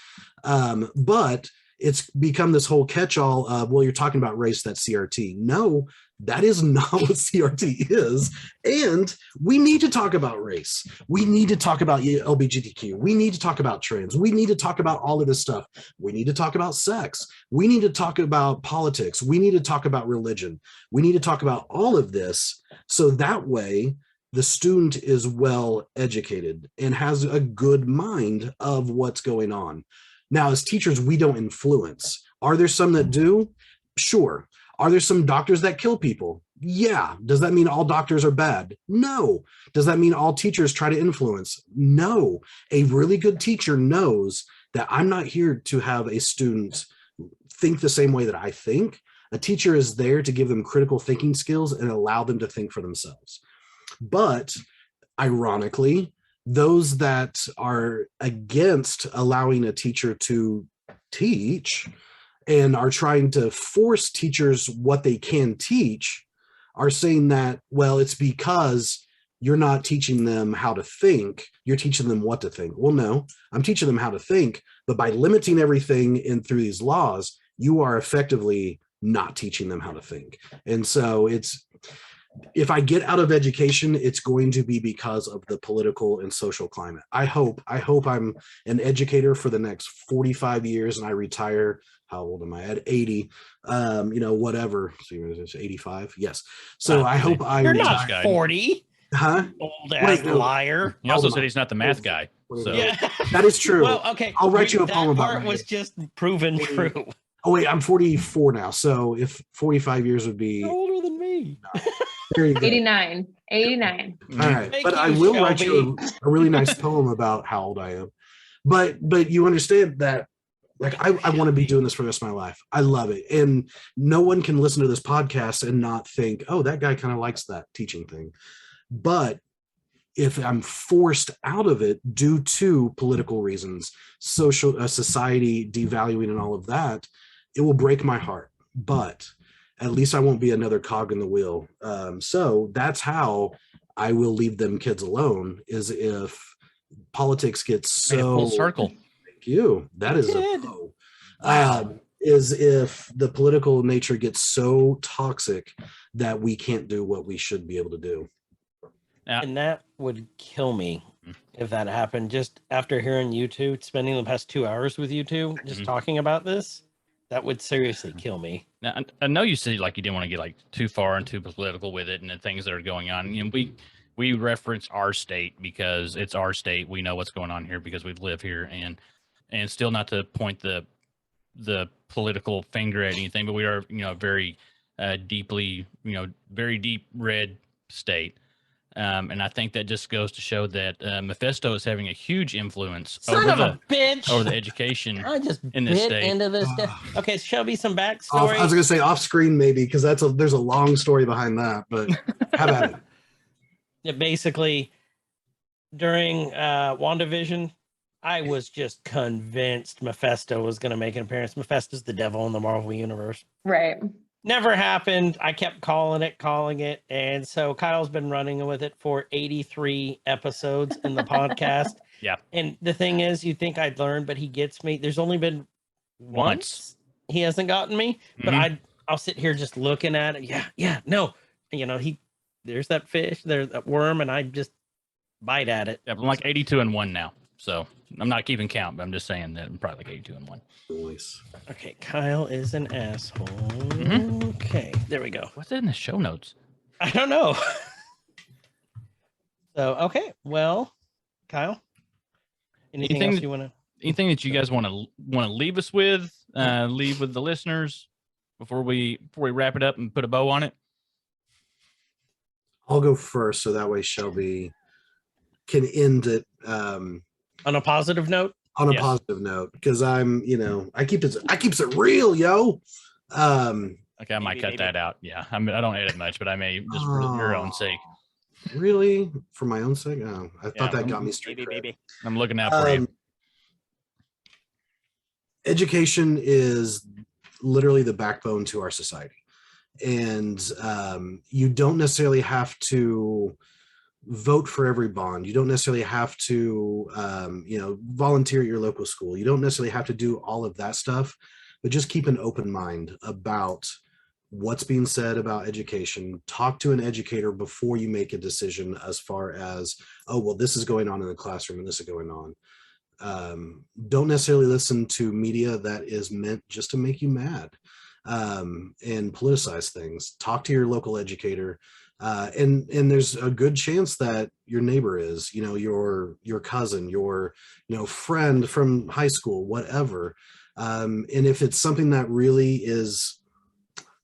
But it's become this whole catch-all of, well, you're talking about race, that's CRT. No, that is not what CRT is. And we need to talk about race. We need to talk about LGBTQ. We need to talk about trans. We need to talk about all of this stuff. We need to talk about sex. We need to talk about politics. We need to talk about religion. We need to talk about all of this. So that way, the student is well educated and has a good mind of what's going on. Now, as teachers, we don't influence. Are there some that do? Sure. Are there some doctors that kill people? Yeah. Does that mean all doctors are bad? No. Does that mean all teachers try to influence? No. A really good teacher knows that I'm not here to have a student think the same way that I think. A teacher is there to give them critical thinking skills and allow them to think for themselves. But ironically, those that are against allowing a teacher to teach and are trying to force teachers what they can teach are saying that, well, it's because you're not teaching them how to think, you're teaching them what to think. Well, no, I'm teaching them how to think, but by limiting everything in through these laws, you are effectively not teaching them how to think. And so if I get out of education, it's going to be because of the political and social climate. I hope I'm an educator for the next 45 years and I retire. How old am I? At 80, whatever. So 85. Yes. So I hope I You're retire. not 40. Huh? Old ass liar. He also said he's not the math guy. So. Yeah. That is true. Well, okay. I'll write you a poem about that. Part was just proven true. Oh wait, I'm 44 now. So if 45 years would be You're older than me. There you go. 89. All right. Thank But you, I will Shelby. write you a really nice poem about how old I am. But you understand that, like, I want to be doing this for the rest of my life. I love it. And no one can listen to this podcast and not think, oh, that guy kind of likes that teaching thing. But if I'm forced out of it due to political reasons, society devaluing and all of that, it will break my heart. But at least I won't be another cog in the wheel. So that's how I will leave them kids alone, is if politics gets so full circle. Thank you. That is a pro. Is if the political nature gets so toxic that we can't do what we should be able to do. And that would kill me if that happened. Just after hearing you two, spending the past 2 hours with you two, just talking about this, that would seriously kill me. Now, I know you said like you didn't want to get like too far and too political with it and the things that are going on. You know, we reference our state because it's our state. We know what's going on here because we live here, and still not to point the political finger at anything, but we are, you know, very deeply, you know, very deep red state. And I think that just goes to show that Mephisto is having a huge influence Son of a bitch! over the education I just in this bit state. into this. Okay, Shelby, some backstory. I was gonna say off screen maybe because there's a long story behind that, but have at it. Yeah, basically, during WandaVision, I was just convinced Mephisto was going to make an appearance. Mephisto's the devil in the Marvel Universe. Right. Never happened. I kept calling it. And so Kyle's been running with it for 83 episodes in the podcast. Yeah. And the thing is, you think I'd learn, but he gets me. There's only been once he hasn't gotten me, but I'll sit here just looking at it. Yeah, no. You know, there's that fish, there's that worm, and I just bite at it. Yeah, I'm like 82-1 now. So I'm not keeping count, but I'm just saying that I'm probably like 82-1. Voice. Okay, Kyle is an asshole. Okay, there we go. What's in the show notes? I don't know. So, okay, well, Kyle, anything else you want to? Anything that you guys want to leave us with? Leave with the listeners before we wrap it up and put a bow on it. I'll go first, so that way Shelby can end it On a positive note. On a positive note, because I keeps it real, yo. Okay, I might cut that out. Yeah, I don't edit much, but I may just for your own sake. Really, for my own sake? Oh, I thought that got me straight. Baby. I'm looking out for you. Education is literally the backbone to our society, and you don't necessarily have to vote for every bond. You don't necessarily have to, volunteer at your local school. You don't necessarily have to do all of that stuff, but just keep an open mind about what's being said about education. Talk to an educator before you make a decision as far as, oh, well, this is going on in the classroom and this is going on. Don't necessarily listen to media that is meant just to make you mad and politicize things. Talk to your local educator. And there's a good chance that your neighbor is, your cousin, your, friend from high school, whatever. And if it's something that really is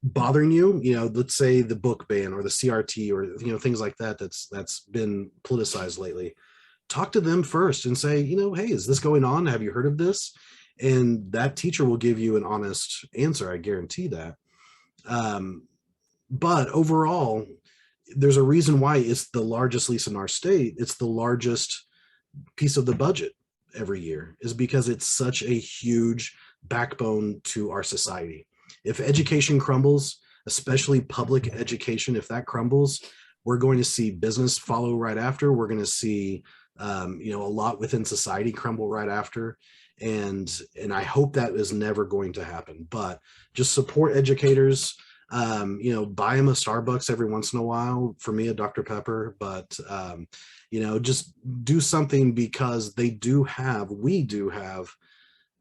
bothering you, let's say the book ban or the CRT or, things like that, that's been politicized lately, talk to them first and say, hey, is this going on? Have you heard of this? And that teacher will give you an honest answer. I guarantee that. But overall, there's a reason why it's the largest, at least in our state, it's the largest piece of the budget every year, is because it's such a huge backbone to our society. If education crumbles, especially public education, if that crumbles, we're going to see business follow right after. We're going to see, a lot within society crumble right after. And I hope that is never going to happen, but just support educators. Buy them a Starbucks every once in a while, for me a Dr. Pepper, but just do something, because we do have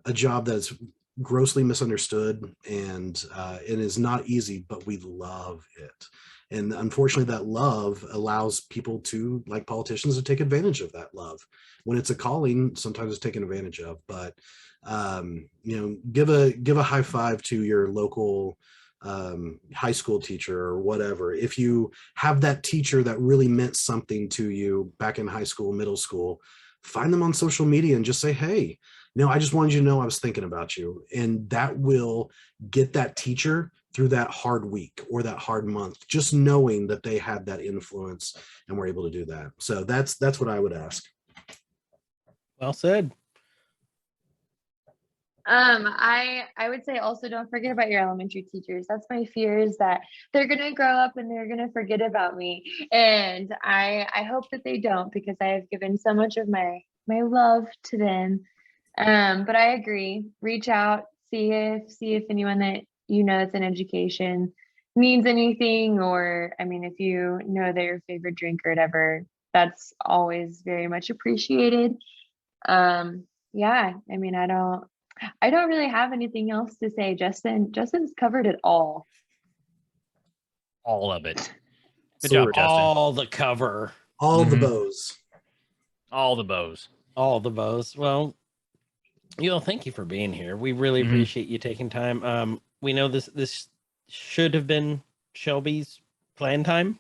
a job that's grossly misunderstood, and it is not easy, but we love it. And unfortunately that love allows people to, like politicians, to take advantage of that love. When it's a calling, sometimes it's taken advantage of, but give a high five to your local high school teacher or whatever. If you have that teacher that really meant something to you back in high school, middle school, find them on social media and just say, hey, I just wanted you to know I was thinking about you. And that will get that teacher through that hard week or that hard month, just knowing that they had that influence and were able to do that. So that's what I would ask. Well said. I would say also don't forget about your elementary teachers. That's my fear, is that they're gonna grow up and they're gonna forget about me. And I hope that they don't, because I have given so much of my love to them. But I agree. Reach out, see if anyone that that's in education means anything, or I mean, if you know that your favorite drink or whatever, that's always very much appreciated. Yeah, I mean, I don't really have anything else to say. Justin's covered it all. All of it. Good Sword. job, Justin. All the cover. All the Mhm. bows. All the bows. All the bows. Well, thank you for being here. We really Mhm. appreciate you taking time. We know this should have been Shelby's plan time,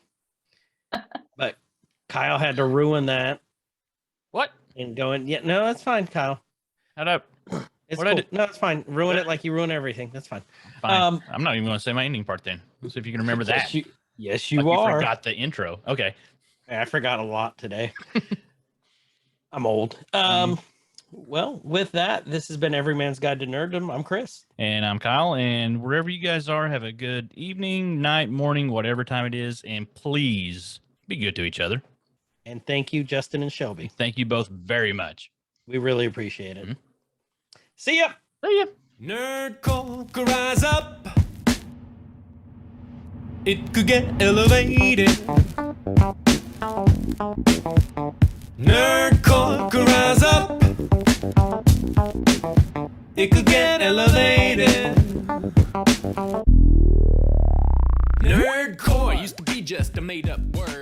but Kyle had to ruin that What? and going. Yeah, no, that's fine, Kyle. Shut up. It's What'd I cool. do? No, it's fine. Ruin it like you ruin everything. That's fine. Fine. I'm not even going to say my ending part then. Let's see if you can remember that. Yes, you Like are. You forgot the intro. Okay. I forgot a lot today. I'm old. Well, with that, this has been Every Man's Guide to Nerddom. I'm Chris. And I'm Kyle. And wherever you guys are, have a good evening, night, morning, whatever time it is. And please be good to each other. And thank you, Justin and Shelby. Thank you both very much. We really appreciate it. Mhm. See ya. See ya. Nerd Corker, rise up. It could get elevated. Nerd Corker, rise up. It could get elevated. Nerdcore used to be just a made up word.